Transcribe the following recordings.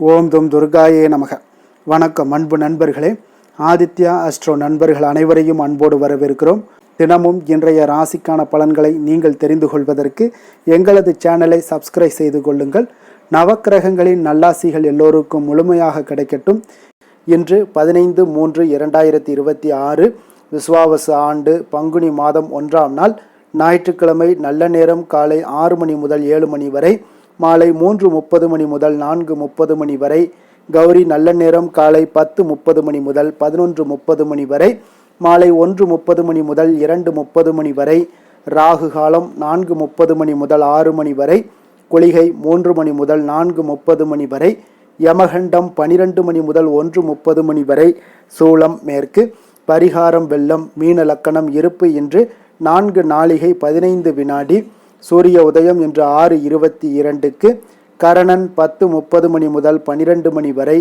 ஓம் தும் துர்காயே நமக. வணக்கம் அன்பு நண்பர்களே. ஆதித்யா அஸ்ட்ரோ நண்பர்கள் அனைவரையும் அன்போடு வரவேற்கிறோம். தினமும் இன்றைய ராசிக்கான பலன்களை நீங்கள் தெரிந்து கொள்வதற்கு எங்களது சேனலை சப்ஸ்கிரைப் செய்து கொள்ளுங்கள். நவக்கிரகங்களின் நல்லாசிகள் எல்லோருக்கும் முழுமையாக கிடைக்கட்டும். இன்று 15/3/2026 விஸ்வாவசு ஆண்டு பங்குனி மாதம் 1ஆம் நாள் ஞாயிற்றுக்கிழமை. நல்ல நேரம் காலை 6 மணி முதல் 7 மணி வரை, மாலை 3:30 மணி முதல் 4:30 மணி வரை. கௌரி நல்ல நேரம் காலை 10:30 மணி முதல் 11:30 மணி வரை, மாலை 1:30 மணி முதல் 2:30 மணி வரை. ராகு காலம் 4:30 மணி முதல் 6 மணி வரை. குளிகை 3 மணி முதல் 4:30 மணி வரை. யமகண்டம் 12 மணி முதல் 1:30 மணி வரை. சூலம் மேற்கு. பரிகாரம் வெள்ளம். மீன லக்கணம். இருப்பு இன்று 4 நாழிகை 15 வினாடி. சூரிய உதயம் இன்று 6:22க்கு. கரணன் 10:30 மணி முதல் 12 மணி வரை.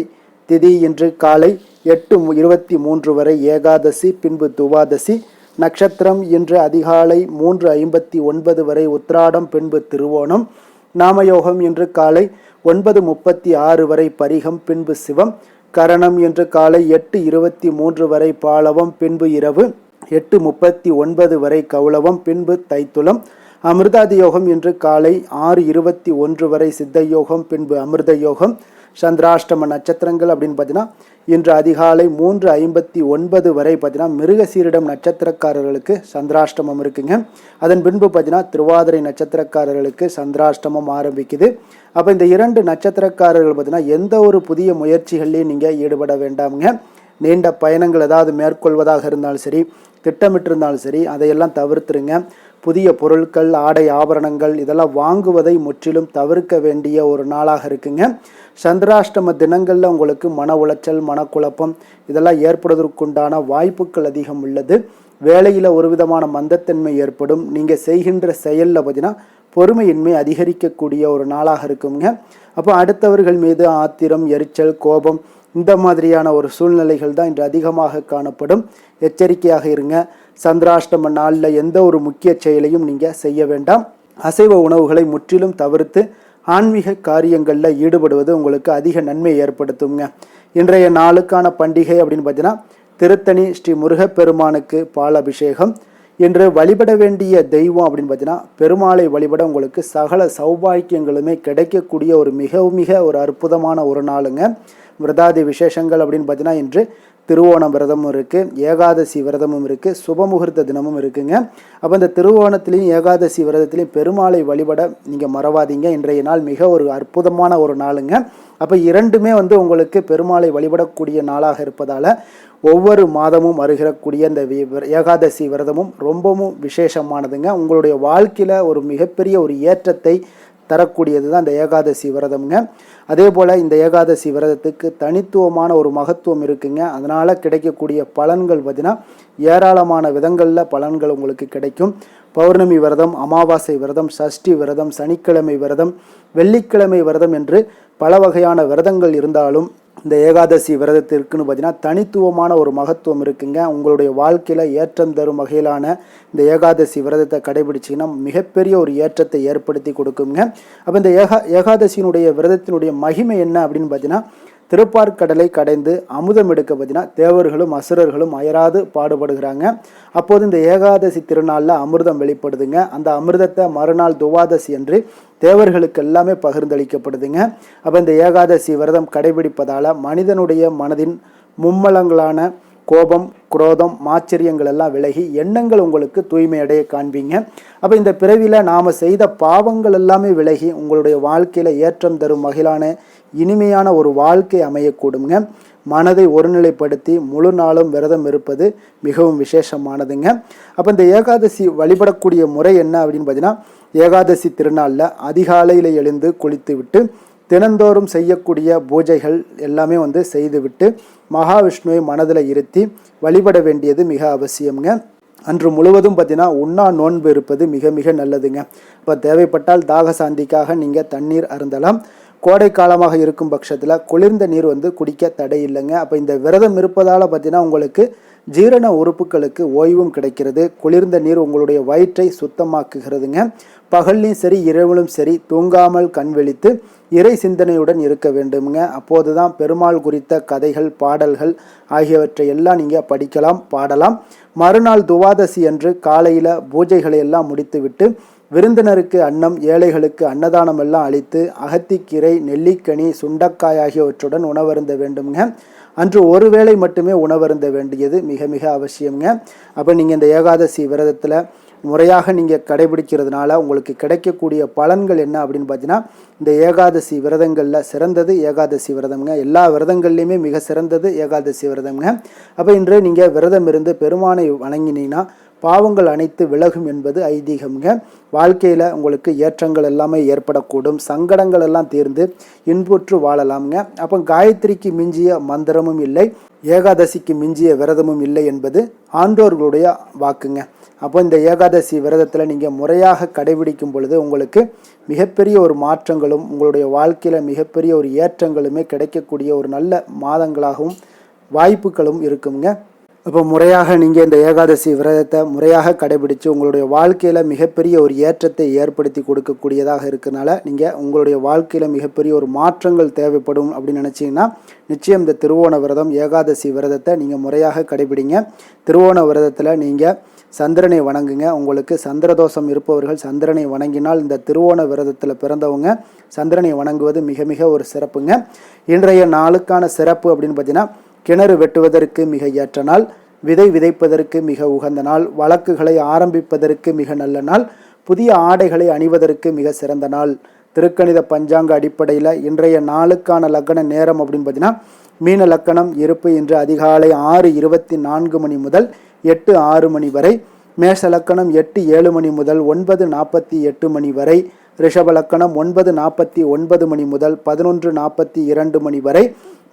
திதி இன்று காலை 8:23 வரை ஏகாதசி, பின்பு துவாதசி. நட்சத்திரம் இன்று அதிகாலை 3:59 வரை உத்திராடம், பின்பு திருவோணம். நாமயோகம் இன்று காலை 9:36 வரை பரிகம், பின்பு சிவம். கரணம் இன்று காலை 8:23 வரை பாலவம், பின்பு இரவு 8:39 வரை கௌளவம், பின்பு தைத்துளம். அமிர்தாதி யோகம் இன்று காலை 6:21 வரை சித்த யோகம், பின்பு அமிர்த யோகம். சந்திராஷ்டம நட்சத்திரங்கள் அப்படின்னு பார்த்தீங்கன்னா இன்று அதிகாலை 3:59 வரை பார்த்தீங்கன்னா மிருகசீரிடம் நட்சத்திரக்காரர்களுக்கு சந்திராஷ்டமம் இருக்குங்க. அதன் பின்பு பார்த்தீங்கன்னா திருவாதிரை நட்சத்திரக்காரர்களுக்கு சந்திராஷ்டமம் ஆரம்பிக்குது. அப்போ இந்த 2 நட்சத்திரக்காரர்கள் பார்த்தீங்கன்னா எந்த ஒரு புதிய முயற்சிகள்லையும் நீங்கள் ஈடுபட வேண்டாமுங்க. நீண்ட பயணங்கள் ஏதாவது மேற்கொள்வதாக இருந்தாலும் சரி, திட்டமிட்டிருந்தாலும் சரி, அதையெல்லாம் தவிர்த்துருங்க. புதிய பொருட்கள், ஆடை ஆபரணங்கள் இதெல்லாம் வாங்குவதை முற்றிலும் தவிர்க்க வேண்டிய ஒரு நாளாக இருக்குங்க. சந்திராஷ்டம தினங்களில் உங்களுக்கு மன உளைச்சல், மனக்குழப்பம் இதெல்லாம் ஏற்படுவதற்குண்டான வாய்ப்புகள் அதிகம் உள்ளது. வேலையில் ஒரு விதமான மந்தத்தன்மை ஏற்படும். நீங்கள் செய்கின்ற செயலில் பார்த்தீங்கன்னா பொறுமையின்மை அதிகரிக்கக்கூடிய ஒரு நாளாக இருக்குங்க. அப்போ அடுத்தவர்கள் மீது ஆத்திரம், எரிச்சல், கோபம் இந்த மாதிரியான ஒரு சூழ்நிலைகள் தான் இன்று அதிகமாக காணப்படும். எச்சரிக்கையாக இருங்க. சந்திராஷ்டம நாளில் எந்த ஒரு முக்கிய செயலையும் நீங்கள் செய்ய வேண்டாம். அசைவ உணவுகளை முற்றிலும் தவிர்த்து ஆன்மீக காரியங்களில் ஈடுபடுவது உங்களுக்கு அதிக நன்மை ஏற்படுத்துங்க. இன்றைய நாளுக்கான பண்டிகை அப்படின்னு பார்த்தீங்கன்னா திருத்தணி ஸ்ரீ முருகப்பெருமானுக்கு பால் அபிஷேகம். இன்று வழிபட வேண்டிய தெய்வம் அப்படின்னு பார்த்தீங்கன்னா பெருமாளை வழிபட உங்களுக்கு சகல சௌபாக்கியங்களுமே கிடைக்கக்கூடிய ஒரு மிக ஒரு அற்புதமான ஒரு நாளுங்க. விரதாதி விசேஷங்கள் அப்படின்னு பார்த்தீங்கன்னா இன்று திருவோணம் விரதமும் இருக்குது, ஏகாதசி விரதமும் இருக்குது, சுபமுகூர்த்த தினமும் இருக்குங்க. அப்போ இந்த திருவோணத்திலையும் ஏகாதசி விரதத்திலையும் பெருமாளை வழிபட நீங்கள் மறவாதீங்க. இன்றைய நாள் மிக ஒரு அற்புதமான ஒரு நாளுங்க. அப்போ இரண்டுமே உங்களுக்கு பெருமாளை வழிபடக்கூடிய நாளாக இருப்பதால் ஒவ்வொரு மாதமும் வருகிறக்கூடிய இந்த ஏகாதசி விரதமும் ரொம்பவும் விசேஷமானதுங்க. உங்களுடைய வாழ்க்கையில் ஒரு மிகப்பெரிய ஒரு ஏற்றத்தை தரக்கூடியது தான் இந்த ஏகாதசி விரதம்ங்க. அதே போல் இந்த ஏகாதசி விரதத்துக்கு தனித்துவமான ஒரு மகத்துவம் இருக்குங்க. அதனால் கிடைக்கக்கூடிய பலன்கள் பார்த்தீங்கன்னா ஏராளமான விதங்களில் பலன்கள் உங்களுக்கு கிடைக்கும். பௌர்ணமி விரதம், அமாவாசை விரதம், சஷ்டி விரதம், சனிக்கிழமை விரதம், வெள்ளிக்கிழமை விரதம் என்று பல வகையான விரதங்கள் இருந்தாலும் இந்த ஏகாதசி விரதத்திற்குன்னு பார்த்தீங்கன்னா தனித்துவமான ஒரு மகத்துவம் இருக்குங்க. உங்களுடைய வாழ்க்கையில் ஏற்றம் தரும் வகையிலான இந்த ஏகாதசி விரதத்தை கடைபிடிச்சிங்கன்னா மிகப்பெரிய ஒரு ஏற்றத்தை ஏற்படுத்தி கொடுக்குங்க. அப்போ இந்த ஏகாதசியினுடைய விரதத்தினுடைய மகிமை என்ன அப்படின்னு பார்த்தீங்கன்னா திருப்பார்கடலை கடைந்து அமுதம் எடுக்க பார்த்தீங்கன்னா தேவர்களும் அசுரர்களும் அயராது பாடுபடுகிறாங்க. அப்போது இந்த ஏகாதசி திருநாளில் அமிர்தம் வெளிப்படுதுங்க. அந்த அமிர்தத்தை மறுநாள் துவாதசி என்று தேவர்களுக்கு எல்லாமே பகிர்ந்தளிக்கப்படுதுங்க. அப்போ இந்த ஏகாதசி விரதம் கடைபிடிப்பதால் மனிதனுடைய மனதின் மும்மலங்களான கோபம், குரோதம், மாச்சரியங்கள் எல்லாம் விலகி எண்ணங்கள் உங்களுக்கு தூய்மை அடைய காண்பீங்க. அப்போ இந்த பிறவியில் நாம் செய்த பாவங்கள் எல்லாமே விலகி உங்களுடைய வாழ்க்கையில் ஏற்றம் தரும் வகையிலான இனிமையான ஒரு வாழ்க்கை அமையக்கூடுங்க. மனதை ஒருநிலைப்படுத்தி முழு நாளும் விரதம் இருப்பது மிகவும் விசேஷமானதுங்க. அப்போ இந்த ஏகாதசி வழிபடக்கூடிய முறை என்ன அப்படின்னு பார்த்தீங்கன்னா ஏகாதசி திருநாளில் அதிகாலையில் எழுந்து குளித்து விட்டு தினந்தோறும் செய்யக்கூடிய பூஜைகள் எல்லாமே செய்துவிட்டு மகாவிஷ்ணுவை மனதில் இருத்தி வழிபட வேண்டியது மிக அவசியம்ங்க. அன்று முழுவதும் பார்த்தீங்கன்னா உண்ணா நோன்பு இருப்பது மிக நல்லதுங்க. இப்போ தேவைப்பட்டால் தாக சாந்திக்காக நீங்கள் தண்ணீர் அருந்தலாம். கோடை காலமாக இருக்கும் பட்சத்தில் குளிர்ந்த நீர் வந்து குடிக்க தடை இல்லைங்க. அப்போ இந்த விரதம் இருப்பதால் பார்த்தீங்கன்னா உங்களுக்கு ஜீரண உறுப்புகளுக்கு ஓய்வும் கிடைக்கிறது. குளிர்ந்த நீர் உங்களுடைய வயிற்றை சுத்தமாக்குகிறதுங்க. பகல்லையும் சரி இரவிலும் சரி தூங்காமல் கண் விழித்து இறை சிந்தனையுடன் இருக்க வேண்டுமுங்க. அப்போது தான் பெருமாள் குறித்த கதைகள் பாடல்கள் ஆகியவற்றை எல்லாம் நீங்கள் படிக்கலாம் பாடலாம். மறுநாள் துவாதசி அன்று காலையில் பூஜைகளை எல்லாம் முடித்துவிட்டு விருந்தினருக்கு அன்னம் ஏழைகளுக்கு அன்னதானம் எல்லாம் அளித்து அகத்திக்கீரை நெல்லிக்கனி சுண்டக்காய் ஆகியவற்றுடன் உணவருந்த வேண்டுங்க. அன்று ஒருவேளை மட்டுமே உணவருந்த வேண்டியது மிக மிக அவசியங்க. அப்போ நீங்கள் இந்த ஏகாதசி விரதத்தில் முறையாக நீங்கள் கடைபிடிக்கிறதுனால உங்களுக்கு கிடைக்கக்கூடிய பலன்கள் என்ன அப்படின்னு பார்த்தீங்கன்னா, இந்த ஏகாதசி விரதங்களில் சிறந்தது ஏகாதசி விரதம்ங்க. எல்லா விரதங்கள்லையுமே மிக சிறந்தது ஏகாதசி விரதம்ங்க. அப்போ இன்று நீங்கள் விரதம் இருந்து பெருமானை வணங்கினீங்கன்னா பாவங்கள் அனைத்து விலகும் என்பது ஐதீகம்ங்க. வாழ்க்கையில் உங்களுக்கு ஏற்றங்கள் எல்லாமே ஏற்படக்கூடும். சங்கடங்கள் எல்லாம் தீர்ந்து இன்புற்று வாழலாம்ங்க. அப்போ காயத்ரிக்கு மிஞ்சிய மந்திரமும் இல்லை, ஏகாதசிக்கு மிஞ்சிய விரதமும் இல்லை என்பது ஆண்டோர்களுடைய வாக்குங்க. அப்போ இந்த ஏகாதசி விரதத்தில் நீங்கள் முறையாக கடைபிடிக்கும் பொழுது உங்களுக்கு மிகப்பெரிய ஒரு மாற்றங்களும் உங்களுடைய வாழ்க்கையில் மிகப்பெரிய ஒரு ஏற்றங்களுமே கிடைக்கக்கூடிய ஒரு நல்ல மாதங்களாகவும் வாய்ப்புகளும் இருக்குங்க. இப்போ முறையாக நீங்கள் இந்த ஏகாதசி விரதத்தை முறையாக கடைபிடித்து உங்களுடைய வாழ்க்கையில் மிகப்பெரிய ஒரு ஏற்றத்தை ஏற்படுத்தி கொடுக்கக்கூடியதாக இருக்கிறதுனால நீங்கள் உங்களுடைய வாழ்க்கையில் மிகப்பெரிய ஒரு மாற்றங்கள் தேவைப்படும் அப்படின்னு நினச்சிங்கன்னா நிச்சயம் இந்த திருவோண விரதம் ஏகாதசி விரதத்தை நீங்கள் முறையாக கடைபிடிங்க. திருவோண விரதத்தில் நீங்கள் சந்திரனை வணங்குங்க. உங்களுக்கு சந்திரதோஷம் இருப்பவர்கள் சந்திரனை வணங்கினால் இந்த திருவோண விரதத்தில் பிறந்தவங்க சந்திரனை வணங்குவது மிக மிக ஒரு சிறப்புங்க. இன்றைய நாளுக்கான சிறப்பு அப்படின்னு பார்த்தீங்கன்னா, கிணறு வெட்டுவதற்கு மிக ஏற்ற நாள், விதை விதைப்பதற்கு மிக உகந்த நாள், வழக்குகளை ஆரம்பிப்பதற்கு மிக நல்ல நாள், புதிய ஆடைகளை அணிவதற்கு மிக சிறந்த நாள். திருக்கணித பஞ்சாங்க அடிப்படையில் இன்றைய நாளுக்கான லக்கண நேரம் அப்படின்னு பார்த்தீங்கன்னா, மீன லக்கணம் இருப்பு இன்று அதிகாலை 6:24 மணி முதல் 8:06 மணி வரை, மேஷ லக்கணம் 8:07 மணி முதல் 9:48 மணி வரை, ரிஷப லக்கணம் 9:49 மணி முதல் 11:42 மணி வரை,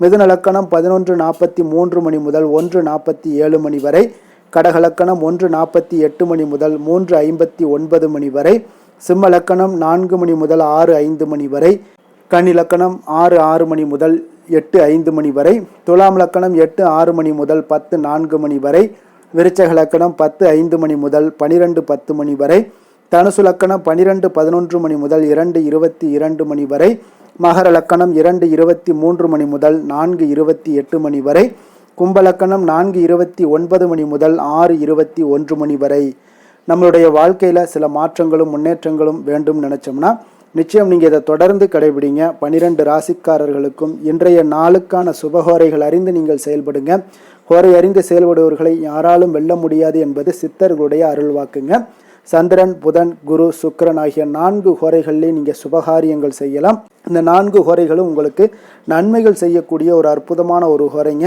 மிதுன லக்கணம் 11:43 மணி முதல் 1:47 மணி வரை, கடக லக்கணம் 1:48 மணி முதல் 3:59 மணி வரை, சிம்ம லக்கணம் 4 மணி முதல் 6:05 மணி வரை, கன்னி லக்கணம் 6:06 மணி முதல் 8:05 மணி வரை, துலாம் லக்கணம் 8:06 மணி முதல் 10:04 மணி வரை, விருச்சக லக்கணம் 10:05 மணி முதல் 12:10 மணி வரை, தனுசு லக்கணம் 12:11 மணி முதல் 2:22 மணி வரை, மகர லக்கணம் 2:23 மணி முதல் 4:28 மணி வரை, கும்ப லக்கணம் 4:29 மணி முதல் 6:21 மணி வரை. நம்மளுடைய வாழ்க்கையில் சில மாற்றங்களும் முன்னேற்றங்களும் வேண்டும் நினச்சோம்னா நிச்சயம் நீங்கள் இதை தொடர்ந்து கடைபிடிங்க. 12 ராசிக்காரர்களுக்கும் இன்றைய நாளுக்கான சுபகோரைகள் அறிந்து நீங்கள் செயல்படுங்க. கோரை அறிந்து செயல்படுவர்களை யாராலும் வெல்ல முடியாது என்பது சித்தர்களுடைய அருள்வாக்குங்க. சந்திரன் புதன் குரு சுக்கிரன் ஆகிய 4 ஹோரைகளிலே நீங்கள் சுபகாரியங்கள் செய்யலாம். இந்த 4 ஹோரைகளும் உங்களுக்கு நன்மைகள் செய்யக்கூடிய ஒரு அற்புதமான ஒரு ஹோரைங்க.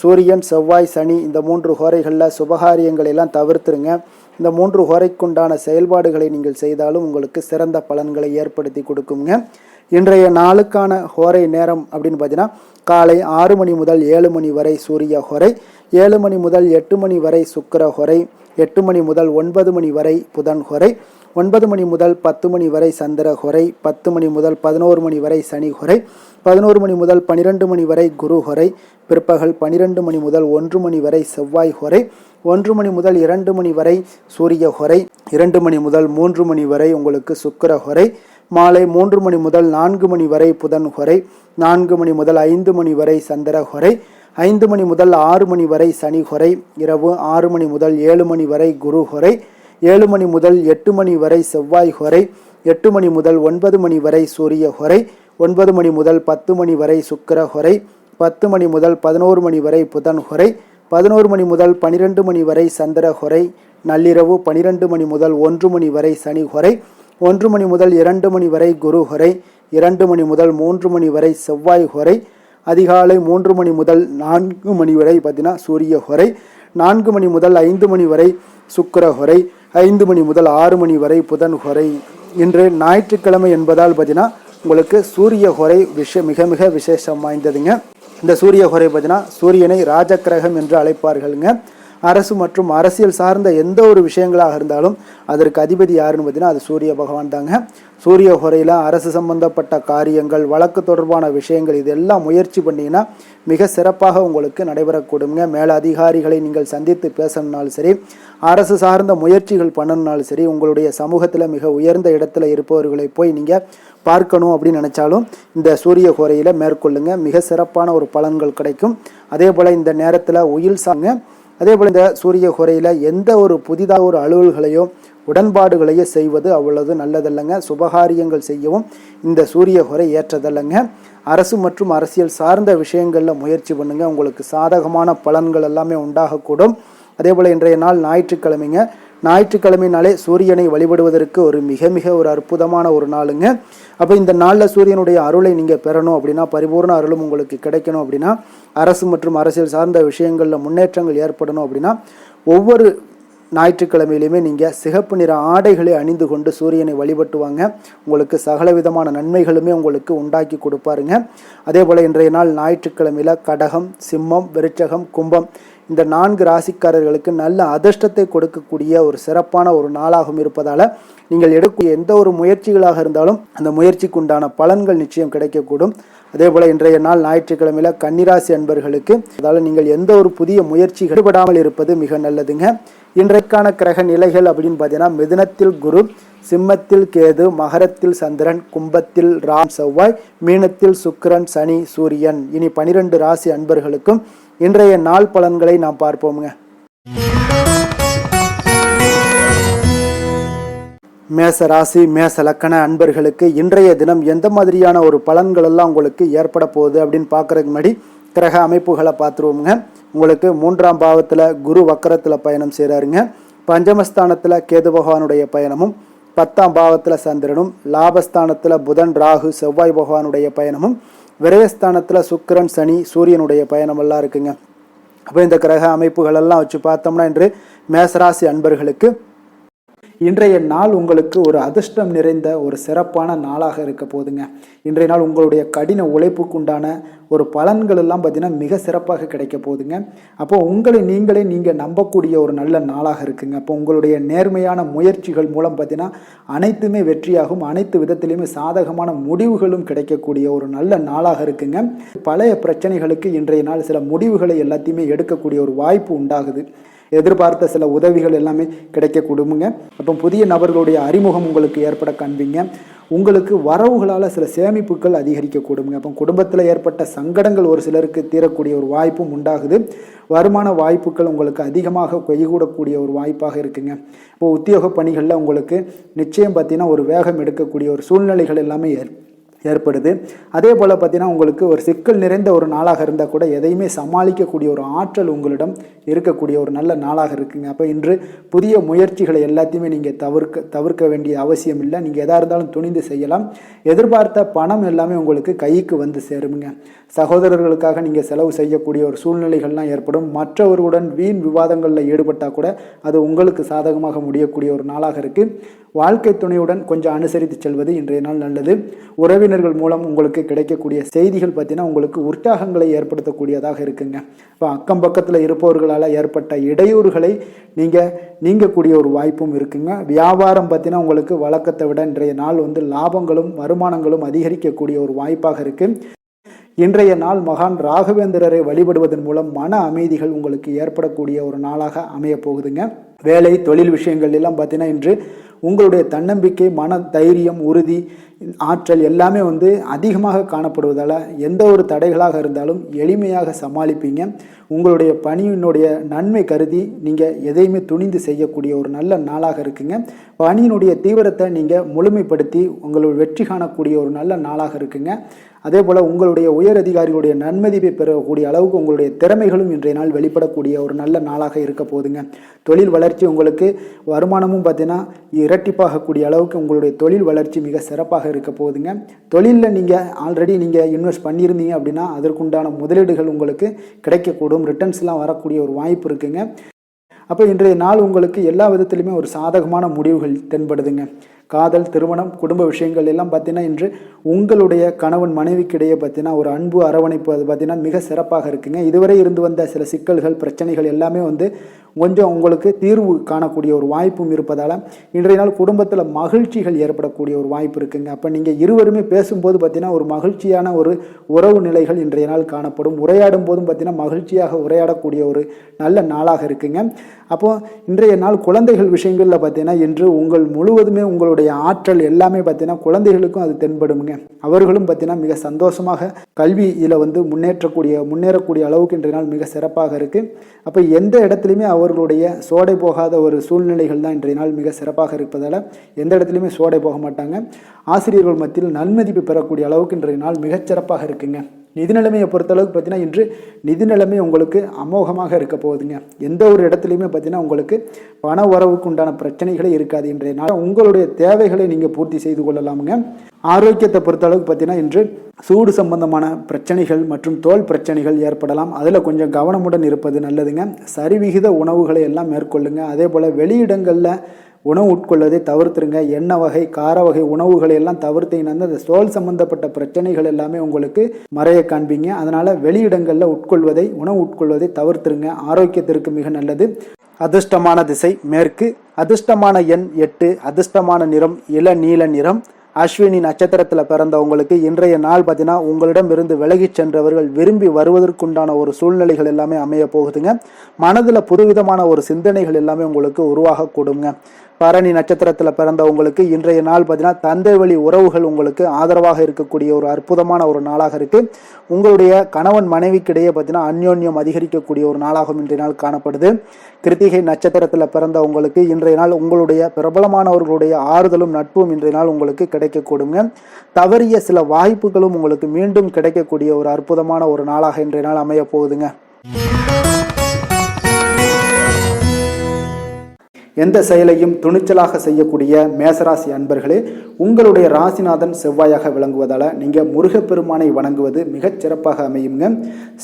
சூரியன் செவ்வாய் சனி இந்த 3 ஹோரைகளில் சுபகாரியங்களை எல்லாம் தவிர்த்துருங்க. இந்த 3 ஹோரைக்குண்டான செயல்பாடுகளை நீங்கள் செய்தாலும் உங்களுக்கு சிறந்த பலன்களை ஏற்படுத்தி கொடுக்குங்க. இன்றைய நாளுக்கான ஹோரை நேரம் அப்படின்னு பார்த்தீங்கன்னா, காலை 6 மணி முதல் 7 மணி வரை சூரிய ஹோரை, 7 மணி முதல் 8 மணி வரை சுக்கிர ஹோரை, 8 மணி முதல் 9 மணி வரை புதன் ஹோரை, 9 மணி முதல் 10 மணி வரை சந்திர ஹோரை, 10 மணி முதல் 11 மணி வரை சனி ஹோரை, 11 மணி முதல் 12 மணி வரை குரு ஹோரை, பிற்பகல் 12 மணி முதல் 1 மணி வரை செவ்வாய் ஹோரை, 1 மணி முதல் 2 மணி வரை சூரிய ஹோரை, 2 மணி முதல் 3 மணி வரை உங்களுக்கு சுக்கிர ஹோரை, மாலை 3 மணி முதல் 4 மணி வரை புதன் ஹோரை, 4 மணி முதல் 5 மணி வரை சந்திர ஹோரை, 5 மணி முதல் 6 மணி வரை சனி ஹோரை, இரவு 6 மணி முதல் 7 மணி வரை குரு ஹோரை, 7 மணி முதல் 8 மணி வரை செவ்வாய் ஹோரை, 8 மணி முதல் 9 மணி வரை சூரிய ஹோரை, 9 மணி முதல் 10 மணி வரை சுக்கிர ஹோரை, 10 மணி முதல் 11 மணி வரை புதன் ஹோரை, 11 மணி முதல் 12 மணி வரை சந்திர ஹோரை, நள்ளிரவு 12 மணி முதல் 1 மணி வரை சனி ஹோரை, 1 மணி முதல் 2 மணி வரை குரு ஹோரை, 2 மணி முதல் 3 மணி வரை செவ்வாய் ஹோரை, அதிகாலை 3 மணி முதல் 4 மணி வரை பார்த்தீங்கன்னா சூரிய ஹோரை, 4 மணி முதல் 5 மணி வரை சுக்கிர ஹோரை, 5 மணி முதல் 6 மணி வரை புதன் ஹோரை. இன்று ஞாயிற்றுக்கிழமை என்பதால் பார்த்தீங்கன்னா உங்களுக்கு சூரிய ஹோரை மிக மிக விசேஷம் வாய்ந்ததுங்க. இந்த சூரிய ஹோரை பார்த்தீங்கன்னா சூரியனை ராஜக்கிரகம் என்று அழைப்பார்களுங்க. அரசு மற்றும் அரசியல் சார்ந்த எந்த ஒரு விஷயங்களாக இருந்தாலும் அதற்கு அதிபதி யாருன்னு பார்த்தீங்கன்னா அது சூரிய பகவான் தாங்க. சூரிய ஹோரையில் அரசு சம்பந்தப்பட்ட காரியங்கள், வழக்கு தொடர்பான விஷயங்கள் இதெல்லாம் முயற்சி பண்ணிங்கன்னா மிக சிறப்பாக உங்களுக்கு நடைபெறக்கூடுங்க. மேல அதிகாரிகளை நீங்கள் சந்தித்து பேசணுன்னாலும் சரி, அரசு சார்ந்த முயற்சிகள் பண்ணணுன்னாலும் சரி, உங்களுடைய சமூகத்தில் மிக உயர்ந்த இடத்துல இருப்பவர்களை போய் நீங்கள் பார்க்கணும் அப்படின்னு நினச்சாலும் இந்த சூரிய ஹோரையில் மேற்கொள்ளுங்க. மிக சிறப்பான ஒரு பலன்கள் கிடைக்கும். அதே போல் இந்த நேரத்தில் உயில் சாங்க. அதே போல் இந்த சூரிய ஹோரையில் எந்த ஒரு புதிதாக ஒரு அலுவல்களையோ உடன்பாடுகளையோ செய்வது அவ்வளவு நல்லதல்லங்க. சுபகாரியங்கள் செய்யவும் இந்த சூரிய ஹோரை ஏற்றதல்லங்க. அரசு மற்றும் அரசியல் சார்ந்த விஷயங்களில் முயற்சி பண்ணுங்க. உங்களுக்கு சாதகமான பலன்கள் எல்லாமே உண்டாகக்கூடும். அதே போல் இன்றைய நாள் ஞாயிற்றுக்கிழமைங்க. ஞாயிற்றுக்கிழமைனாலே சூரியனை வழிபடுவதற்கு ஒரு மிக ஒரு அற்புதமான ஒரு நாளுங்க. அப்போ இந்த நாளில் சூரியனுடைய அருளை நீங்கள் பெறணும் அப்படின்னா, பரிபூர்ண அருளும் உங்களுக்கு கிடைக்கணும் அப்படின்னா, அரசு மற்றும் அரசியல் சார்ந்த விஷயங்களில் முன்னேற்றங்கள் ஏற்படணும் அப்படின்னா, ஒவ்வொரு ஞாயிற்றுக்கிழமையிலுமே நீங்கள் சிகப்பு நிற ஆடைகளை அணிந்து கொண்டு சூரியனை வழிபட்டு வாங்க. உங்களுக்கு சகலவிதமான நன்மைகளுமே உங்களுக்கு உண்டாக்கி கொடுப்பாருங்க. அதே போல் இன்றைய நாள் ஞாயிற்றுக்கிழமையில் கடகம், சிம்மம், விருச்சகம், கும்பம் இந்த 4 ராசிக்காரர்களுக்கு நல்ல அதிர்ஷ்டத்தை கொடுக்கக்கூடிய ஒரு சிறப்பான ஒரு நாளாகவும் இருப்பதால் நீங்கள் எடுக்கக்கூடிய எந்த ஒரு முயற்சிகளாக இருந்தாலும் அந்த முயற்சிக்கு உண்டான பலன்கள் நிச்சயம் கிடைக்கக்கூடும். அதே போல் இன்றைய நாள் ஞாயிற்றுக்கிழமையில் கன்னிராசி அன்பர்களுக்கு அதால் நீங்கள் எந்த ஒரு புதிய முயற்சி ஈடுபடாமல் இருப்பது மிக நல்லதுங்க. இன்றைக்கான கிரக நிலைகள் அப்படின்னு பார்த்தீங்கன்னா, மிதுனத்தில் குரு, சிம்மத்தில் கேது, மகரத்தில் சந்திரன், கும்பத்தில் ராம் செவ்வாய், மீனத்தில் சுக்கிரன், சனி, சூரியன். இனி 12 ராசி அன்பர்களுக்கும் இன்றைய நாள் பலன்களை நாம் பார்ப்போமுங்க. மேச ராசி, மேச லக்கண அன்பர்களுக்கு இன்றைய தினம் எந்த மாதிரியான ஒரு பலன்கள் எல்லாம் உங்களுக்கு ஏற்பட போகுது அப்படின்னு பார்க்கறதுக்கு முன்னாடி கிரக அமைப்புகளை பார்த்துருவோமுங்க. உங்களுக்கு 3ஆம் பாவத்தில் குரு வக்கரத்தில் பயணம் செய்கிறாருங்க. பஞ்சமஸ்தானத்தில் கேது பகவானுடைய பயணமும், 10ஆம் பாவத்தில் சந்திரனும், லாபஸ்தானத்தில் புதன், ராகு, செவ்வாய் பகவானுடைய பயணமும், விரயஸ்தானத்தில் சுக்கிரன், சனி, சூரியனுடைய பயணமெல்லாம் இருக்குங்க. அப்போ இந்த கிரக அமைப்புகளெல்லாம் வச்சு பார்த்தோம்னா இன்று மேசராசி அன்பர்களுக்கு இன்றைய நாள் உங்களுக்கு ஒரு அதிர்ஷ்டம் நிறைந்த ஒரு சிறப்பான நாளாக இருக்க போதுங்க. இன்றைய நாள் உங்களுடைய கடின உழைப்புக்கு உண்டான ஒரு பலன்கள் எல்லாம் பார்த்தீங்கன்னா மிக சிறப்பாக கிடைக்க போகுதுங்க. அப்போ உங்களை நீங்கள் நம்பக்கூடிய ஒரு நல்ல நாளாக இருக்குங்க. அப்போ உங்களுடைய நேர்மையான முயற்சிகள் மூலம் பார்த்தீங்கன்னா அனைத்துமே வெற்றியாகும், அனைத்து விதத்திலையுமே சாதகமான முடிவுகளும் கிடைக்கக்கூடிய ஒரு நல்ல நாளாக இருக்குங்க. பழைய பிரச்சனைகளுக்கு இன்றைய நாள் சில முடிவுகளை எல்லாத்தையுமே எடுக்கக்கூடிய ஒரு வாய்ப்பு உண்டாகுது. எதிர்பார்த்த சில உதவிகள் எல்லாமே கிடைக்க கொடுங்க. அப்புறம் புதிய நபர்களுடைய அறிமுகம் உங்களுக்கு ஏற்பட காண்பீங்க. உங்களுக்கு வரவுகளால் சில சேமிப்புகள் அதிகரிக்க கொடுங்க. அப்போ குடும்பத்தில் ஏற்பட்ட சங்கடங்கள் ஒரு சிலருக்கு தீரக்கூடிய ஒரு வாய்ப்பும் உண்டாகுது. வருமான வாய்ப்புகள் உங்களுக்கு அதிகமாக கைகூடக்கூடிய ஒரு வாய்ப்பாக இருக்குங்க. இப்போ உத்தியோக பணிகளில் உங்களுக்கு நிச்சயம் பார்த்தீங்கன்னா ஒரு வேகம் எடுக்கக்கூடிய ஒரு சூழ்நிலைகள் எல்லாமே ஏற்படுது. அதே போல் பார்த்தீங்கன்னா உங்களுக்கு ஒரு சிக்கல் நிறைந்த ஒரு நாளாக இருந்தால் கூட எதையுமே சமாளிக்கக்கூடிய ஒரு ஆற்றல் உங்களிடம் இருக்கக்கூடிய ஒரு நல்ல நாளாக இருக்குங்க. அப்போ இன்று புதிய முயற்சிகளை எல்லாத்தையுமே நீங்கள் தவிர்க்க வேண்டிய அவசியம் இல்லை. நீங்கள் எதாக இருந்தாலும் துணிந்து செய்யலாம். எதிர்பார்த்த பணம் எல்லாமே உங்களுக்கு கைக்கு வந்து சேருங்க. சகோதரர்களுக்காக நீங்கள் செலவு செய்யக்கூடிய ஒரு சூழ்நிலைகள்லாம் ஏற்படும். மற்றவர்களுடன் வீண் விவாதங்களில் ஈடுபட்டால் கூட அது உங்களுக்கு சாதகமாக முடியக்கூடிய ஒரு நாளாக இருக்குது. வாழ்க்கை துணையுடன் கொஞ்சம் அனுசரித்து செல்வது இன்றைய நாள் நல்லது. உறவினர்கள் மூலம் உங்களுக்கு கிடைக்கக்கூடிய செய்திகள் பார்த்தீங்கன்னா உங்களுக்கு உற்சாகங்களை ஏற்படுத்தக்கூடியதாக இருக்குங்க. இப்போ அக்கம் பக்கத்தில் இருப்பவர்களால் ஏற்பட்ட இடையூறுகளை நீங்கக்கூடிய ஒரு வாய்ப்பும் இருக்குங்க. வியாபாரம் பார்த்தீங்கன்னா உங்களுக்கு வழக்கத்தை விட இன்றைய நாள் லாபங்களும் வருமானங்களும் அதிகரிக்கக்கூடிய ஒரு வாய்ப்பாக இருக்குது. இன்றைய நாள் மகான் ராகவேந்திரரை வழிபடுவதன் மூலம் மன அமைதிகள் உங்களுக்கு ஏற்படக்கூடிய ஒரு நாளாக அமைய போகுதுங்க. வேலை தொழில் விஷயங்கள் எல்லாம் பார்த்தீங்கன்னா இன்று உங்களுடைய தன்னம்பிக்கை, மன தைரியம், உறுதி, ஆற்றல் எல்லாமே அதிகமாக காணப்படுவதால் எந்த ஒரு தடைகளாக இருந்தாலும் எளிமையாக சமாளிப்பீங்க. உங்களுடைய பணியினுடைய நன்மை கருதி நீங்கள் எதையுமே துணிந்து செய்யக்கூடிய ஒரு நல்ல நாளாக இருக்குங்க. பணியினுடைய தீவிரத்தை நீங்கள் முழுமைப்படுத்தி உங்களுடைய வெற்றி காணக்கூடிய ஒரு நல்ல நாளாக இருக்குங்க. அதே போல் உங்களுடைய உயர் அதிகாரிகளுடைய நன்மதிப்பை பெறக்கூடிய அளவுக்கு உங்களுடைய திறமைகளும் இன்றைய நாள் வெளிப்படக்கூடிய ஒரு நல்ல நாளாக இருக்க போதுங்க. தொழில் வளர்ச்சி உங்களுக்கு வருமானமும் பார்த்தீங்கன்னா இரட்டிப்பாகக்கூடிய அளவுக்கு உங்களுடைய தொழில் வளர்ச்சி மிக சிறப்பாக இருக்க போகுதுங்க. தொழிலில் நீங்கள் ஆல்ரெடி இன்வெஸ்ட் பண்ணியிருந்தீங்க அப்படின்னா அதற்குண்டான முதலீடுகள் உங்களுக்கு கிடைக்கக்கூடும். ரிட்டர்ன்ஸ்லாம் வரக்கூடிய ஒரு வாய்ப்பு இருக்குங்க. அப்போ இன்றைய நாள் உங்களுக்கு எல்லா விதத்திலுமே ஒரு சாதகமான முடிவுகள் தென்படுதுங்க. காதல், திருமணம், குடும்ப விஷயங்கள் எல்லாம் பார்த்தீங்கன்னா இன்று உங்களுடைய கணவன் மனைவிக்கிடையே பார்த்தீங்கன்னா ஒரு அன்பு அரவணைப்பு அது பார்த்தீங்கன்னா மிக சிறப்பாக இருக்குங்க. இதுவரை இருந்து வந்த சில சிக்கல்கள், பிரச்சனைகள் எல்லாமே கொஞ்சம் உங்களுக்கு தீர்வு காணக்கூடிய ஒரு வாய்ப்பும் இருப்பதால் இன்றைய நாள் குடும்பத்தில் மகிழ்ச்சிகள் ஏற்படக்கூடிய ஒரு வாய்ப்பு இருக்குங்க. அப்போ நீங்கள் இருவருமே பேசும்போது பார்த்தீங்கன்னா ஒரு மகிழ்ச்சியான ஒரு உறவு நிலைகள் இன்றைய நாள் காணப்படும். உரையாடும் போதும் பார்த்தீங்கன்னா மகிழ்ச்சியாக உரையாடக்கூடிய ஒரு நல்ல நாளாக இருக்குங்க. அப்போது இன்றைய நாள் குழந்தைகள் விஷயங்களில் பார்த்தீங்கன்னா இன்று முழுவதுமே உங்களுடைய ஆற்றல் எல்லாமே பார்த்தீங்கன்னா குழந்தைகளுக்கும் அது தென்படுங்க. அவர்களும் பார்த்தீங்கன்னா மிக சந்தோஷமாக கல்வியில் முன்னேறக்கூடிய அளவுக்கு இன்றைய நாள் மிக சிறப்பாக இருக்குது. அப்போ எந்த இடத்துலையுமே அவர்களுடைய சோடை போகாத ஒரு சூழ்நிலைகள் தான் இன்றைய நாள் மிக சிறப்பாக இருப்பதால் எந்த இடத்துலையுமே சோடை போக மாட்டாங்க. ஆசிரியர்கள் மத்தியில் நன்மதிப்பு பெறக்கூடிய அளவுக்கு இன்றைய நாள் மிகச்சிறப்பாக இருக்குங்க. நிதி நிலைமையை பொறுத்தளவுக்கு பார்த்தீங்கன்னா இன்று நிதி நிலைமை உங்களுக்கு அமோகமாக இருக்க போகுதுங்க. எந்த ஒரு இடத்துலையுமே பார்த்தீங்கன்னா உங்களுக்கு பண வரவுக்கு உண்டான பிரச்சனைகளே இருக்காது. இன்றைய நாள் உங்களுடைய தேவைகளை நீங்கள் பூர்த்தி செய்து கொள்ளலாமுங்க. ஆரோக்கியத்தை பொறுத்தளவுக்கு பார்த்தீங்கன்னா இன்று சூடு சம்பந்தமான பிரச்சனைகள் மற்றும் தோல் பிரச்சனைகள் ஏற்படலாம். அதில் கொஞ்சம் கவனமுடன் இருப்பது நல்லதுங்க. சரிவிகித உணவுகளை எல்லாம் மேற்கொள்ளுங்க. அதே போல் வெளியிடங்களில் உணவு உட்கொள்வதை தவிர்த்துருங்க. எண்ணெய் வகை, கார வகை உணவுகளை எல்லாம் தவிர்த்தீங்கன்னா அந்த தோல் சம்பந்தப்பட்ட பிரச்சனைகள் எல்லாமே உங்களுக்கு மறைய காண்பீங்க. அதனால் வெளியிடங்களில் உணவு உட்கொள்வதை தவிர்த்துருங்க. ஆரோக்கியத்திற்கு மிக நல்லது. அதிர்ஷ்டமான திசை மேற்கு, அதிர்ஷ்டமான எண் 8, அதிர்ஷ்டமான நிறம் இளநீல நிறம். அஸ்வினி நட்சத்திரத்தில் பிறந்தவங்களுக்கு இன்றைய நாள் பார்த்தீங்கன்னா உங்களிடமிருந்து விலகி சென்றவர்கள் விரும்பி வருவதற்குண்டான ஒரு சூழ்நிலைகள் எல்லாமே அமைய போகுதுங்க. மனதில் புதுவிதமான ஒரு சிந்தனைகள் எல்லாமே உங்களுக்கு உருவாக கூடுங்க. பரணி நட்சத்திரத்தில் பிறந்தவங்களுக்கு இன்றைய நாள் பார்த்தீங்கன்னா தந்தை வழி உறவுகள் உங்களுக்கு ஆதரவாக இருக்கக்கூடிய ஒரு அற்புதமான ஒரு நாளாக இருக்குது. உங்களுடைய கணவன் மனைவிக்கிடையே பார்த்தீங்கன்னா அந்யோன்யம் அதிகரிக்கக்கூடிய ஒரு நாளாகவும் இன்றைய நாள் காணப்படுது. கிருத்திகை நட்சத்திரத்தில் பிறந்தவங்களுக்கு இன்றைய நாள் உங்களுடைய பிரபலமானவர்களுடைய ஆறுதலும் நட்பும் இன்றைய நாள் உங்களுக்கு கிடைக்கக்கூடுங்க. தவறிய சில வாய்ப்புகளும் உங்களுக்கு மீண்டும் கிடைக்கக்கூடிய ஒரு அற்புதமான ஒரு நாளாக இன்றைய நாள் அமைய போகுதுங்க. எந்த செயலையும் துணிச்சலாக செய்யக்கூடிய மேசராசி அன்பர்களே, உங்களுடைய ராசிநாதன் செவ்வாயாக விளங்குவதால் நீங்கள் முருகப்பெருமானை வணங்குவது மிகச் சிறப்பாக அமையுங்க.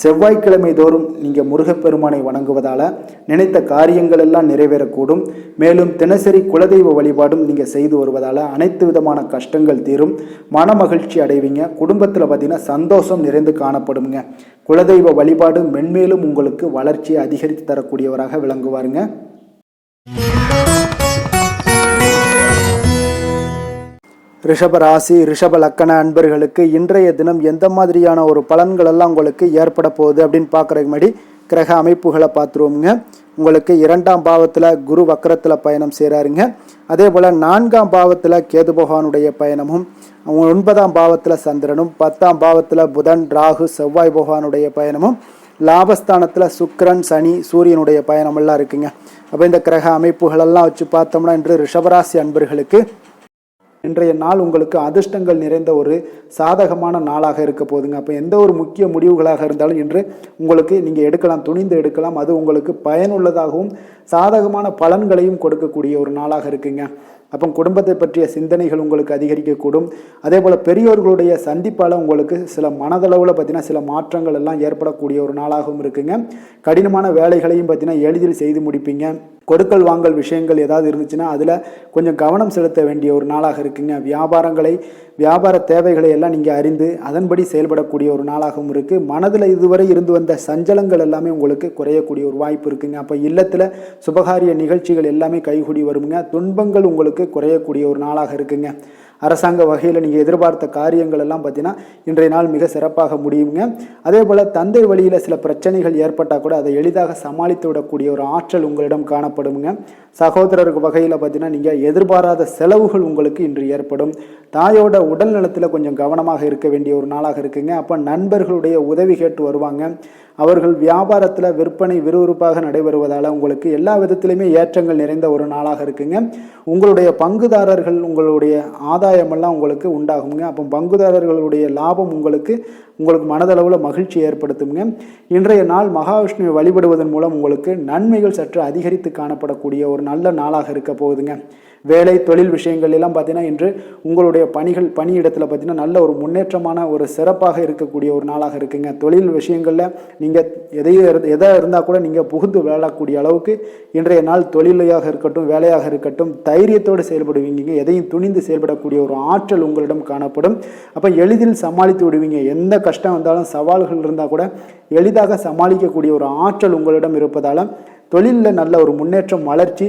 செவ்வாய்க்கிழமை தோறும் நீங்கள் முருகப்பெருமானை வணங்குவதால் நினைத்த காரியங்கள் எல்லாம் நிறைவேறக்கூடும். மேலும் தினசரி குலதெய்வ வழிபாடும் நீங்கள் செய்து வருவதால் அனைத்து விதமான கஷ்டங்கள் தீரும், மன மகிழ்ச்சி அடைவீங்க. குடும்பத்தில் பார்த்தீங்கன்னா சந்தோஷம் நிறைந்து காணப்படுங்க. குலதெய்வ வழிபாடு மென்மேலும் உங்களுக்கு வளர்ச்சியை அதிகரித்து தரக்கூடியவராக விளங்குவாருங்க. ரிஷப ராசி, ரிஷப லக்கண அன்பர்களுக்கு இன்றைய தினம் எந்த மாதிரியான ஒரு பலன்கள் எல்லாம் உங்களுக்கு ஏற்பட போகுது அப்படின்னு பார்க்குறதுக்கு முன்னாடி கிரக அமைப்புகளை பார்த்துருவோமுங்க. உங்களுக்கு 2ஆம் பாவத்தில் குரு வக்கரத்தில் பயணம் செய்கிறாருங்க. அதே போல் 4ஆம் பாவத்தில் கேது பகவானுடைய பயணமும், 9ஆம் பாவத்தில் சந்திரனும், 10ஆம் பாவத்தில் புதன், ராகு, செவ்வாய் பகவானுடைய பயணமும், லாபஸ்தானத்தில் சுக்கிரன், சனி, சூரியனுடைய பயணமெல்லாம் இருக்குங்க. அப்போ இந்த கிரக அமைப்புகளெல்லாம் வச்சு பார்த்தோம்னா இன்று ரிஷபராசி அன்பர்களுக்கு இன்றைய நாள் உங்களுக்கு அதிர்ஷ்டங்கள் நிறைந்த ஒரு சாதகமான நாளாக இருக்க போகுதுங்க. அப்போ எந்த ஒரு முக்கிய முடிவுகளாக இருந்தாலும் இன்று உங்களுக்கு நீங்கள் எடுக்கலாம், துணிந்து எடுக்கலாம். அது உங்களுக்கு பயனுள்ளதாகவும் சாதகமான பலன்களையும் கொடுக்கக்கூடிய ஒரு நாளாக இருக்குங்க. அப்போ குடும்பத்தை பற்றிய சிந்தனைகள் உங்களுக்கு அதிகரிக்கக்கூடும். அதே போல் பெரியோர்களுடைய சந்திப்பால் உங்களுக்கு சில மனதளவில் பார்த்தீங்கன்னா சில மாற்றங்கள் எல்லாம் ஏற்படக்கூடிய ஒரு நாளாகவும் இருக்குங்க. கடினமான வேலைகளையும் பார்த்தீங்கன்னா எளிதில் செய்து முடிப்பீங்க. கொடுக்கல் வாங்கல் விஷயங்கள் ஏதாவது இருந்துச்சுன்னா அதில் கொஞ்சம் கவனம் செலுத்த வேண்டிய ஒரு நாளாக இருக்குங்க. வியாபார தேவைகளை எல்லாம் நீங்கள் அறிந்து அதன்படி செயல்படக்கூடிய ஒரு நாளாகவும் இருக்குது. மனதில் இதுவரை இருந்து வந்த சஞ்சலங்கள் எல்லாமே உங்களுக்கு குறையக்கூடிய ஒரு வாய்ப்பு இருக்குங்க. அப்போ இல்லத்தில் சுபகாரிய நிகழ்ச்சிகள் எல்லாமே கைகூடி வருங்க. துன்பங்கள் உங்களுக்கு குறையக்கூடிய ஒரு நாளாக இருக்குங்க. அரசாங்க வகையில் நீங்கள் எதிர்பார்த்த காரியங்கள் எல்லாம் பார்த்தீங்கன்னா இன்றைய நாள் மிக சிறப்பாக முடியுங்க. அதே போல் தந்தை வழியில் சில பிரச்சனைகள் ஏற்பட்டால் கூட அதை எளிதாக சமாளித்து விடக்கூடிய ஒரு ஆற்றல் உங்களிடம் காணப்படுங்க. சகோதரர்கள் வகையில் பார்த்தீங்கன்னா நீங்கள் எதிர்பாராத செலவுகள் உங்களுக்கு இன்று ஏற்படும். தாயோட உடல் நலத்தில் கொஞ்சம் கவனமாக இருக்க வேண்டிய ஒரு நாளாக இருக்குங்க. அப்போ நண்பர்களுடைய உதவி கேட்டு வருவாங்க. அவர்கள் வியாபாரத்தில் விற்பனை விறுவிறுப்பாக நடைபெறுவதால் உங்களுக்கு எல்லா விதத்திலையுமே ஏற்றங்கள் நிறைந்த ஒரு நாளாக இருக்குங்க. உங்களுடைய பங்குதாரர்கள் உங்களுடைய ஆதாய ஆதாயமெல்லாம் உங்களுக்கு உண்டாகுங்க. அப்போ பங்குதாரர்களுடைய லாபம் உங்களுக்கு மனதளவில் மகிழ்ச்சி ஏற்படுத்துங்க. இன்றைய நாள் மகாவிஷ்ணுவை வழிபடுவதன் மூலம் உங்களுக்கு நன்மைகள் சற்று அதிகரித்து காணப்படக்கூடிய ஒரு நல்ல நாளாக இருக்க போகுதுங்க. வேலை தொழில் விஷயங்கள் எல்லாம் பார்த்தீங்கன்னா இன்று உங்களுடைய பணியிடத்தில் பார்த்தீங்கன்னா நல்ல ஒரு முன்னேற்றமான ஒரு சிறப்பாக இருக்கக்கூடிய ஒரு நாளாக இருக்குங்க. தொழில் விஷயங்களில் நீங்கள் எதாக இருந்தால் கூட நீங்கள் புகுந்து விளையாடக்கூடிய அளவுக்கு இன்றைய நாள் தொழிலையாக இருக்கட்டும் வேலையாக இருக்கட்டும் தைரியத்தோடு செயல்படுவீங்க. எதையும் துணிந்து செயல்படக்கூடிய ஒரு ஆற்றல் உங்களிடம் காணப்படும். அப்போ எளிதில் சமாளித்து விடுவீங்க. எந்த கஷ்டம் வந்தாலும் சவால்கள் இருந்தால் கூட எளிதாக சமாளிக்கக்கூடிய ஒரு ஆற்றல் உங்களிடம் இருப்பதால் தொழிலில் நல்ல ஒரு முன்னேற்றம் வளர்ச்சி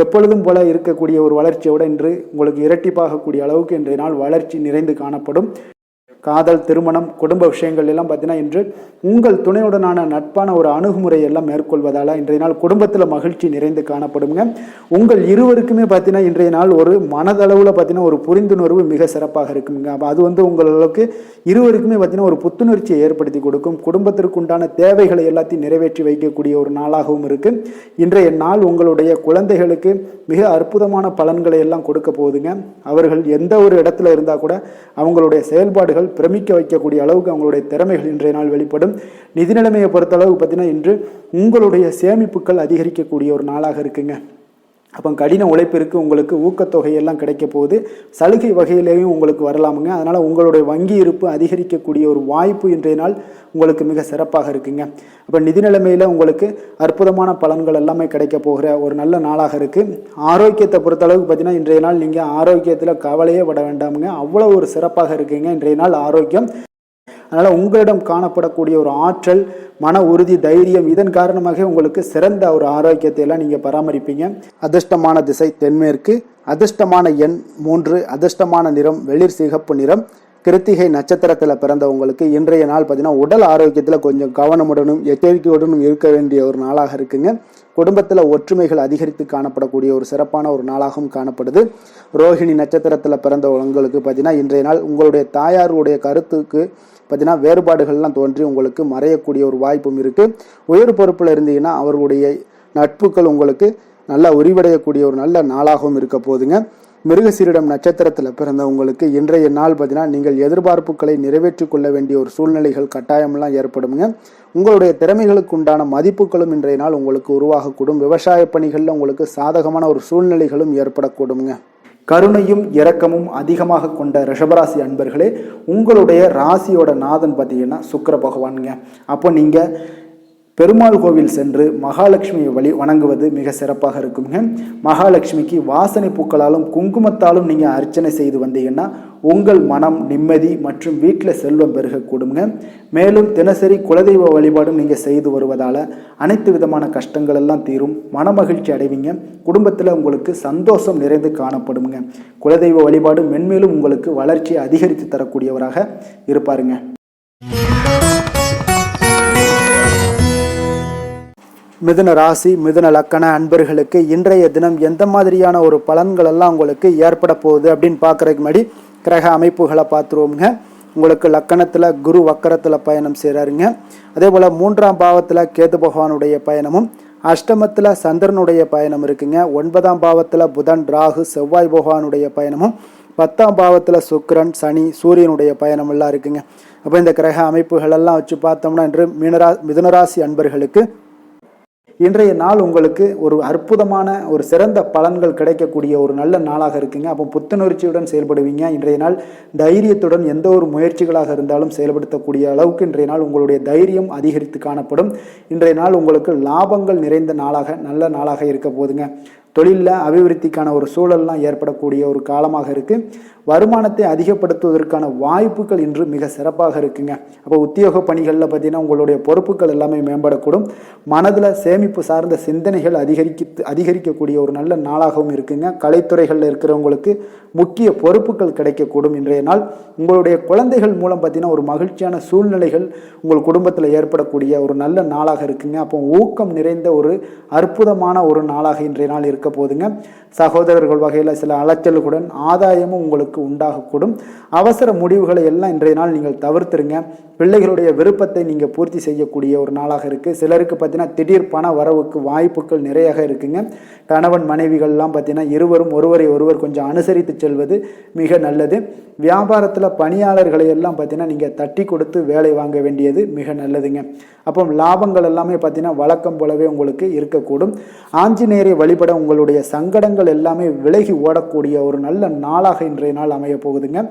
எப்பொழுதும் போல இருக்கக்கூடிய ஒரு வளர்ச்சியோடு இன்று உங்களுக்கு இரட்டிப்பாகக்கூடிய அளவுக்கு இன்றைய நாள் வளர்ச்சி நிறைந்து காணப்படும். காதல் திருமணம் குடும்ப விஷயங்கள் எல்லாம் பார்த்தீங்கன்னா இன்று உங்கள் துணையுடனான நட்பான ஒரு அணுகுமுறை எல்லாம் மேற்கொள்வதால் இன்றைய நாள் குடும்பத்தில் மகிழ்ச்சி நிறைந்து காணப்படுங்க. உங்கள் இருவருக்குமே பார்த்தீங்கன்னா இன்றைய நாள் ஒரு மனதளவில் பார்த்தீங்கன்னா ஒரு புரிந்துணர்வு மிக சிறப்பாக இருக்குங்க. அப்போ அது உங்களுக்கு இருவருக்குமே பார்த்தீங்கன்னா ஒரு புத்துணர்ச்சியை ஏற்படுத்தி கொடுக்கும். குடும்பத்திற்கு உண்டான தேவைகளை எல்லாத்தையும் நிறைவேற்றி வைக்கக்கூடிய ஒரு நாளாகவும் இருக்கு. இன்றைய நாள் உங்களுடைய குழந்தைகளுக்கு மிக அற்புதமான பலன்களை எல்லாம் கொடுக்க போகுதுங்க. அவர்கள் எந்த ஒரு இடத்துல இருந்தால் கூட அவங்களுடைய செயல்பாடுகள் பிரமிக்க வைக்கக்கூடிய அளவுக்கு அவங்களுடைய திறமைகள் இன்றைய நாள் வெளிப்படும். நிதி நிலைமையை பொறுத்த அளவுக்கு பார்த்தீங்கன்னா இன்று உங்களுடைய சேமிப்புகள் அதிகரிக்கக்கூடிய ஒரு நாளாக இருக்குங்க. அப்போ கடின உழைப்பிற்கு உங்களுக்கு ஊக்கத்தொகையெல்லாம் கிடைக்க போகுது. சலுகை வகையிலேயும் உங்களுக்கு வரலாமுங்க. அதனால் உங்களுடைய வங்கி இருப்பு அதிகரிக்கக்கூடிய ஒரு வாய்ப்பு இன்றைய நாள் உங்களுக்கு மிக சிறப்பாக இருக்குங்க. அப்போ நிதி நிலைமையில் உங்களுக்கு அற்புதமான பலன்கள் எல்லாமே கிடைக்க போகிற ஒரு நல்ல நாளாக இருக்குது. ஆரோக்கியத்தை பொறுத்தளவுக்கு பார்த்தீங்கன்னா இன்றைய நாள் நீங்கள் ஆரோக்கியத்தில் கவலையே பட வேண்டாமுங்க. அவ்வளோ ஒரு சிறப்பாக இருக்குங்க இன்றைய நாள் ஆரோக்கியம். அதனால் உங்களிடம் காணப்படக்கூடிய ஒரு ஆற்றல் மன உறுதி தைரியம் இதன் காரணமாக உங்களுக்கு சிறந்த ஒரு ஆரோக்கியத்தை எல்லாம் நீங்கள் பராமரிப்பீங்க. அதிர்ஷ்டமான திசை தென்மேற்கு, அதிர்ஷ்டமான எண் 3, அதிர்ஷ்டமான நிறம் வெளிர் சிகப்பு நிறம். கிருத்திகை நட்சத்திரத்தில் பிறந்தவங்களுக்கு இன்றைய நாள் பார்த்தீங்கன்னா உடல் ஆரோக்கியத்தில் கொஞ்சம் கவனமுடனும் எச்சரிக்கையுடனும் இருக்க வேண்டிய ஒரு நாளாக இருக்குங்க. குடும்பத்தில் ஒற்றுமைகள் அதிகரித்து காணப்படக்கூடிய ஒரு சிறப்பான ஒரு நாளாகவும் காணப்படுது. ரோஹிணி நட்சத்திரத்தில் பிறந்தவங்களுக்கு பார்த்தீங்கன்னா இன்றைய நாள் உங்களுடைய தாயாருடைய கருத்துக்கு பார்த்தீங்கன்னா வேறுபாடுகள்லாம் தோன்றி உங்களுக்கு மறையக்கூடிய ஒரு வாய்ப்பும் இருக்குது. உயர் பொறுப்பில் இருந்தீங்கன்னா அவர்களுடைய நட்புகள் உங்களுக்கு நல்லா உரிவடையக்கூடிய ஒரு நல்ல நாளாகவும் இருக்க போகுதுங்க. மிருகசீரிடம் நட்சத்திரத்தில் பிறந்தவங்களுக்கு இன்றைய நாள் பார்த்தீங்கன்னா நீங்கள் எதிர்பார்ப்புகளை நிறைவேற்றி கொள்ள வேண்டிய ஒரு சூழ்நிலைகள் கட்டாயமெல்லாம் ஏற்படுங்க. உங்களுடைய திறமைகளுக்கு உண்டான மதிப்புகளும் இன்றைய நாள் உங்களுக்கு உருவாகக்கூடும். விவசாய பணிகளில் உங்களுக்கு சாதகமான ஒரு சூழ்நிலைகளும் ஏற்படக்கூடுங்க. கருணையும் இரக்கமும் அதிகமாக கொண்ட ரிஷபராசி அன்பர்களே, உங்களுடைய ராசியோட நாதன் பார்த்தீங்கன்னா சுக்கிர பகவானுங்க. அப்போ நீங்கள் பெருமாள் கோவில் சென்று மகாலட்சுமியை வணங்குவது மிக சிறப்பாக இருக்குங்க. மகாலட்சுமிக்கு வாசனை பூக்களாலும் குங்குமத்தாலும் நீங்கள் அர்ச்சனை செய்து வந்தீங்கன்னா உங்கள் மனம் நிம்மதி மற்றும் வீட்டில் செல்வம் பெருகக்கூடுங்க. மேலும் தினசரி குலதெய்வ வழிபாடும் நீங்கள் செய்து வருவதால் அனைத்து விதமான கஷ்டங்கள் எல்லாம் தீரும். மனமகிழ்ச்சி அடைவீங்க. குடும்பத்தில் உங்களுக்கு சந்தோஷம் நிறைந்து காணப்படுங்க. குலதெய்வ வழிபாடு மென்மேலும் உங்களுக்கு வளர்ச்சியை அதிகரித்து தரக்கூடியவராக இருப்பாருங்க. மிதுன ராசி மிதுன லக்கண அன்பர்களுக்கு இன்றைய தினம் எந்த மாதிரியான ஒரு பலன்கள் எல்லாம் உங்களுக்கு ஏற்பட போகுது அப்படின்னு பார்க்குறதுக்கு முன்னாடி கிரக அமைப்புகளை பார்த்துருவோங்க. உங்களுக்கு லக்கணத்தில் குரு வக்கரத்தில் பயணம் செய்கிறாருங்க. அதே போல் 3ஆம் பாவத்தில் கேது பகவானுடைய பயணமும், அஷ்டமத்தில் சந்திரனுடைய பயணம் இருக்குங்க. 9ஆம் பாவத்தில் புதன் ராகு செவ்வாய் பகவானுடைய பயணமும், 10ஆம் பாவத்தில் சுக்கிரன் சனி சூரியனுடைய பயணம் எல்லாம் இருக்குங்க. அப்போ இந்த கிரக அமைப்புகள் எல்லாம் வச்சு பார்த்தோம்னா இன்று மிதுனராசி அன்பர்களுக்கு இன்றைய நாள் உங்களுக்கு ஒரு அற்புதமான ஒரு சிறந்த பலன்கள் கிடைக்கக்கூடிய ஒரு நல்ல நாளாக இருக்குங்க. அப்போ புத்துணர்ச்சியுடன் செயல்படுவீங்க. இன்றைய நாள் தைரியத்துடன் எந்த ஒரு முயற்சிகளாக இருந்தாலும் செயல்படுத்தக்கூடிய அளவுக்கு இன்றைய நாள் உங்களுடைய தைரியம் அதிகரித்து காணப்படும். இன்றைய நாள் உங்களுக்கு லாபங்கள் நிறைந்த நாளாக நல்ல நாளாக இருக்க போதுங்க. தொழிலில் அபிவிருத்திக்கான ஒரு சூழல்லாம் ஏற்படக்கூடிய ஒரு காலமாக இருக்குது. வருமானத்தை அதிகப்படுத்துவதற்கான வாய்ப்புகள் இன்று மிக சிறப்பாக இருக்குங்க. அப்போ உத்தியோக பணிகளில் பார்த்தீங்கன்னா உங்களுடைய பொறுப்புகள் எல்லாமே மேம்படக்கூடும். மனதில் சேமிப்பு சார்ந்த சிந்தனைகள் அதிகரிக்கக்கூடிய ஒரு நல்ல நாளாகவும் இருக்குங்க. கலைத்துறைகளில் இருக்கிறவங்களுக்கு முக்கிய பொறுப்புகள் கிடைக்கக்கூடும். இன்றைய நாள் உங்களுடைய குழந்தைகள் மூலம் பார்த்தீங்கன்னா ஒரு மகிழ்ச்சியான சூழ்நிலைகள் உங்கள் குடும்பத்தில் ஏற்படக்கூடிய ஒரு நல்ல நாளாக இருக்குங்க. அப்போ ஊக்கம் நிறைந்த ஒரு அற்புதமான ஒரு நாளாக இன்றைய நாள் இருக்க போதுங்க. சகோதரர்கள் வகையில் சில அலைச்சல்களுடன் ஆதாயமும் உங்களுக்கு உண்டாகக்கூடும். அவசர முடிவுகளை எல்லாம் இன்றைய நாள் நீங்கள் தவிர்த்துருங்க. பிள்ளைகளுடைய விருப்பத்தை நீங்கள் பூர்த்தி செய்யக்கூடிய ஒரு நாளாக இருக்குது. சிலருக்கு பார்த்தீங்கன்னா திடீர் பண வரவுக்கு வாய்ப்புகள் நிறையாக இருக்குங்க. கணவன் மனைவிகள்லாம் பார்த்தீங்கன்னா இருவரும் ஒருவரை ஒருவர் கொஞ்சம் அனுசரித்து செல்வது மிக நல்லது. வியாபாரத்தில் பணியாளர்களை எல்லாம் பார்த்தீங்கன்னா நீங்கள் தட்டி கொடுத்து வேலை வாங்க வேண்டியது மிக நல்லதுங்க. அப்போ லாபங்கள் எல்லாமே பார்த்தீங்கன்னா வழக்கம் போலவே உங்களுக்கு இருக்கக்கூடும். ஆஞ்சநேயரை வழிபட உங்களுடைய சங்கடங்கள் எல்லாமே விலகி ஓடக்கூடிய ஒரு நல்ல நாளாக இன்றைய நாள் அமைய போகுதுங்க.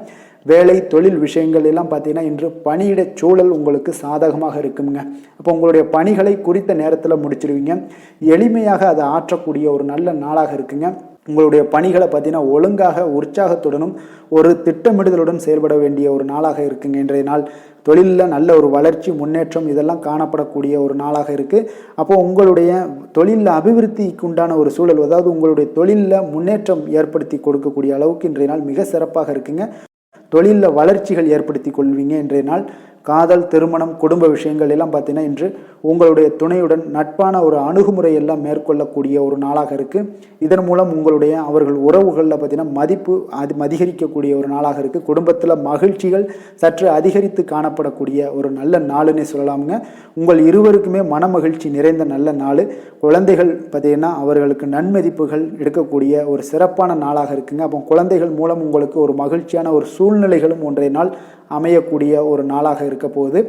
வேலை தொழில் விஷயங்கள் எல்லாம் பார்த்தீங்கன்னா இன்று பணியிட சூழல் உங்களுக்கு சாதகமாக இருக்குங்க. அப்போ உங்களுடைய பணிகளை குறித்த நேரத்தில் முடிச்சிடுவீங்க. எளிமையாக அதை ஆற்றக்கூடிய ஒரு நல்ல நாளாக இருக்குங்க. உங்களுடைய பணிகளை பார்த்தீங்கன்னா ஒழுங்காக உற்சாகத்துடனும் ஒரு திட்டமிடுதலுடன் செயல்பட வேண்டிய ஒரு நாளாக இருக்குங்க. இன்றைய நாள் தொழிலில் நல்ல ஒரு வளர்ச்சி முன்னேற்றம் இதெல்லாம் காணப்படக்கூடிய ஒரு நாளாக இருக்குது. அப்போது உங்களுடைய தொழிலில் அபிவிருத்திக்கு உண்டான ஒரு சூழல், அதாவது உங்களுடைய தொழிலில் முன்னேற்றம் ஏற்படுத்தி கொடுக்கக்கூடிய அளவுக்கு இன்றைய நாள் மிக சிறப்பாக இருக்குங்க. தொழிலில் வளர்ச்சிகள் ஏற்படுத்தி கொள்வீங்க. இன்றைய நாள் காதல், திருமணம், குடும்ப விஷயங்கள் எல்லாம் பார்த்தீங்கன்னா இன்று உங்களுடைய துணையுடன் நட்பான ஒரு அணுகுமுறை எல்லாம் மேற்கொள்ளக்கூடிய ஒரு நாளாக இருக்குது. இதன் மூலம் உங்களுடைய அவர்கள் உறவுகளில் பார்த்தீங்கன்னா மதிப்பு அதிகரிக்கக்கூடிய ஒரு நாளாக இருக்குது. குடும்பத்தில் மகிழ்ச்சிகள் சற்று அதிகரித்து காணப்படக்கூடிய ஒரு நல்ல நாளுன்னே சொல்லலாமுங்க. உங்கள் இருவருக்குமே மன மகிழ்ச்சி நிறைந்த நல்ல நாள். குழந்தைகள் பார்த்தீங்கன்னா அவர்களுக்கு நன்மதிப்புகள் எடுக்கக்கூடிய ஒரு சிறப்பான நாளாக இருக்குங்க. அப்போ குழந்தைகள் மூலம் உங்களுக்கு ஒரு மகிழ்ச்சியான ஒரு சூழ்நிலைகளும் ஒன்றைய நாள் அமையக்கூடிய ஒரு நாளாக இருக்க போகுது.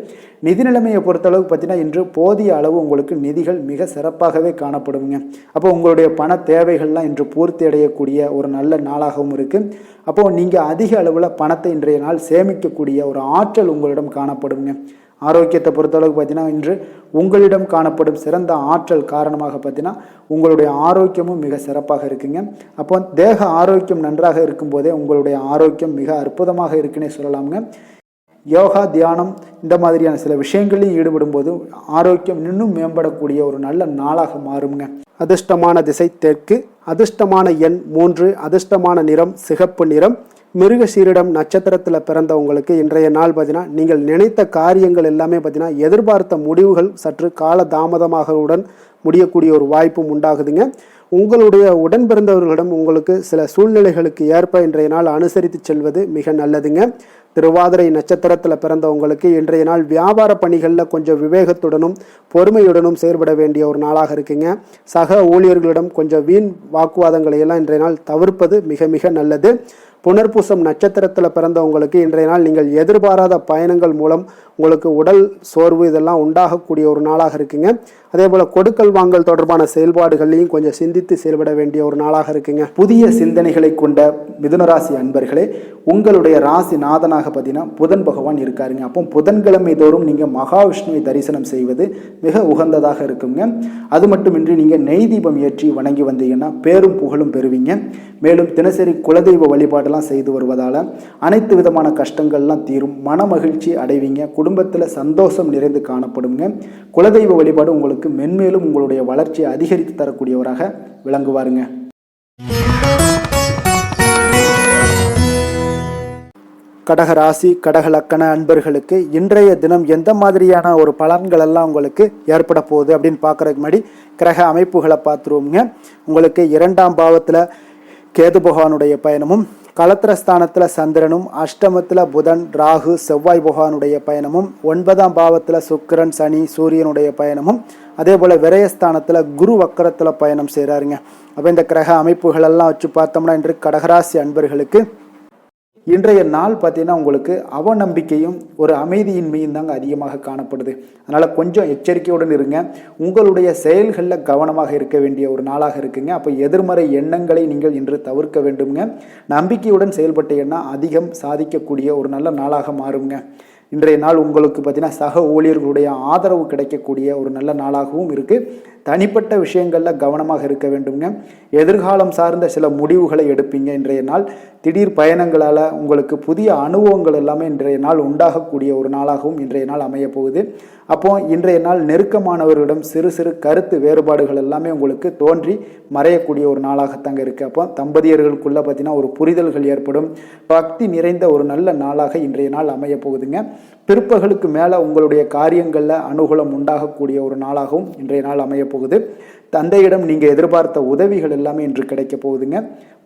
நிதி நிலைமையை பொறுத்தளவு பார்த்தீங்கன்னா இன்று போதிய அளவு உங்களுக்கு நிதிகள் மிக சிறப்பாகவே காணப்படுங்க. அப்போ உங்களுடைய பண தேவைகள்லாம் இன்று பூர்த்தி அடையக்கூடிய ஒரு நல்ல நாளாகவும் இருக்குது. அப்போது நீங்கள் அதிக அளவில் பணத்தை இன்றைய நாள் சேமிக்கக்கூடிய ஒரு ஆற்றல் உங்களிடம் காணப்படுங்க. ஆரோக்கியத்தை பொறுத்தளவுக்கு பார்த்தீங்கன்னா இன்று உங்களிடம் காணப்படும் சிறந்த ஆற்றல் காரணமாக பார்த்தீங்கன்னா உங்களுடைய ஆரோக்கியமும் மிக சிறப்பாக இருக்குங்க. அப்போ தேக ஆரோக்கியம் நன்றாக இருக்கும்போதே உங்களுடைய ஆரோக்கியம் மிக அற்புதமாக இருக்குன்னே சொல்லலாமுங்க. யோகா, தியானம் இந்த மாதிரியான சில விஷயங்களையும் ஈடுபடும் போது ஆரோக்கியம் இன்னும் மேம்படக்கூடிய ஒரு நல்ல நாளாக மாறுங்க. அதிர்ஷ்டமான திசை தெற்கு, அதிர்ஷ்டமான எண் 3, அதிர்ஷ்டமான நிறம் சிகப்பு நிறம். மிருகசீரிடம் நட்சத்திரத்தில் பிறந்தவங்களுக்கு இன்றைய நாள் பார்த்தீங்கன்னா நீங்கள் நினைத்த காரியங்கள் எல்லாமே பார்த்தீங்கன்னா எதிர்பார்த்த முடிவுகள் சற்று கால தாமதமாகவுடன் முடியக்கூடிய ஒரு வாய்ப்பும் உண்டாகுதுங்க. உங்களுடைய உடன் பிறந்தவர்களிடம் உங்களுக்கு சில சூழ்நிலைகளுக்கு ஏற்ப இன்றைய நாள் அனுசரித்து செல்வது மிக நல்லதுங்க. திருவாதிரை நட்சத்திரத்தில் பிறந்தவங்களுக்கு இன்றைய நாள் வியாபார பணிகளில் கொஞ்சம் விவேகத்துடனும் பொறுமையுடனும் செயல்பட வேண்டிய ஒரு நாளாக இருக்குங்க. சக ஊழியர்களிடம் கொஞ்சம் வீண் வாக்குவாதங்களை எல்லாம் இன்றைய நாள் தவிர்ப்பது மிக மிக நல்லது. புனர்பூசம் நட்சத்திரத்தில் பிறந்தவங்களுக்கு இன்றைய நாள் நீங்கள் எதிர்பாராத பயணங்கள் மூலம் உங்களுக்கு உடல் சோர்வு இதெல்லாம் உண்டாகக்கூடிய ஒரு நாளாக இருக்குங்க. அதே போல் கொடுக்கல் வாங்கல் தொடர்பான செயல்பாடுகளையும் கொஞ்சம் சிந்தித்து செயல்பட வேண்டிய ஒரு நாளாக இருக்குங்க. புதிய சிந்தனைகளை கொண்ட மிதுனராசி அன்பர்களே, உங்களுடைய ராசி நாதனாக பார்த்தீங்கன்னா புதன் பகவான் இருக்காருங்க. அப்போ புதன்கிழமை தோறும் நீங்கள் மகாவிஷ்ணுவை தரிசனம் செய்வது மிக உகந்ததாக இருக்குங்க. அது மட்டுமின்றி நீங்கள் நெய் தீபம் ஏற்றி வணங்கி வந்தீங்கன்னா பேரும் புகழும் பெறுவீங்க. மேலும் தினசரி குலதெய்வ வழிபாடெல்லாம் செய்து வருவதால் அனைத்து விதமான கஷ்டங்கள்லாம் தீரும், மன மகிழ்ச்சி அடைவீங்க, குடும்பத்தில் சந்தோஷம் நிறைந்து காணப்படுங்க. குலதெய்வ வழிபாடு உங்களுக்கு மென்மேலும் உங்களுடைய வளர்ச்சியை அதிகரித்து தரக்கூடியவராக விளங்குவாருங்க. கடகராசி கடக லக்கண அன்பர்களுக்கு இன்றைய தினம் எந்த மாதிரியான ஒரு பலன்கள் எல்லாம் உங்களுக்கு ஏற்பட போகுது அப்படின்னு பார்க்கறதுக்கு முன்னாடி கிரக அமைப்புகளை பார்த்துருவோங்க. உங்களுக்கு 2ஆம் பாவத்தில் கேது பகவானுடைய பயணமும், களத்திரஸ்தானத்தில் சந்திரனும், அஷ்டமத்தில் புதன், ராகு, செவ்வாய் பகவானுடைய பயணமும், 9ஆம் பாவத்தில் சுக்கிரன், சனி, சூரியனுடைய பயணமும், அதே போல் விரயஸ்தானத்தில் குரு வக்கரத்தில் பயணம் செய்கிறாருங்க. அப்போ இந்த கிரக அமைப்புகளெல்லாம் வச்சு பார்த்தோம்னா இன்று கடகராசி அன்பர்களுக்கு இன்றைய நாள் பார்த்தீங்கன்னா உங்களுக்கு அவநம்பிக்கையும் ஒரு அமைதியின்மையும் தாங்க அதிகமாக காணப்படுது. அதனால் கொஞ்சம் எச்சரிக்கையுடன் இருங்க. உங்களுடைய செயல்களில் கவனமாக இருக்க வேண்டிய ஒரு நாளாக இருக்குங்க. அப்போ எதிர்மறை எண்ணங்களை நீங்கள் இன்று தவிர்க்க வேண்டுங்க. நம்பிக்கையுடன் செயல்பட்டீங்கன்னா அதிகம் சாதிக்கக்கூடிய ஒரு நல்ல நாளாக மாறுங்க. இன்றைய நாள் உங்களுக்கு பார்த்தீங்கன்னா சக ஊழியர்களுடைய ஆதரவு கிடைக்கக்கூடிய ஒரு நல்ல நாளாகவும் இருக்குது. தனிப்பட்ட விஷயங்களில் கவனமாக இருக்க வேண்டுங்க. எதிர்காலம் சார்ந்த சில முடிவுகளை எடுப்பீங்க. இன்றைய நாள் திடீர் பயணங்களால் உங்களுக்கு புதிய அனுபவங்கள் எல்லாமே இன்றைய நாள் உண்டாகக்கூடிய ஒரு நாளாகவும் இன்றைய நாள் அமைய போகுது. அப்போ இன்றைய நாள் நெருக்கமானவர்களிடம் சிறு சிறு கருத்து வேறுபாடுகள் எல்லாமே உங்களுக்கு தோன்றி மறையக்கூடிய ஒரு நாளாகத்தாங்க இருக்குது. அப்போ தம்பதியர்களுக்குள்ளே பார்த்தீங்கன்னா ஒரு புரிதல்கள் ஏற்படும், பக்தி நிறைந்த ஒரு நல்ல நாளாக இன்றைய நாள் அமைய போகுதுங்க. பிற்பகலுக்கு மேலே உங்களுடைய காரியங்களில் அனுகூலம் உண்டாகக்கூடிய ஒரு நாளாகவும் இன்றைய நாள் அமையப்போகுது. தந்தையிடம் நீங்கள் எதிர்பார்த்த உதவிகள் எல்லாமே இன்று கிடைக்க போகுதுங்க.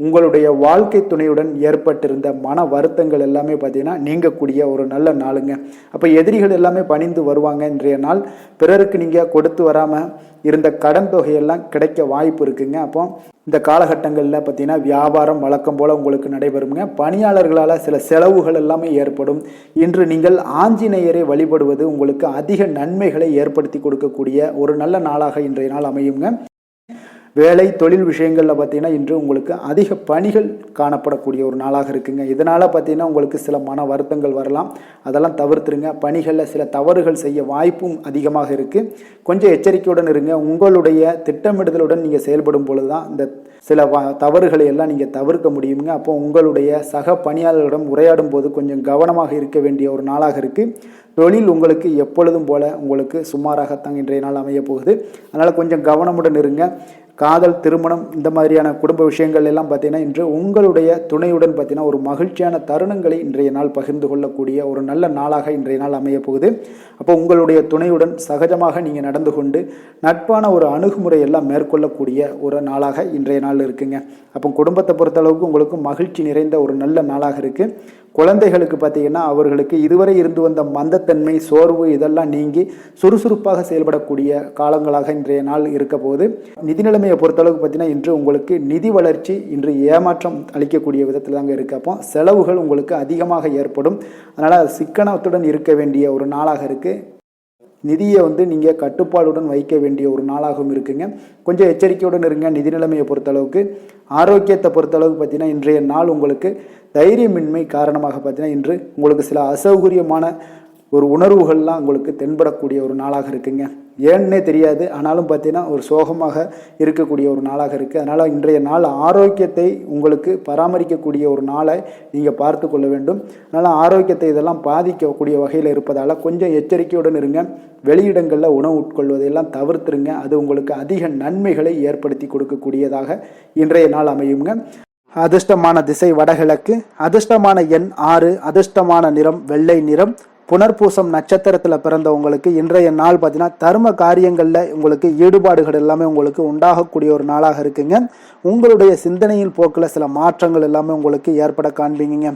உங்களுடைய வாழ்க்கை துணையுடன் ஏற்பட்டிருந்த மன வருத்தங்கள் எல்லாமே பார்த்தீங்கன்னா நீங்கக்கூடிய ஒரு நல்ல நாளுங்க. அப்போ எதிரிகள் எல்லாமே பணிந்து வருவாங்க இன்றைய நாள். பிறருக்கு நீங்கள் கொடுத்து வராமல் இருந்த கடன் தொகையெல்லாம் கிடைக்க வாய்ப்பு இருக்குங்க. அப்போ இந்த காலகட்டங்களில் பார்த்தீங்கன்னா வியாபாரம் வழக்கம் போல் உங்களுக்கு நடைபெறுங்க. பணியாளர்களால் சில செலவுகள் எல்லாமே ஏற்படும். இன்று நீங்கள் ஆஞ்சநேயரை வழிபடுவது உங்களுக்கு அதிக நன்மைகளை ஏற்படுத்தி கொடுக்கக்கூடிய ஒரு நல்ல நாளாக இன்றைய நாள் அமையுங்க. வேலை தொழில் விஷயங்களில் பார்த்தீங்கன்னா இன்று உங்களுக்கு அதிக பணிகள் காணப்படக்கூடிய ஒரு நாளாக இருக்குங்க. இதனால் பார்த்தீங்கன்னா உங்களுக்கு சில மன வருத்தங்கள் வரலாம், அதெல்லாம் தவிர்த்துருங்க. பணிகளில் சில தவறுகள் செய்ய வாய்ப்பும் அதிகமாக இருக்குது. கொஞ்சம் எச்சரிக்கையுடன் இருங்க. உங்களுடைய திட்டமிடுதலுடன் நீங்கள் செயல்படும் பொழுது தான் இந்த சில தவறுகளை எல்லாம் நீங்கள் தவிர்க்க முடியுங்க. அப்போ உங்களுடைய சக பணியாளர்களிடம் உரையாடும் போது கொஞ்சம் கவனமாக இருக்க வேண்டிய ஒரு நாளாக இருக்குது. தொழில் உங்களுக்கு எப்பொழுதும் போல உங்களுக்கு சுமாராகத்தான் இன்றைய நாள் அமைய போகுது. அதனால் கொஞ்சம் கவனமுடன் இருங்க. காதல், திருமணம், இந்த மாதிரியான குடும்ப விஷயங்கள் எல்லாம் பார்த்தீங்கன்னா இன்று உங்களுடைய துணையுடன் பார்த்தீங்கன்னா ஒரு மகிழ்ச்சியான தருணங்களை இன்றைய நாள் பகிர்ந்து கொள்ளக்கூடிய ஒரு நல்ல நாளாக இன்றைய நாள் அமைய போகுது. அப்போ உங்களுடைய துணையுடன் சகஜமாக நீங்கள் நடந்து கொண்டு நட்பான ஒரு அணுகுமுறை எல்லாம் மேற்கொள்ளக்கூடிய ஒரு நாளாக இன்றைய நாள் இருக்குங்க. அப்போ குடும்பத்தை பொறுத்தளவுக்கு உங்களுக்கு மகிழ்ச்சி நிறைந்த ஒரு நல்ல நாளாக இருக்குது. குழந்தைகளுக்கு பார்த்தீங்கன்னா அவர்களுக்கு இதுவரை இருந்து வந்த மந்தத்தன்மை, சோர்வு இதெல்லாம் நீங்கி சுறுசுறுப்பாக செயல்படக்கூடிய காலங்களாக இன்றைய நாள் இருக்க போகுது. நிதி நிலைமையை பொறுத்தளவுக்கு பார்த்தீங்கன்னா இன்று உங்களுக்கு நிதி வளர்ச்சி இன்று ஏமாற்றம் அளிக்கக்கூடிய விதத்தில் தாங்க இருக்குது. அப்போ செலவுகள் உங்களுக்கு அதிகமாக ஏற்படும். அதனால் சிக்கனத்துடன் இருக்க வேண்டிய ஒரு நாளாக இருக்குது. நிதியை நீங்கள் கட்டுப்பாடுடன் வைக்க வேண்டிய ஒரு நாளாகவும் இருக்குங்க. கொஞ்சம் எச்சரிக்கையுடன் இருங்க. நிதி நிலைமையை பொறுத்தளவுக்கு ஆரோக்கியத்தை பொறுத்தளவுக்கு பார்த்தீங்கன்னா இன்றைய நாள் உங்களுக்கு தைரியமின்மை காரணமாக பார்த்தீங்கன்னா இன்று உங்களுக்கு சில அசௌகரியமான ஒரு உணர்வுகள்லாம் உங்களுக்கு தென்படக்கூடிய ஒரு நாளாக இருக்குங்க. ஏன்னே தெரியாது, ஆனாலும் பார்த்தீங்கன்னா ஒரு சோகமாக இருக்கக்கூடிய ஒரு நாளாக இருக்குது. அதனால் இன்றைய நாள் ஆரோக்கியத்தை உங்களுக்கு பராமரிக்கக்கூடிய ஒரு நாளை நீங்கள் பார்த்து கொள்ள வேண்டும். அதனால் ஆரோக்கியத்தை இதெல்லாம் பாதிக்கக்கூடிய வகையில் இருப்பதால் கொஞ்சம் எச்சரிக்கையுடன் இருங்க. வெளியிடங்களில் உணவு உட்கொள்வதையெல்லாம் தவிர்த்துருங்க. அது உங்களுக்கு அதிக நன்மைகளை ஏற்படுத்தி கொடுக்கக்கூடியதாக இன்றைய நாள் அமையுங்க. அதிர்ஷ்டமான திசை வடகிழக்கு, அதிர்ஷ்டமான எண் 6, அதிர்ஷ்டமான நிறம் வெள்ளை நிறம். புனர்பூசம் நட்சத்திரத்தில் பிறந்தவங்களுக்கு இன்றைய நாள் பார்த்தீங்கன்னா தர்ம காரியங்களில் உங்களுக்கு ஈடுபாடுகள் எல்லாமே உங்களுக்கு உண்டாகக்கூடிய ஒரு நாளாக இருக்குங்க. உங்களுடைய சிந்தனையில் போக்கில் சில மாற்றங்கள் எல்லாமே உங்களுக்கு ஏற்பட காண்பீங்க.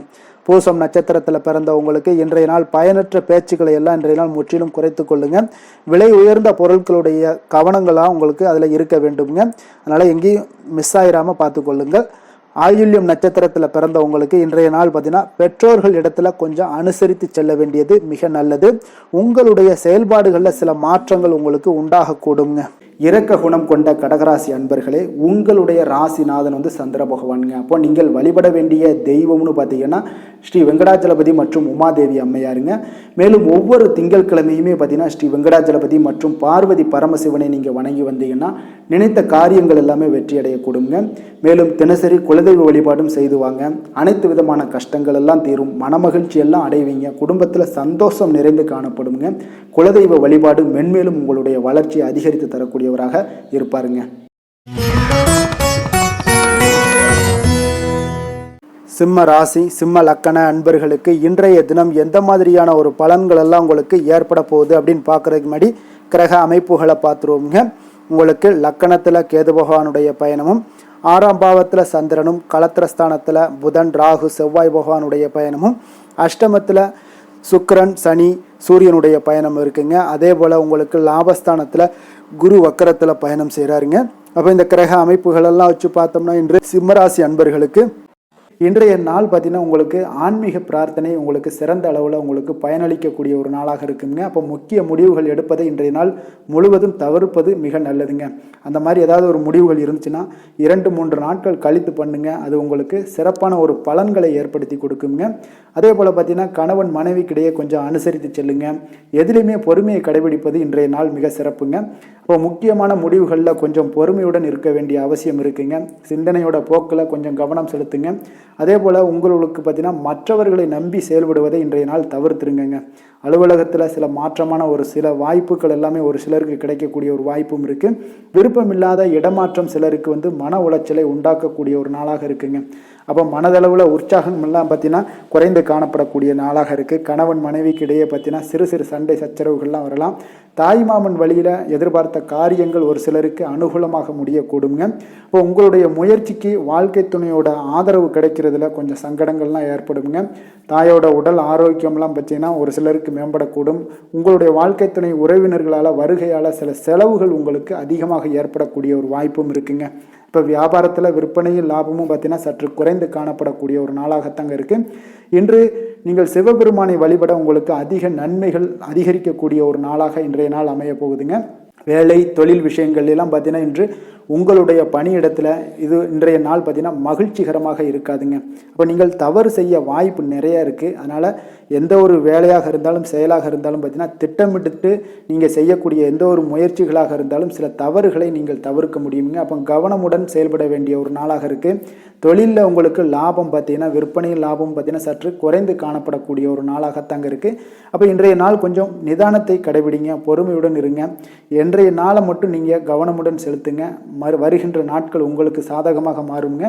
பூசம் நட்சத்திரத்தில் பிறந்தவங்களுக்கு இன்றைய நாள் பயனற்ற பேச்சுக்களை எல்லாம் இன்றைய நாள் முற்றிலும் குறைத்து கொள்ளுங்க. விலை உயர்ந்த பொருட்களுடைய கவனங்களாக உங்களுக்கு அதில் இருக்க வேண்டுங்க. அதனால் எங்கேயும் மிஸ் ஆயிராமல் பார்த்து கொள்ளுங்கள். ஆயுள்யம் நட்சத்திரத்தில் பிறந்தவங்களுக்கு இன்றைய நாள் பார்த்தீங்கன்னா பெற்றோர்கள் இடத்துல கொஞ்சம் அனுசரித்து செல்ல வேண்டியது மிக நல்லது. உங்களுடைய செயல்பாடுகளில் சில மாற்றங்கள் உங்களுக்கு உண்டாகக்கூடுங்க. இரக்க குணம் கொண்ட கடகராசி அன்பர்களே, உங்களுடைய ராசிநாதன் சந்திர பகவானுங்க. அப்போ நீங்கள் வழிபட வேண்டிய தெய்வம்னு பார்த்தீங்கன்னா ஸ்ரீ வெங்கடாச்சலபதி மற்றும் உமாதேவி அம்மையாருங்க. மேலும் ஒவ்வொரு திங்கட்கிழமையுமே பார்த்தீங்கன்னா ஸ்ரீ வெங்கடாச்சலபதி மற்றும் பார்வதி பரமசிவனை நீங்கள் வணங்கி வந்தீங்கன்னா நினைத்த காரியங்கள் எல்லாமே வெற்றி அடையக்கூடுங்க. மேலும் தினசரி குலதெய்வ வழிபாடும் செய்து வாங்க. அனைத்து விதமான கஷ்டங்கள் எல்லாம் தீரும். மனமகிழ்ச்சி எல்லாம் அடைவீங்க. குடும்பத்தில் சந்தோஷம் நிறைந்து காணப்படுங்க. குலதெய்வ வழிபாடு மென்மேலும் உங்களுடைய வளர்ச்சியை அதிகரித்து தரக்கூடியவராக இருப்பாருங்க. சிம்ம ராசி, சிம்ம லக்கண அன்பர்களுக்கு இன்றைய தினம் எந்த மாதிரியான ஒரு பலன்கள் எல்லாம் உங்களுக்கு ஏற்பட போகுது அப்படின்னு பார்க்கறதுக்கு முன்னாடி கிரக அமைப்புகளை பார்த்துருவோங்க. உங்களுக்கு லக்கணத்தில் கேது பகவானுடைய பயணமும், 6ஆம் பாவத்தில் சந்திரனும், களத்திரஸ்தானத்தில் புதன், ராகு, செவ்வாய் பகவானுடைய பயணமும், அஷ்டமத்தில் சுக்கிரன், சனி, சூரியனுடைய பயணம் இருக்குங்க. அதே போல் உங்களுக்கு லாபஸ்தானத்தில் குரு வக்கரத்தில் பயணம் செய்கிறாருங்க. அப்போ இந்த கிரக அமைப்புகளெல்லாம் வச்சு பார்த்தோம்னா இன்று சிம்மராசி அன்பர்களுக்கு இன்றைய நாள் பார்த்தீங்கன்னா உங்களுக்கு ஆன்மீக பிரார்த்தனை உங்களுக்கு சிறந்த அளவில் உங்களுக்கு பயனளிக்கக்கூடிய ஒரு நாளாக இருக்குங்க. அப்போ முக்கிய முடிவுகள் எடுப்பதை இன்றைய நாள் முழுவதும் தவிர்ப்பது மிக நல்லதுங்க. அந்த மாதிரி ஏதாவது ஒரு முடிவுகள் இருந்துச்சுன்னா 2-3 நாட்கள் கழித்து பண்ணுங்க. அது உங்களுக்கு சிறப்பான ஒரு பலன்களை ஏற்படுத்தி கொடுக்குங்க. அதே போல் பார்த்தீங்கன்னா கணவன் மனைவிக்கிடையே கொஞ்சம் அனுசரித்து செல்லுங்க. எதிலுமே பொறுமையை கடைபிடிப்பது இன்றைய நாள் மிக சிறப்புங்க. இப்போ முக்கியமான முடிவுகளில் கொஞ்சம் பொறுமையுடன் இருக்க வேண்டிய அவசியம் இருக்குங்க. சிந்தனையோட போக்கில் கொஞ்சம் கவனம் செலுத்துங்க. அதே போல் உங்களுக்கு பார்த்திங்கன்னா மற்றவர்களை நம்பி செயல்படுவதை இன்றைய நாள் தவிர்த்துருங்க. அலுவலகத்தில் சில மாற்றமான ஒரு சில வாய்ப்புகள் எல்லாமே ஒரு சிலருக்கு கிடைக்கக்கூடிய ஒரு வாய்ப்பும் இருக்குது. விருப்பமில்லாத இடமாற்றம் சிலருக்கு மன உளைச்சலை உண்டாக்கக்கூடிய ஒரு நாளாக இருக்குங்க. அப்போ மனதளவில் உற்சாகம் எல்லாம் பார்த்தீங்கன்னா குறைந்து காணப்படக்கூடிய நாளாக இருக்குது. கணவன் மனைவிக்கு இடையே பார்த்தீங்கன்னா சிறு சிறு சண்டை சச்சரவுகள்லாம் வரலாம். தாய்மாமன் வழியில் எதிர்பார்த்த காரியங்கள் ஒரு சிலருக்கு அனுகூலமாக முடியக்கூடுங்க. இப்போ உங்களுடைய முயற்சிக்கு வாழ்க்கை துணையோட ஆதரவு கிடைக்கிறதுல கொஞ்சம் சங்கடங்கள்லாம் ஏற்படுங்க. தாயோட உடல் ஆரோக்கியம்லாம் பார்த்தீங்கன்னா ஒரு சிலருக்கு மேம்படக்கூடும். உங்களுடைய வாழ்க்கை துணை உறவினர்களால் வருகையால் சில செலவுகள் உங்களுக்கு அதிகமாக ஏற்படக்கூடிய ஒரு வாய்ப்பும் இருக்குங்க. இப்போ வியாபாரத்தில் விற்பனையும் லாபமும் பார்த்தீங்கன்னா சற்று குறைந்து காணப்படக்கூடிய ஒரு நாளாகத்தாங்க இருக்குது. இன்று நீங்கள் சிவபெருமானை வழிபட உங்களுக்கு அதிக நன்மைகள் அதிகரிக்கக்கூடிய ஒரு நாளாக இன்றைய நாள் அமைய போகுதுங்க. வேலை தொழில் விஷயங்கள் எல்லாம் பார்த்தீங்கன்னா இன்று உங்களுடைய பணியிடத்தில் இன்றைய நாள் பார்த்தீங்கன்னா மகிழ்ச்சிகரமாக இருக்காதுங்க. அப்போ நீங்கள் தவறு செய்ய வாய்ப்பு நிறைய இருக்குது. அதனால் எந்த ஒரு வேலையாக இருந்தாலும் செயலாக இருந்தாலும் பார்த்தீங்கன்னா திட்டமிட்டு நீங்கள் செய்யக்கூடிய எந்த ஒரு முயற்சிகளாக இருந்தாலும் சில தவறுகளை நீங்கள் தவிர்க்க முடியுங்க. அப்போ கவனமுடன் செயல்பட வேண்டிய ஒரு நாளாக இருக்குது. தொழிலில் உங்களுக்கு லாபம் பார்த்தீங்கன்னா விற்பனையில் லாபம் பார்த்தீங்கன்னா சற்று குறைந்து காணப்படக்கூடிய ஒரு நாளாகத்தாங்க இருக்குது. அப்போ இன்றைய நாள் கொஞ்சம் நிதானத்தை கடைபிடிங்க, பொறுமையுடன் இருங்க. இன்றைய நாளை மட்டும் நீங்கள் கவனமுடன் செலுத்துங்க. வருகின்ற நாட்கள் உங்களுக்கு சாதகமாக மாறுங்க.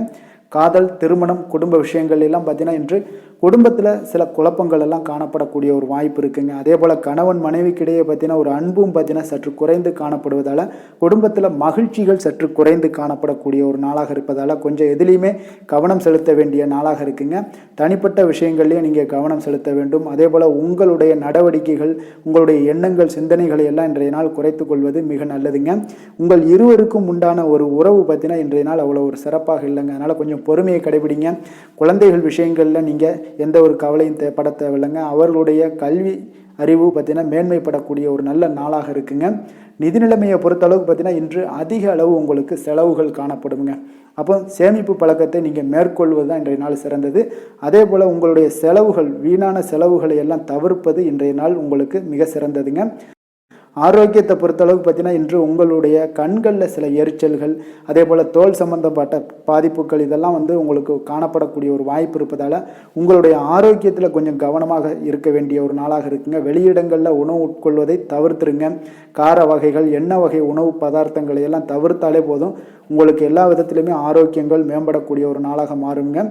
காதல், திருமணம், குடும்ப விஷயங்கள் எல்லாம் பார்த்தீங்கன்னா இன்று குடும்பத்தில் சில குழப்பங்கள் எல்லாம் காணப்படக்கூடிய ஒரு வாய்ப்பு இருக்குங்க. அதே போல் கணவன் மனைவிக்கிடையே பார்த்தீங்கன்னா ஒரு அன்பும் பார்த்தீங்கன்னா சற்று குறைந்து காணப்படுவதால் குடும்பத்தில் மகிழ்ச்சிகள் சற்று குறைந்து காணப்படக்கூடிய ஒரு நாளாக இருப்பதால் கொஞ்சம் எதுலேயுமே கவனம் செலுத்த வேண்டிய நாளாக இருக்குங்க. தனிப்பட்ட விஷயங்கள்லேயும் நீங்கள் கவனம் செலுத்த வேண்டும். அதே போல் உங்களுடைய நடவடிக்கைகள், உங்களுடைய எண்ணங்கள், சிந்தனைகளை எல்லாம் இன்றைய நாள் குறைத்து கொள்வது மிக நல்லதுங்க. உங்கள் இருவருக்கும் உண்டான ஒரு உறவு பார்த்தீங்கன்னா இன்றைய நாள் அவ்வளோ ஒரு சிறப்பாக இல்லைங்க. அதனால் கொஞ்சம் பொறுமையை கடைபிடிங்க. குழந்தைகள் விஷயங்களில் நீங்கள் எந்த ஒரு கவலையும் பட தேவையில்லைங்க. அவர்களுடைய கல்வி அறிவு பார்த்தீங்கன்னா மேன்மைப்படக்கூடிய ஒரு நல்ல நாளாக இருக்குங்க. நிதி நிலைமையை பொறுத்தளவுக்கு பார்த்தீங்கன்னா இன்று அதிக அளவு உங்களுக்கு செலவுகள் காணப்படுங்க. அப்போ சேமிப்பு பழக்கத்தை நீங்கள் மேற்கொள்வது தான் இன்றைய நாள் சிறந்தது. அதே போல் உங்களுடைய செலவுகள், வீணான செலவுகளை எல்லாம் தவிர்ப்பது இன்றைய நாள் உங்களுக்கு மிக சிறந்ததுங்க. ஆரோக்கியத்தை பொறுத்தளவுக்கு பார்த்தீங்கன்னா இன்று உங்களுடைய கண்களில் சில எரிச்சல்கள், அதே போல் தோல் சம்பந்தப்பட்ட பாதிப்புகள் இதெல்லாம் உங்களுக்கு காணப்படக்கூடிய ஒரு வாய்ப்பு இருப்பதால் உங்களுடைய ஆரோக்கியத்தில் கொஞ்சம் கவனமாக இருக்க வேண்டிய ஒரு நாளாக இருக்குங்க. வெளியிடங்களில் உணவு உட்கொள்வதை தவிர்த்துருங்க. கார வகைகள், எண்ணெய் வகை உணவு பதார்த்தங்களை எல்லாம் தவிர்த்தாலே போதும். உங்களுக்கு எல்லா விதத்திலுமே ஆரோக்கியங்கள் மேம்படக்கூடிய ஒரு நாளாக மாறுங்க.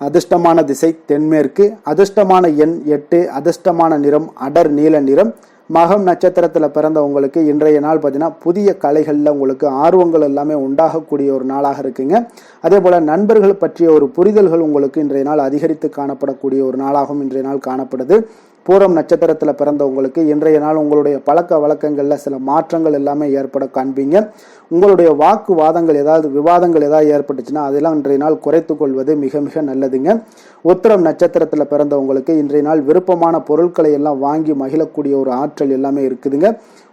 அதிர்ஷ்டமான திசை தென்மேற்கு, அதிர்ஷ்டமான எண் 8, அதிர்ஷ்டமான நிறம் அடர் நீல நிறம். மகம் நட்சத்திரத்தில் பிறந்த உங்களுக்கு இன்றைய நாள் பார்த்தீங்கன்னா புதிய கலைகளில் உங்களுக்கு ஆர்வங்கள் எல்லாமே உண்டாகக்கூடிய ஒரு நாளாக இருக்குங்க. அதே போல் நண்பர்கள் பற்றிய ஒரு புரிதல்கள் உங்களுக்கு இன்றைய நாள் அதிகரித்து காணப்படக்கூடிய ஒரு நாளாகவும் இன்றைய நாள் காணப்படுது. பூரம் நட்சத்திரத்தில் பிறந்த உங்களுக்கு இன்றைய நாள் உங்களுடைய பழக்க வழக்கங்களில் சில மாற்றங்கள் எல்லாமே ஏற்பட காண்பீங்க. உங்களுடைய வாக்குவாதங்கள் விவாதங்கள் ஏதாவது ஏற்பட்டுச்சுன்னா அதெல்லாம் இன்றைய நாள் குறைத்து கொள்வது மிக மிக நல்லதுங்க. உத்திரம் நட்சத்திரத்தில் பிறந்த உங்களுக்கு இன்றைய நாள் விருப்பமான பொருட்களை எல்லாம் வாங்கி மகிழக்கூடிய ஒரு ஆற்றல் எல்லாமே இருக்குதுங்க.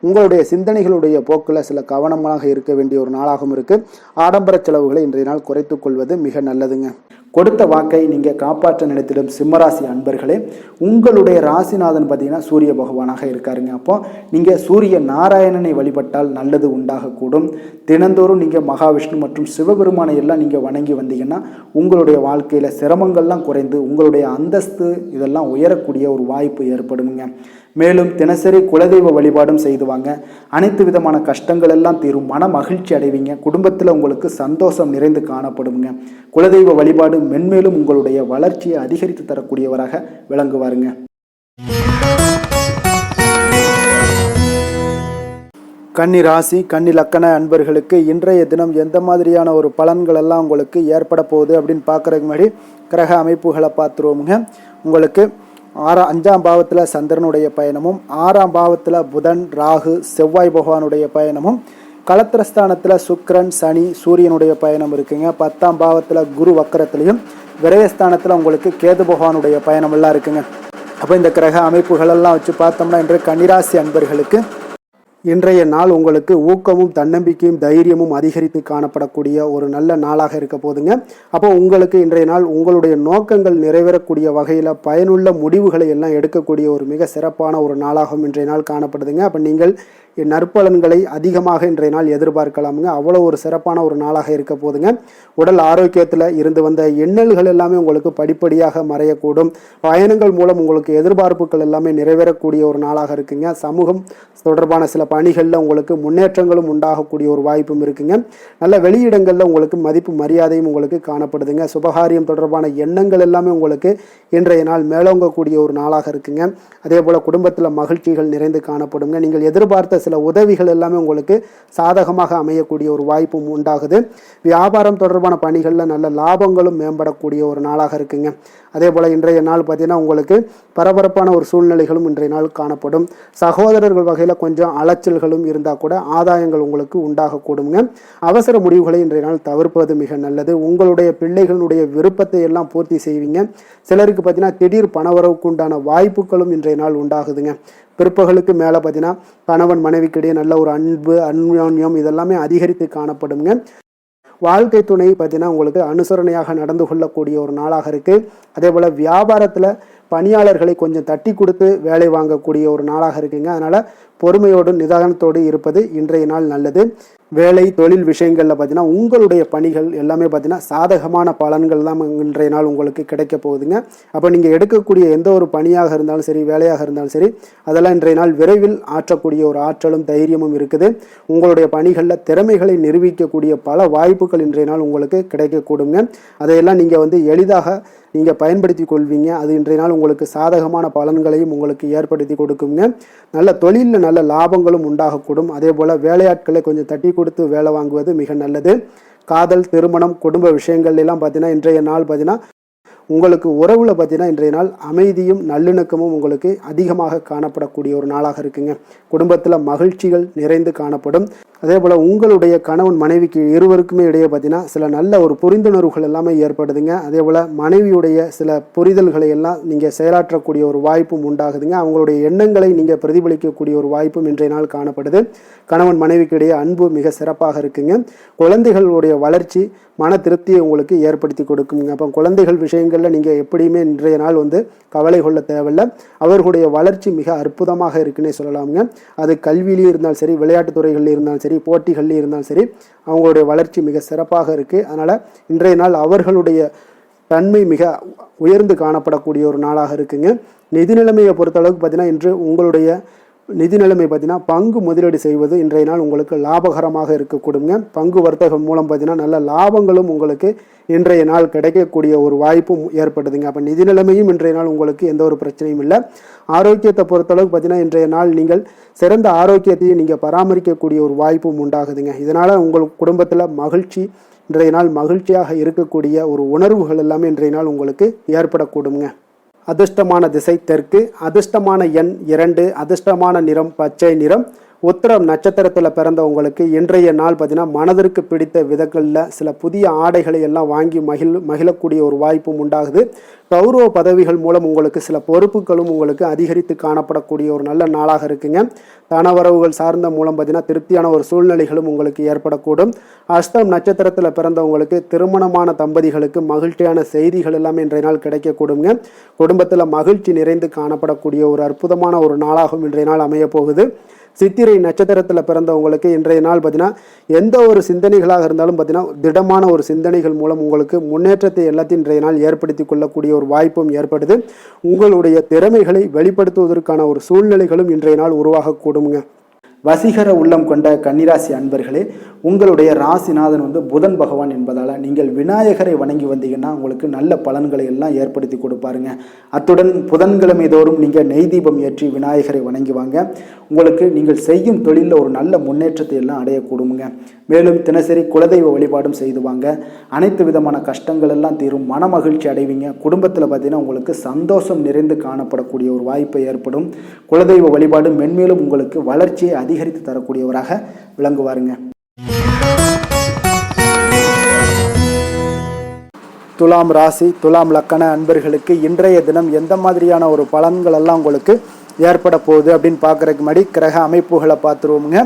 உங்களுடைய சிந்தனைகளுடைய போக்கில் சில கவனமாக இருக்க வேண்டிய ஒரு நாளாகவும் இருக்குது. ஆடம்பர செலவுகளை இன்றைய நாள் குறைத்து கொள்வது மிக நல்லதுங்க. கொடுத்த வாக்கை நீங்கள் காப்பாற்ற நினைத்திடும் சிம்மராசி அன்பர்களே, உங்களுடைய ராசிநாதன் பார்த்தீங்கன்னா சூரிய பகவானாக இருக்காருங்க. அப்போ நீங்கள் சூரிய நாராயணனை வழிபட்டால் நல்லது உண்டாகக்கூடும். தினந்தோறும் நீங்கள் மகாவிஷ்ணு மற்றும் சிவபெருமானை எல்லாம் நீங்கள் வணங்கி வந்தீங்கன்னா உங்களுடைய வாழ்க்கையில் சிரமங்கள்லாம் குறைந்து உங்களுடைய அந்தஸ்து இதெல்லாம் உயரக்கூடிய ஒரு வாய்ப்பு ஏற்படுங்க. மேலும் தினசரி குலதெய்வ வழிபாடும் செய்துவாங்க. அனைத்து விதமான கஷ்டங்கள் எல்லாம் தீரும். மன மகிழ்ச்சி அடைவீங்க. குடும்பத்தில் உங்களுக்கு சந்தோஷம் நிறைந்து காணப்படுங்க. குலதெய்வ வழிபாடு மென்மேலும் உங்களுடைய வளர்ச்சியை அதிகரித்து தரக்கூடியவராக விளங்குவாருங்க. கன்னி ராசி, கன்னி லக்கண அன்பர்களுக்கு இன்றைய தினம் எந்த மாதிரியான ஒரு பலன்கள் எல்லாம் உங்களுக்கு ஏற்பட போகுது அப்படின்னு பார்க்குறதுக்கு முன்னாடி கிரக அமைப்புகளை பார்த்துருவோமுங்க. உங்களுக்கு 5ஆம் பாவத்தில் சந்திரனுடைய பயணமும், 6ஆம் பாவத்தில் புதன், ராகு, செவ்வாய் பகவானுடைய பயணமும், களத்திரஸ்தானத்தில் சுக்கிரன், சனி, சூரியனுடைய பயணம் இருக்குங்க. 10ஆம் பாவத்தில் குரு வக்கரத்திலையும், விரயஸ்தானத்தில் உங்களுக்கு கேது பகவானுடைய பயணம் எல்லாம் இருக்குங்க. அப்போ இந்த கிரக அமைப்புகளெல்லாம் வச்சு பார்த்தோம்னா இன்று கன்னிராசி அன்பர்களுக்கு இன்றைய நாள் உங்களுக்கு ஊக்கமும் தன்னம்பிக்கையும் தைரியமும் அதிகரித்து காணப்படக்கூடிய ஒரு நல்ல நாளாக இருக்க போதுங்க. அப்போ உங்களுக்கு இன்றைய நாள் உங்களுடைய நோக்கங்கள் நிறைவேறக்கூடிய வகையில் பயனுள்ள முடிவுகளை எல்லாம் எடுக்கக்கூடிய ஒரு மிக சிறப்பான ஒரு நாளாகவும் இன்றைய நாள் காணப்படுதுங்க. அப்போ நீங்கள் நற்பலன்களை அதிகமாக இன்றைய நாள் எதிர்பார்க்கலாமுங்க. அவ்வளோ ஒரு சிறப்பான ஒரு நாளாக இருக்க போதுங்க. உடல் ஆரோக்கியத்தில் இருந்து வந்த எண்ணல்கள் எல்லாமே உங்களுக்கு படிப்படியாக மறையக்கூடும். பயணங்கள் மூலம் உங்களுக்கு எதிர்பார்ப்புகள் எல்லாமே நிறைவேறக்கூடிய ஒரு நாளாக இருக்குங்க. சமூகம் தொடர்பான சில பணிகளில் உங்களுக்கு முன்னேற்றங்களும் உண்டாகக்கூடிய ஒரு வாய்ப்பும் இருக்குங்க. நல்ல வெளியிடங்களில் உங்களுக்கு மதிப்பு மரியாதையும் உங்களுக்கு காணப்படுதுங்க. சுபகாரியம் தொடர்பான எண்ணங்கள் எல்லாமே உங்களுக்கு இன்றைய நாள் மேலோங்கக்கூடிய ஒரு நாளாக இருக்குங்க. அதே போல் குடும்பத்தில் மகிழ்ச்சிகள் நிறைந்து காணப்படுங்க. நீங்கள் எதிர்பார்த்த சில உதவிகள் எல்லாமே உங்களுக்கு சாதகமாக அமையக்கூடிய ஒரு வாய்ப்பும் உண்டாகுது. வியாபாரம் தொடர்பான பணிகளில் நல்ல லாபங்களும் மேம்படக்கூடிய ஒரு நாளாக இருக்குங்க. அதே போல் இன்றைய நாள் பார்த்தீங்கன்னா உங்களுக்கு பரபரப்பான ஒரு சூழ்நிலைகளும் இன்றைய நாள் காணப்படும். சகோதரர்கள் வகையில் கொஞ்சம் அலைச்சல்களும் இருந்தால் கூட ஆதாயங்கள் உங்களுக்கு உண்டாகக்கூடுங்க. அவசர முடிவுகளை இன்றைய நாள் தவிர்ப்பது மிக நல்லது. உங்களுடைய பிள்ளைகளுடைய விருப்பத்தை எல்லாம் பூர்த்தி செய்வீங்க. சிலருக்கு பார்த்தீங்கன்னா திடீர் பணவரவுக்கு உண்டான வாய்ப்புகளும் இன்றைய நாள் உண்டாகுதுங்க. பிற்பகலுக்கு மேலே பார்த்தீங்கன்னா கணவன் மனைவிக்கிடையே நல்ல ஒரு அன்பு அந்யோன்யம் இதெல்லாமே அதிகரித்து காணப்படுங்க. வாழ்க்கை துணை பார்த்தீங்கன்னா உங்களுக்கு அனுசரணையாக நடந்து கொள்ளக்கூடிய ஒரு நாளாக இருக்குது. அதே போல் வியாபாரத்தில் பணியாளர்களை கொஞ்சம் தட்டி கொடுத்து வேலை வாங்கக்கூடிய ஒரு நாளாக இருக்குங்க. அதனால் பொறுமையோடு நிதானத்தோடு இருப்பது இன்றைய நாள் நல்லது. வேலை தொழில் விஷயங்களில் பார்த்தீங்கன்னா உங்களுடைய பணிகள் எல்லாமே பார்த்தீங்கன்னா சாதகமான பலன்கள் தான் இன்றைய நாள் உங்களுக்கு கிடைக்க போகுதுங்க. அப்போ நீங்கள் எடுக்கக்கூடிய எந்த ஒரு பணியாக இருந்தாலும் சரி, வேலையாக இருந்தாலும் சரி, அதெல்லாம் இன்றைய நாள் விரைவில் ஆற்றக்கூடிய ஒரு ஆற்றலும் தைரியமும் இருக்குது. உங்களுடைய பணிகளில் திறமைகளை நிரூபிக்கக்கூடிய பல வாய்ப்புகள் இன்றைய நாள் உங்களுக்கு கிடைக்கக்கூடுங்க. அதையெல்லாம் நீங்கள் எளிதாக நீங்கள் பயன்படுத்தி கொள்வீங்க. அது இன்றைய நாள் உங்களுக்கு சாதகமான பலன்களையும் உங்களுக்கு ஏற்படுத்தி கொடுக்குங்க. நல்ல தொழிலில் நல்ல லாபங்களும் உண்டாகக்கூடும். அதே போல் வேலையாட்களை கொஞ்சம் தட்டி கொடுத்து வேலை வாங்குவது மிக நல்லது. காதல், திருமணம், குடும்ப விஷயங்கள் எல்லாம் பார்த்தீங்கன்னா இன்றைய நாள் பார்த்தீங்கன்னா உங்களுக்கு உறவில் பார்த்தீங்கன்னா இன்றைய நாள் அமைதியும் நல்லிணக்கமும் உங்களுக்கு அதிகமாக காணப்படக்கூடிய ஒரு நாளாக இருக்குங்க. குடும்பத்தில் மகிழ்ச்சிகள் நிறைந்து காணப்படும். அதே போல் உங்களுடைய கணவன் மனைவிக்கு இருவருக்குமே இடையே பார்த்தீங்கன்னா சில நல்ல ஒரு புரிந்துணர்வுகள் எல்லாமே ஏற்படுதுங்க. அதே போல் மனைவியுடைய சில புரிதல்களை எல்லாம் நீங்கள் செயலாற்றக்கூடிய ஒரு வாய்ப்பும் உண்டாகுதுங்க. அவங்களுடைய எண்ணங்களை நீங்கள் பிரதிபலிக்கக்கூடிய ஒரு வாய்ப்பும் இன்றைய நாள் காணப்படுது. கணவன் மனைவிக்கு இடையே அன்பு மிக சிறப்பாக இருக்குங்க. குழந்தைகளுடைய வளர்ச்சி மன திருப்தியை உங்களுக்கு ஏற்படுத்தி கொடுக்குங்க. அப்போ குழந்தைகள் விஷயங்களில் நீங்கள் எப்படியுமே இன்றைய நாள் கவலை கொள்ள தேவையில்லை. அவர்களுடைய வளர்ச்சி மிக அற்புதமாக இருக்குன்னே சொல்லலாமுங்க. அது கல்வியிலையும் இருந்தாலும் சரி, விளையாட்டுத் துறைகளில் இருந்தாலும் சரி, போட்டிகள்லையும் இருந்தாலும் சரி, அவங்களுடைய வளர்ச்சி மிக சிறப்பாக இருக்குது. அதனால் இன்றைய நாள் அவர்களுடைய தன்மை மிக உயர்ந்து காணப்படக்கூடிய ஒரு நாளாக இருக்குங்க. நிதி நிலைமையை பொறுத்தளவுக்கு பார்த்தீங்கன்னா இன்று உங்களுடைய நிதி நிலைமை பார்த்தீங்கன்னா பங்கு முதலீடு செய்வது இன்றைய நாள் உங்களுக்கு லாபகரமாக இருக்கக்கூடுங்க. பங்கு வர்த்தகம் மூலம் பார்த்தீங்கன்னா நல்ல லாபங்களும் உங்களுக்கு இன்றைய நாள் கிடைக்கக்கூடிய ஒரு வாய்ப்பும் ஏற்படுதுங்க. அப்போ நிதி நிலைமையும் இன்றைய நாள் உங்களுக்கு எந்த ஒரு பிரச்சனையும் இல்லை. ஆரோக்கியத்தை பொறுத்தளவுக்கு பார்த்தீங்கன்னா இன்றைய நாள் நீங்கள் சிறந்த ஆரோக்கியத்தையும் நீங்கள் பராமரிக்கக்கூடிய ஒரு வாய்ப்பும் உண்டாகுதுங்க. இதனால் உங்கள் குடும்பத்தில் மகிழ்ச்சி இன்றைய நாள் மகிழ்ச்சியாக இருக்கக்கூடிய ஒரு உணர்வுகள் எல்லாமே இன்றைய நாள் உங்களுக்கு ஏற்படக்கூடுங்க. அதிர்ஷ்டமான திசை தெற்கு, அதிர்ஷ்டமான எண் 2, அதிர்ஷ்டமான நிறம் பச்சை நிறம். உத்திரம் நட்சத்திரத்தில் பிறந்தவங்களுக்கு இன்றைய நாள் பார்த்தீங்கன்னா மனதிற்கு பிடித்த விதங்களில் சில புதிய ஆடைகளை எல்லாம் வாங்கி மகிழக்கூடிய ஒரு வாய்ப்பும் உண்டாகுது. கௌரவ பதவிகள் மூலம் உங்களுக்கு சில பொறுப்புகளும் உங்களுக்கு அதிகரித்து காணப்படக்கூடிய ஒரு நல்ல நாளாக இருக்குங்க. தனவரவுகள் சார்ந்த மூலம் பார்த்தீங்கன்னா திருப்தியான ஒரு சூழ்நிலைகளும் உங்களுக்கு ஏற்படக்கூடும். அஸ்தம் நட்சத்திரத்தில் பிறந்தவங்களுக்கு திருமணமான தம்பதிகளுக்கு மகிழ்ச்சியான செய்திகள் எல்லாமே இன்றைய நாள் கிடைக்கக்கூடுங்க. குடும்பத்தில் மகிழ்ச்சி நிறைந்து காணப்படக்கூடிய ஒரு அற்புதமான ஒரு நாளாகவும் இன்றைய நாள் அமைய போகுது. சித்திரை நட்சத்திரத்தில் பிறந்தவங்களுக்கு இன்றைய நாள் பார்த்தீங்கன்னா எந்த ஒரு சிந்தனைகளாக இருந்தாலும் பார்த்தீங்கன்னா திடமான ஒரு சிந்தனைகள் மூலம் உங்களுக்கு முன்னேற்றத்தை எல்லாத்தையும் இன்றைய நாள் ஏற்படுத்தி கொள்ளக்கூடிய ஒரு வாய்ப்பும் ஏற்படுது. உங்களுடைய திறமைகளை வெளிப்படுத்துவதற்கான ஒரு சூழ்நிலைகளும் இன்றைய நாள் உருவாகக்கூடுங்க. வசீகர உள்ளம் கொண்ட கன்னிராசி அன்பர்களே, உங்களுடைய ராசிநாதன் புதன் பகவான் என்பதால் நீங்கள் விநாயகரை வணங்கி வந்தீங்கன்னா உங்களுக்கு நல்ல பலன்களை எல்லாம் ஏற்படுத்தி கொடுப்பாருங்க. அத்துடன் புதன்கிழமை தோறும் நீங்கள் நெய் தீபம் ஏற்றி விநாயகரை வணங்கி வாங்க. உங்களுக்கு நீங்கள் செய்யும் தொழிலில் ஒரு நல்ல முன்னேற்றத்தை எல்லாம் அடையக்கூடுங்க. மேலும் தினசரி குலதெய்வ வழிபாடும் செய்து வாங்க. அனைத்து விதமான கஷ்டங்கள் எல்லாம் தீரும், மன மகிழ்ச்சி அடைவீங்க. குடும்பத்தில் பார்த்தீங்கன்னா உங்களுக்கு சந்தோஷம் நிறைந்து காணப்படக்கூடிய ஒரு வாய்ப்பு ஏற்படும். குலதெய்வ வழிபாடு மென்மேலும் உங்களுக்கு வளர்ச்சியை அதிகரித்து தரக்கூடியவராக விளங்குவாருங்க. துலாம் ராசி, துலாம் லக்கண அன்பர்களுக்கு இன்றைய தினம் எந்த மாதிரியான ஒரு பலன்கள் எல்லாம் உங்களுக்கு ஏற்பட போகுது அப்படின்னு பார்க்குறதுக்கு முன்னாடி கிரக அமைப்புகளை பார்த்துருவோமுங்க.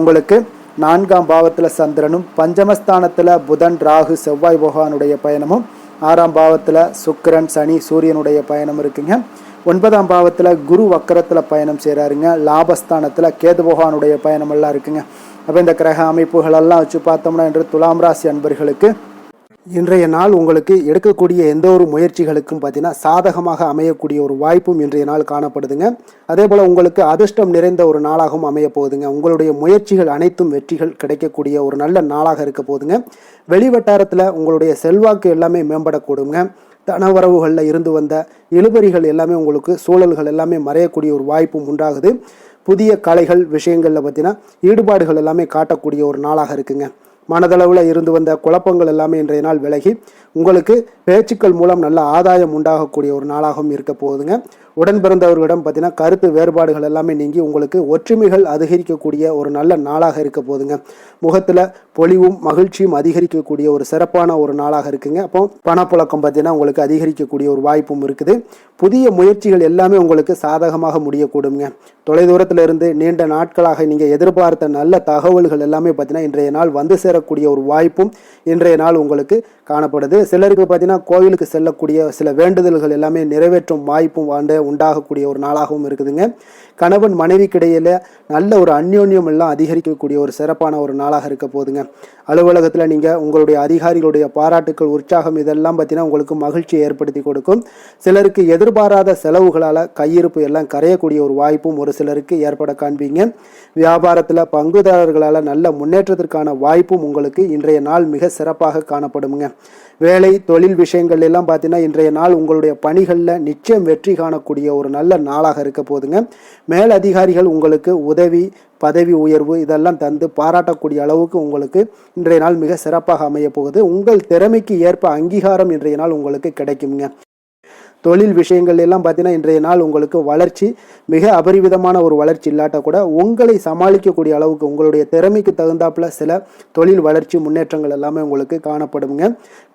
உங்களுக்கு 4ஆம் பாவத்தில் சந்திரனும், பஞ்சமஸ்தானத்தில் புதன், ராகு, செவ்வாய் பகவானுடைய பயணமும், 6ஆம் பாவத்தில் சுக்கிரன், சனி, சூரியனுடைய பயணம் இருக்குங்க. 9ஆம் பாவத்தில் குரு வக்கரத்தில் பயணம் செய்கிறாருங்க. லாபஸ்தானத்தில் கேது பகவானுடைய பயணமெல்லாம் இருக்குங்க. அப்போ இந்த கிரக அமைப்புகளெல்லாம் வச்சு பார்த்தோம்னா இன்று துலாம் ராசி அன்பர்களுக்கு இன்றைய நாள் உங்களுக்கு எடுக்கக்கூடிய எந்த ஒரு முயற்சிகளுக்கும் பார்த்தீங்கன்னா சாதகமாக அமையக்கூடிய ஒரு வாய்ப்பும் இன்றைய நாள் காணப்படுதுங்க. அதே போல் உங்களுக்கு அதிர்ஷ்டம் நிறைந்த ஒரு நாளாகவும் அமைய போகுதுங்க. உங்களுடைய முயற்சிகள் அனைத்தும் வெற்றிகள் கிடைக்கக்கூடிய ஒரு நல்ல நாளாக இருக்க போகுதுங்க. வெளிவட்டாரத்தில் உங்களுடைய செல்வாக்கு எல்லாமே மேம்படக்கூடுங்க. தனவரவுகளில் இருந்து வந்த இழுபறிகள் எல்லாமே உங்களுக்கு சூழல்கள் எல்லாமே மறையக்கூடிய ஒரு வாய்ப்பும் உண்டாகுது. புதிய கலைகள் விஷயங்களில் பார்த்தீங்கன்னா ஈடுபாடுகள் எல்லாமே காட்டக்கூடிய ஒரு நாளாக இருக்குங்க. மனதளவில் இருந்து வந்த குழப்பங்கள் எல்லாமே இன்றைய நாள் விலகி உங்களுக்கு பேச்சுக்கள் மூலம் நல்ல ஆதாயம் உண்டாகக்கூடிய ஒரு நாளாகவும் இருக்க போகுதுங்க. உடன் பிறந்தவர்களிடம் பார்த்தீங்கன்னா கருத்து வேறுபாடுகள் எல்லாமே நீங்கி உங்களுக்கு ஒற்றுமைகள் அதிகரிக்கக்கூடிய ஒரு நல்ல நாளாக இருக்க போகுதுங்க. முகத்தில் பொலிவும் மகிழ்ச்சியும் அதிகரிக்கக்கூடிய ஒரு சிறப்பான ஒரு நாளாக இருக்குங்க. அப்போ பணப்புழக்கம் பார்த்தீங்கன்னா உங்களுக்கு அதிகரிக்கக்கூடிய ஒரு வாய்ப்பும் இருக்குது. புதிய முயற்சிகள் எல்லாமே உங்களுக்கு சாதகமாக முடியக்கூடுங்க. தொலைதூரத்தில் இருந்து நீண்ட நாட்களாக நீங்கள் எதிர்பார்த்த நல்ல தகவல்கள் எல்லாமே பார்த்தீங்கன்னா இன்றைய நாள் வந்து சேரக்கூடிய ஒரு வாய்ப்பும் இன்றைய நாள் உங்களுக்கு காணப்படுது. சிலருக்கு பார்த்தீங்கன்னா கோவிலுக்கு செல்லக்கூடிய சில வேண்டுதல்கள் எல்லாமே நிறைவேற்றும் வாய்ப்பும் உண்டாகக்கூடிய ஒரு நாளாகவும் இருக்குதுங்க. கணவன் மனைவிக்கிடையில நல்ல ஒரு அந்யோன்யம் எல்லாம் அதிகரிக்கக்கூடிய ஒரு சிறப்பான ஒரு நாளாக இருக்க போகுதுங்க. அலுவலகத்தில் நீங்கள் உங்களுடைய அதிகாரிகளுடைய பாராட்டுக்கள் உற்சாகம் இதெல்லாம் பார்த்தீங்கன்னா உங்களுக்கு மகிழ்ச்சியை ஏற்படுத்தி கொடுக்கும். சிலருக்கு எதிர்பாராத செலவுகளால் கையிருப்பு எல்லாம் கரையக்கூடிய ஒரு வாய்ப்பும் ஒரு சிலருக்கு ஏற்பட காண்பீங்க. வியாபாரத்தில் பங்குதாரர்களால் நல்ல முன்னேற்றத்திற்கான வாய்ப்பும் உங்களுக்கு இன்றைய நாள் மிக சிறப்பாக காணப்படுங்க. வேலை தொழில் விஷயங்கள் எல்லாம் பார்த்தீங்கன்னா இன்றைய நாள் உங்களுடைய பணிகளில் நிச்சயம் வெற்றி காணக்கூடிய ஒரு நல்ல நாளாக இருக்க போதுங்க. மேல் அதிகாரிகள் உங்களுக்கு உதவி பதவி உயர்வு இதெல்லாம் தந்து பாராட்டக்கூடிய அளவுக்கு உங்களுக்கு இன்றைய நாள் மிக சிறப்பாக அமைய போகுது. உங்கள் திறமைக்கு ஏற்ப அங்கீகாரம் இன்றைய நாள் உங்களுக்கு கிடைக்குங்க. தொழில் விஷயங்கள் எல்லாம் பார்த்தீங்கன்னா இன்றைய நாள் உங்களுக்கு வளர்ச்சி மிக அபரிவிதமான ஒரு வளர்ச்சி இல்லாட்ட கூட உங்களை சமாளிக்கக்கூடிய அளவுக்கு உங்களுடைய திறமைக்கு தகுந்தாப்புல சில தொழில் வளர்ச்சி முன்னேற்றங்கள் எல்லாமே உங்களுக்கு காணப்படுங்க.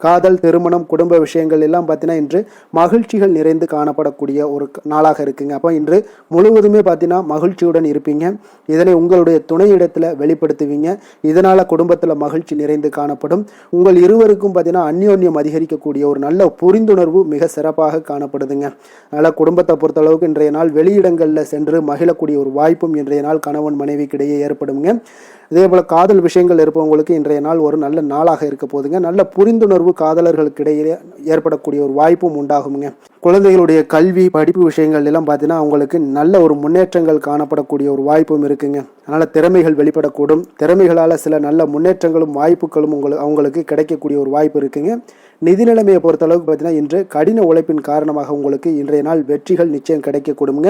காதல் திருமணம் குடும்ப விஷயங்கள் எல்லாம் பார்த்தீங்கன்னா இன்று மகிழ்ச்சிகள் நிறைந்து காணப்படக்கூடிய ஒரு நாளாக இருக்குங்க. அப்போ இன்று முழுவதுமே பார்த்தீங்கன்னா மகிழ்ச்சியுடன் இருப்பீங்க. இதனை உங்களுடைய துணையிடத்தில் வெளிப்படுத்துவீங்க. இதனால் குடும்பத்தில் மகிழ்ச்சி நிறைந்து காணப்படும். உங்கள் இருவருக்கும் பார்த்தீங்கன்னா அந்யோன்யம் அதிகரிக்கக்கூடிய ஒரு நல்ல புரிந்துணர்வு மிக சிறப்பாக காணப்படுதுங்க. அதனால் குடும்பத்தை பொறுத்தளவுக்கு இன்றைய நாள் வெளியிடங்களில் சென்று மகிழக்கூடிய ஒரு வாய்ப்பும் இன்றைய நாள் கணவன் மனைவிக்கிடையே ஏற்படுங்க. இதே போல் காதல் விஷயங்கள் இருப்பவங்களுக்கு இன்றைய நாள் ஒரு நல்ல நாளாக இருக்க போதுங்க. நல்ல புரிந்துணர்வு காதலர்களுக்கு இடையே ஏற்படக்கூடிய ஒரு வாய்ப்பும் உண்டாகுங்க. குழந்தைகளுடைய கல்வி படிப்பு விஷயங்கள் எல்லாம் பார்த்தீங்கன்னா அவங்களுக்கு நல்ல ஒரு முன்னேற்றங்கள் காணப்படக்கூடிய ஒரு வாய்ப்பும் இருக்குங்க. அதனால் திறமைகள் வெளிப்படக்கூடும். திறமைகளால் சில நல்ல முன்னேற்றங்களும் வாய்ப்புகளும் அவங்களுக்கு கிடைக்கக்கூடிய ஒரு வாய்ப்பு இருக்குங்க. நிதி நிலைமையை பொறுத்தளவுக்கு பார்த்தீங்கன்னா இன்று கடின உழைப்பின் காரணமாக உங்களுக்கு இன்றைய நாள் வெற்றிகள் நிச்சயம் கிடைக்கக்கூடுங்க.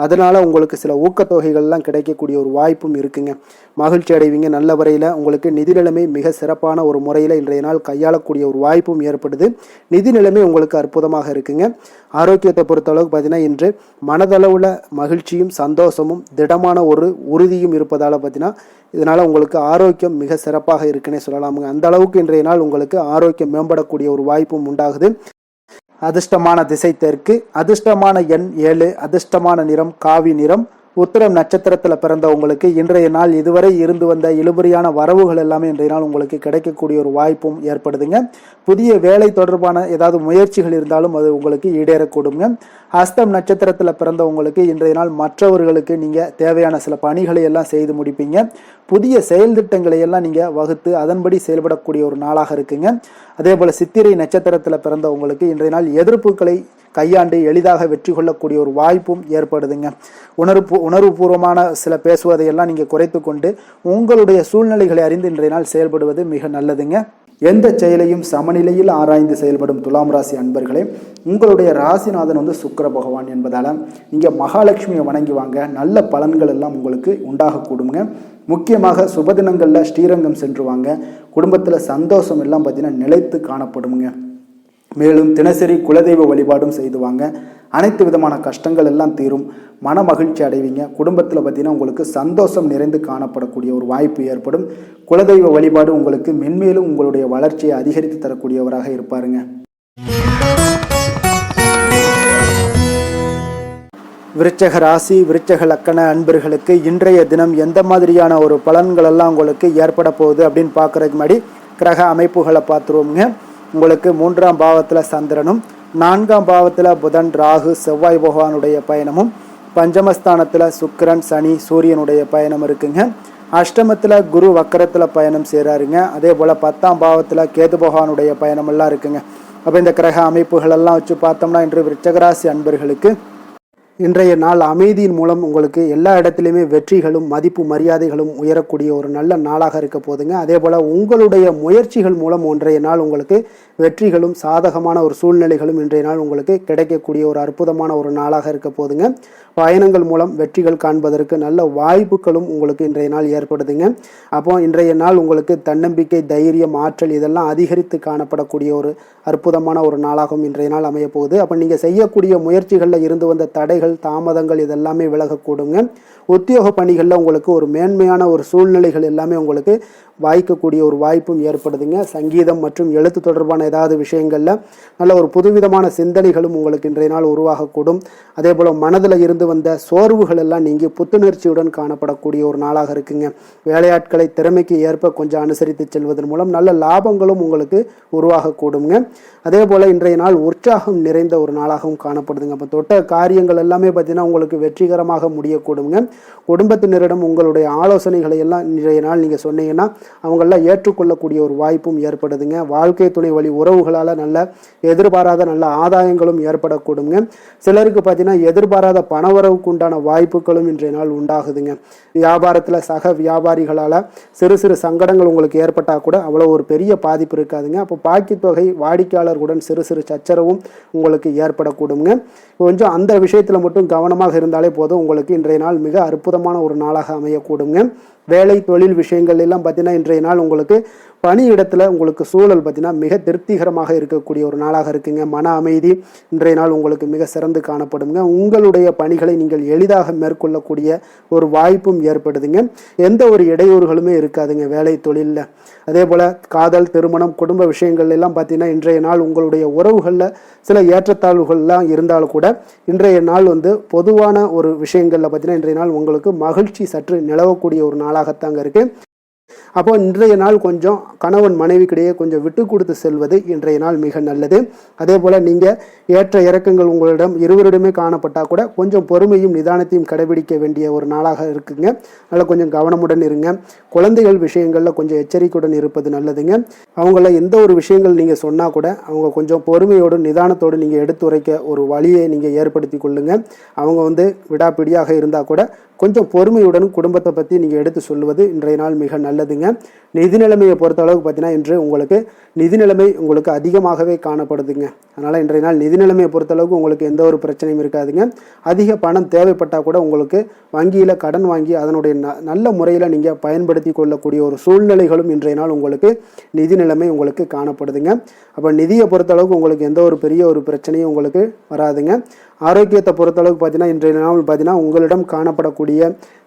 அதனால் உங்களுக்கு சில ஊக்கத்தொகைகள்லாம் கிடைக்கக்கூடிய ஒரு வாய்ப்பும் இருக்குங்க. மகிழ்ச்சி அடைவீங்க. நல்ல வரையில் உங்களுக்கு நிதி நிலைமை மிக சிறப்பான ஒரு முறையில் இன்றைய நாள் கையாளக்கூடிய ஒரு வாய்ப்பும் ஏற்படுது. நிதி நிலைமை உங்களுக்கு அற்புதமாக இருக்குங்க. ஆரோக்கியத்தை பொறுத்தளவுக்கு பார்த்தீங்கன்னா இன்று மனதளவில் மகிழ்ச்சியும் சந்தோஷமும் திடமான ஒரு உறுதியும் இருப்பதால் பார்த்தீங்கன்னா இதனால் உங்களுக்கு ஆரோக்கியம் மிக சிறப்பாக இருக்குன்னே சொல்லலாமுங்க. அந்த அளவுக்கு இன்றைய நாள் உங்களுக்கு ஆரோக்கியம் மேம்படக்கூடிய ஒரு வாய்ப்பும் உண்டாகுது. அதிர்ஷ்டமான திசை தெற்கு, அதிர்ஷ்டமான எண் 7, அதிர்ஷ்டமான நிறம் காவி நிறம். உத்திரம் நட்சத்திரத்தில் பிறந்தவங்களுக்கு இன்றைய நாள் இதுவரை இருந்து வந்த இழுபறியான வரவுகள் எல்லாமே இன்றைய நாள் உங்களுக்கு கிடைக்கக்கூடிய ஒரு வாய்ப்பும் ஏற்படுதுங்க. புதிய வேலை தொடர்பான ஏதாவது முயற்சிகள் இருந்தாலும் அது உங்களுக்கு ஈடேறக்கூடுங்க. ஹஸ்தம் நட்சத்திரத்தில் பிறந்தவங்களுக்கு இன்றைய நாள் மற்றவர்களுக்கு நீங்கள் தேவையான சில பணிகளை எல்லாம் செய்து முடிப்பீங்க. புதிய செயல் திட்டங்களை எல்லாம் நீங்கள் வகுத்து அதன்படி செயல்படக்கூடிய ஒரு நாளாக இருக்குங்க. அதே போல் சித்திரை நட்சத்திரத்தில் பிறந்தவங்களுக்கு இன்றைய நாள் எதிர்ப்புகளை கையாண்டு எளிதாக வெற்றி கொள்ளக்கூடிய ஒரு வாய்ப்பும் ஏற்படுதுங்க. உணர்வுபூர்வமான சில பேசுவதையெல்லாம் நீங்கள் குறைத்து கொண்டு உங்களுடைய சூழ்நிலைகளை அறிந்து இன்றைய நாள் செயல்படுவது மிக நல்லதுங்க. எந்த செயலையும் சமநிலையில் ஆராய்ந்து செயல்படும் துலாம் ராசி அன்பர்களே, உங்களுடைய ராசிநாதன் சுக்கிர பகவான் என்பதால் நீங்கள் மகாலட்சுமியை வணங்கி வாங்க. நல்ல பலன்கள் எல்லாம் உங்களுக்கு உண்டாகக்கூடுங்க. முக்கியமாக சுபதினங்களில் ஸ்ரீரங்கம் சென்று வாங்க. குடும்பத்தில் சந்தோஷம் எல்லாம் பார்த்தீங்கன்னா நிலைத்து காணப்படுங்க. மேலும் தினசரி குலதெய்வ வழிபாடும் செய்துவாங்க. அனைத்து விதமான கஷ்டங்கள் எல்லாம் தீரும். மன மகிழ்ச்சி அடைவீங்க. குடும்பத்தில் பார்த்தீங்கன்னா உங்களுக்கு சந்தோஷம் நிறைந்து காணப்படக்கூடிய ஒரு வாய்ப்பு ஏற்படும். குலதெய்வ வழிபாடு உங்களுக்கு மென்மேலும் உங்களுடைய வளர்ச்சியை அதிகரித்து தரக்கூடியவராக இருப்பாருங்க. விருச்சக ராசி விருச்சக லக்கண அன்பர்களுக்கு இன்றைய தினம் எந்த மாதிரியான ஒரு பலன்கள் எல்லாம் உங்களுக்கு ஏற்பட போகுது அப்படின்னு பார்க்கறதுக்கு முன்னாடி கிரக அமைப்புகளை பார்த்துருவோங்க. உங்களுக்கு 3ஆம் பாவத்தில் சந்திரனும் 4ஆம் பாவத்தில் புதன் ராகு செவ்வாய் பகவானுடைய பயணமும், பஞ்சமஸ்தானத்தில் சுக்கிரன் சனி சூரியனுடைய பயணம் இருக்குங்க. அஷ்டமத்தில் குரு வக்கரத்தில் பயணம் செய்கிறாருங்க. அதே போல் 10ஆம் பாவத்தில் கேது பகவானுடைய பயணமெல்லாம் இருக்குங்க. அப்போ இந்த கிரக அமைப்புகள் எல்லாம் வச்சு பார்த்தோம்னா இன்று விருச்சிகராசி அன்பர்களுக்கு இன்றைய நாள் அமைதியின் மூலம் உங்களுக்கு எல்லா இடத்துலையுமே வெற்றிகளும் மதிப்பு மரியாதைகளும் உயரக்கூடிய ஒரு நல்ல நாளாக இருக்க போதுங்க. அதே போல் உங்களுடைய முயற்சிகள் மூலம் இன்றைய நாள் உங்களுக்கு வெற்றிகளும் சாதகமான ஒரு சூழ்நிலைகளும் இன்றைய நாள் உங்களுக்கு கிடைக்கக்கூடிய ஒரு அற்புதமான ஒரு நாளாக இருக்க போதுங்க. பயணங்கள் மூலம் வெற்றிகள் காண்பதற்கு நல்ல வாய்ப்புகளும் உங்களுக்கு இன்றைய நாள் ஏற்படுதுங்க. அப்போ இன்றைய நாள் உங்களுக்கு தன்னம்பிக்கை, தைரியம், ஆற்றல் இதெல்லாம் அதிகரித்து காணப்படக்கூடிய ஒரு அற்புதமான ஒரு நாளாகவும் இன்றைய நாள் அமைய போகுது. அப்போ நீங்கள் செய்யக்கூடிய முயற்சிகளில் இருந்து வந்த தடைகள், தாமதங்கள் இதெல்லாமே விலகக்கூடுங்க. உத்தியோக பணிகளில் உங்களுக்கு ஒரு மேன்மையான ஒரு சூழ்நிலைகள் எல்லாமே உங்களுக்கு வாய்க்கக்கூடிய ஒரு வாய்ப்பும் ஏற்படுதுங்க. சங்கீதம் மற்றும் எழுத்து தொடர்பான ஏதாவது விஷயங்களில் நல்ல ஒரு புதுவிதமான சிந்தனைகளும் உங்களுக்கு இன்றைய நாள் உருவாகக்கூடும். அதே போல் மனதில் இருந்து வந்த சோர்வுகள் எல்லாம் நீங்கி புத்துணர்ச்சியுடன் காணப்படக்கூடிய ஒரு நாளாக இருக்குங்க. வேலையாட்களை திறமைக்கு ஏற்ப கொஞ்சம் அனுசரித்து செல்வதன் மூலம் நல்ல லாபங்களும் உங்களுக்கு உருவாகக்கூடுங்க. அதே போல் இன்றைய நாள் உற்சாகம் நிறைந்த ஒரு நாளாகவும் காணப்படுதுங்க. அப்போ தொட்ட காரியங்கள் எல்லாமே பார்த்தீங்கன்னா உங்களுக்கு வெற்றிகரமாக முடியக்கூடுங்க. குடும்பத்தினரிடம் உங்களுடைய ஆலோசனைகளை எல்லாம் இன்றைய நாள் நீங்கள் சொன்னீங்கன்னா அவங்களெல்லாம் ஏற்றுக்கொள்ளக்கூடிய ஒரு வாய்ப்பும் ஏற்படுதுங்க. வாழ்க்கை துணை வழி உறவுகளால் நல்ல எதிர்பாராத நல்ல ஆதாயங்களும் ஏற்படக்கூடுங்க. சிலருக்கு பார்த்தீங்கன்னா எதிர்பாராத பணவரவுக்கு உண்டான வாய்ப்புகளும் இன்றைய நாள் உண்டாகுதுங்க. வியாபாரத்தில் சக வியாபாரிகளால் சிறு சிறு சங்கடங்கள் உங்களுக்கு ஏற்பட்டால் கூட அவ்வளோ ஒரு பெரிய பாதிப்பு இருக்காதுங்க. அப்போ பாக்கி தொகை வாடிக்கையாளர்களுடன் சிறு சிறு சச்சரவும் உங்களுக்கு ஏற்படக்கூடுங்க. கொஞ்சம் அந்த விஷயத்தில் மட்டும் கவனமாக இருந்தாலே போதும், உங்களுக்கு இன்றைய நாள் மிக அற்புதமான ஒரு நாளாக அமையக்கூடுங்க. வேலை தொழில் விஷயங்கள் எல்லாம் பார்த்தீங்கன்னா இன்றைய நாள் உங்களுக்கு பணியிடத்தில் உங்களுக்கு சூழல் பார்த்தீங்கன்னா மிக திருப்திகரமாக இருக்கக்கூடிய ஒரு நாளாக இருக்குங்க. மன அமைதி இன்றைய நாள் உங்களுக்கு மிக சிறந்து காணப்படுங்க. உங்களுடைய பணிகளை நீங்கள் எளிதாக மேற்கொள்ளக்கூடிய ஒரு வாய்ப்பும் ஏற்படுதுங்க. எந்த ஒரு இடையூறுகளுமே இருக்காதுங்க வேலை தொழிலில். அதே போல் காதல், திருமணம், குடும்ப விஷயங்கள் எல்லாம் பார்த்தீங்கன்னா இன்றைய நாள் உங்களுடைய உறவுகளில் சில ஏற்றத்தாழ்வுகள்லாம் இருந்தாலும் கூட இன்றைய நாள் பொதுவான ஒரு விஷயங்களில் பார்த்தீங்கன்னா இன்றைய நாள் உங்களுக்கு மகிழ்ச்சி சற்று நிலவக்கூடிய ஒரு நாளாகத்தாங்க இருக்குது. அப்போ இன்றைய நாள் கொஞ்சம் கணவன் மனைவிக்கிடையே கொஞ்சம் விட்டு கொடுத்து செல்வது இன்றைய நாள் மிக நல்லது. அதே போல் நீங்கள் ஏற்ற இறக்கங்கள் உங்களிடம் இருவரிடமே காணப்பட்டால் கூட கொஞ்சம் பொறுமையும் நிதானத்தையும் கடைபிடிக்க வேண்டிய ஒரு நாளாக இருக்குங்க. அதனால் கொஞ்சம் கவனமுடன் இருங்க. குழந்தைகள் விஷயங்களில் கொஞ்சம் எச்சரிக்கையுடன் இருப்பது நல்லதுங்க. அவங்கள எந்த ஒரு விஷயங்கள் நீங்கள் சொன்னால் கூட அவங்க கொஞ்சம் பொறுமையோடு நிதானத்தோடு நீங்கள் எடுத்துரைக்க ஒரு வழியை நீங்கள் ஏற்படுத்தி கொள்ளுங்க. அவங்க விடாப்பிடியாக இருந்தால் கூட கொஞ்சம் பொறுமையுடன் குடும்பத்தை பற்றி நீங்கள் எடுத்து சொல்லுவது இன்றைய நாள் மிக நல்லதுங்க. நிதி நிலைமையை பொறுத்த அளவுக்கு பார்த்தீங்கன்னா இன்று உங்களுக்கு நிதி நிலைமை உங்களுக்கு அதிகமாகவே காணப்படுதுங்க. அதனால் இன்றைய நாள் நிதி நிலைமையை பொறுத்தளவுக்கு உங்களுக்கு எந்த ஒரு பிரச்சனையும் இருக்காதுங்க. அதிக பணம் தேவைப்பட்டால் கூட உங்களுக்கு வங்கியில் கடன் வாங்கி அதனுடைய நல்ல முறையில் நீங்கள் பயன்படுத்தி கொள்ளக்கூடிய ஒரு சூழ்நிலைகளும் இன்றைய நாள் உங்களுக்கு நிதி நிலைமை உங்களுக்கு காணப்படுதுங்க. அப்போ நிதியை பொறுத்தளவுக்கு உங்களுக்கு எந்த ஒரு பெரிய ஒரு பிரச்சனையும் உங்களுக்கு வராதுங்க. ஆரோக்கியத்தை பொறுத்தளவுக்கு பார்த்தீங்கன்னா இன்றைய நாள் பார்த்தீங்கன்னா உங்களிடம் காணப்படக்கூடிய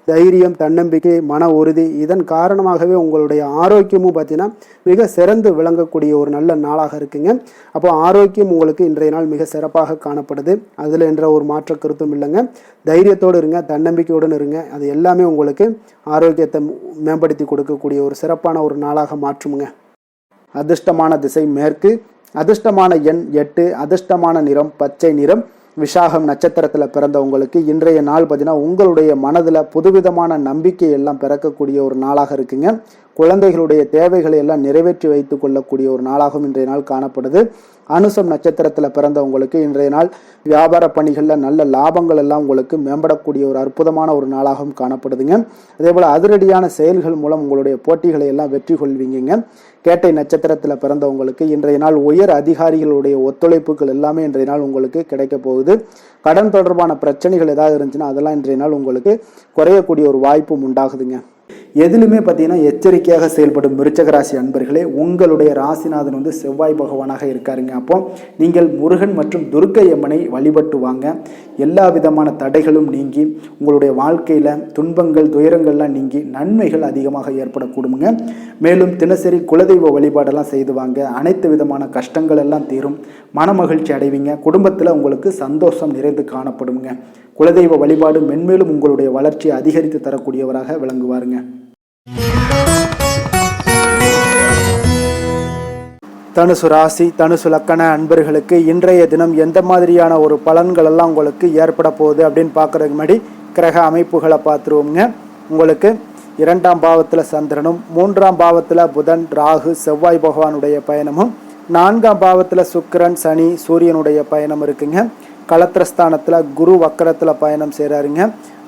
தைரியம், தன்னம்பிக்கை, மன உறுதி இதன் காரணமாகவே உங்களுடைய ஆரோக்கியமும் பார்த்தீங்கன்னா மிக சிறந்து விளங்கக்கூடிய ஒரு நல்ல நாளாக இருக்குங்க. அப்போ ஆரோக்கியம் உங்களுக்கு இன்றைய நாள் மிக சிறப்பாக காணப்படுது. அதில் என்ற ஒரு மாற்ற கருத்தும் இல்லைங்க. தைரியத்தோடு இருங்க, தன்னம்பிக்கையுடன் இருங்க. அது எல்லாமே உங்களுக்கு ஆரோக்கியத்தை மேம்படுத்தி கொடுக்கக்கூடிய ஒரு சிறப்பான ஒரு நாளாக மாற்றுமுங்க. அதிர்ஷ்டமான திசை மேற்கு, அதிர்ஷ்டமான எண் 8, அதிர்ஷ்டமான நிறம் பச்சை நிறம். விஷாகம் நட்சத்திரத்தில் பிறந்தவங்களுக்கு இன்றைய நாள் பார்த்தீங்கன்னா உங்களுடைய மனதில் புதுவிதமான நம்பிக்கை எல்லாம் பிறக்கக்கூடிய ஒரு நாளாக இருக்குங்க. குழந்தைகளுடைய தேவைகளை எல்லாம் நிறைவேற்றி வைத்து கொள்ளக்கூடிய ஒரு நாளாகவும் இன்றைய நாள் காணப்படுது. அனுசம் நட்சத்திரத்தில் பிறந்தவங்களுக்கு இன்றைய நாள் வியாபார பணிகளில் நல்ல லாபங்கள் எல்லாம் உங்களுக்கு மேம்படக்கூடிய ஒரு அற்புதமான ஒரு நாளாகவும் காணப்படுதுங்க. அதே போல் அதிரடியான செயல்கள் மூலம் உங்களுடைய போட்டிகளை எல்லாம் வெற்றி கொள்வீங்க. கேட்டை நட்சத்திரத்தில் பிறந்தவங்களுக்கு இன்றைய நாள் உயர் அதிகாரிகளுடைய ஒத்துழைப்புகள் எல்லாமே இன்றைய நாள் உங்களுக்கு கிடைக்க போகுது. கடன் தொடர்பான பிரச்சனைகள் ஏதாவது இருந்துச்சுன்னா அதெல்லாம் இன்றைய நாள் உங்களுக்கு குறையக்கூடிய ஒரு வாய்ப்பும் உண்டாகுதுங்க. எதிலுமே பார்த்தீங்கன்னா எச்சரிக்கையாக செயல்படும் விருச்சிக ராசி அன்பர்களே, உங்களுடைய ராசிநாதன் செவ்வாய் பகவானாக இருக்காருங்க. அப்போ நீங்கள் முருகன் மற்றும் துர்க்கை அம்மனை வழிபட்டு வாங்க. எல்லா விதமான தடைகளும் நீங்கி உங்களுடைய வாழ்க்கையில் துன்பங்கள் துயரங்கள்லாம் நீங்கி நன்மைகள் அதிகமாக ஏற்படக்கூடுங்க. மேலும் தினசரி குலதெய்வ வழிபாடெல்லாம் செய்து வாங்க. அனைத்து விதமான கஷ்டங்கள் எல்லாம் தீரும். மன மகிழ்ச்சி அடைவீங்க. குடும்பத்தில் உங்களுக்கு சந்தோஷம் நிறைந்து காணப்படுங்க. குலதெய்வ வழிபாடு மென்மேலும் உங்களுடைய வளர்ச்சியை அதிகரித்து தரக்கூடியவராக விளங்குவாருங்க. தனுசு ராசி தனுசு லக்கண அன்பர்களுக்கு இன்றைய தினம் எந்த மாதிரியான ஒரு பலன்கள் எல்லாம் உங்களுக்கு ஏற்பட போகுது அப்படின்னு பார்க்குறதுக்கு முன்னாடி கிரக அமைப்புகளை பார்த்துருவோங்க. உங்களுக்கு 2ஆம் பாவத்தில் சந்திரனும் 3ஆம் பாவத்தில் புதன் ராகு செவ்வாய் பகவானுடைய பயணமும் 4ஆம் பாவத்தில் சுக்கிரன் சனி சூரியனுடைய பயணம் இருக்குங்க. களத்திரஸ்தானத்தில் குரு வக்கரத்தில் பயணம் செய்கிறாருங்க.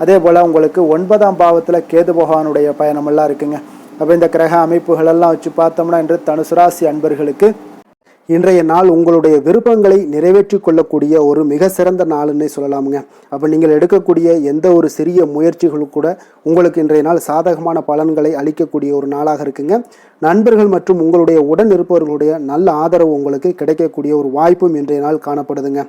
அதே போல் உங்களுக்கு 9ஆம் பாவத்தில் கேது பகவானுடைய பயணமெல்லாம் இருக்குங்க. அப்போ இந்த கிரக அமைப்புகளெல்லாம் வச்சு பார்த்தோம்னா இன்று தனுசு ராசி அன்பர்களுக்கு இன்றைய நாள் உங்களுடைய விருப்பங்களை நிறைவேற்றி கொள்ளக்கூடிய ஒரு மிக சிறந்த நாள்னே சொல்லலாமுங்க. அப்போ நீங்கள் எடுக்கக்கூடிய எந்த ஒரு சிறிய முயற்சிகளும் கூட உங்களுக்கு இன்றைய நாள் சாதகமான பலன்களை அளிக்கக்கூடிய ஒரு நாளாக இருக்குங்க. நண்பர்கள் மற்றும் உங்களுடைய உடன் இருப்பவர்களுடைய நல்ல ஆதரவு உங்களுக்கு கிடைக்கக்கூடிய ஒரு வாய்ப்பும் இன்றைய நாள் காணப்படுதுங்க.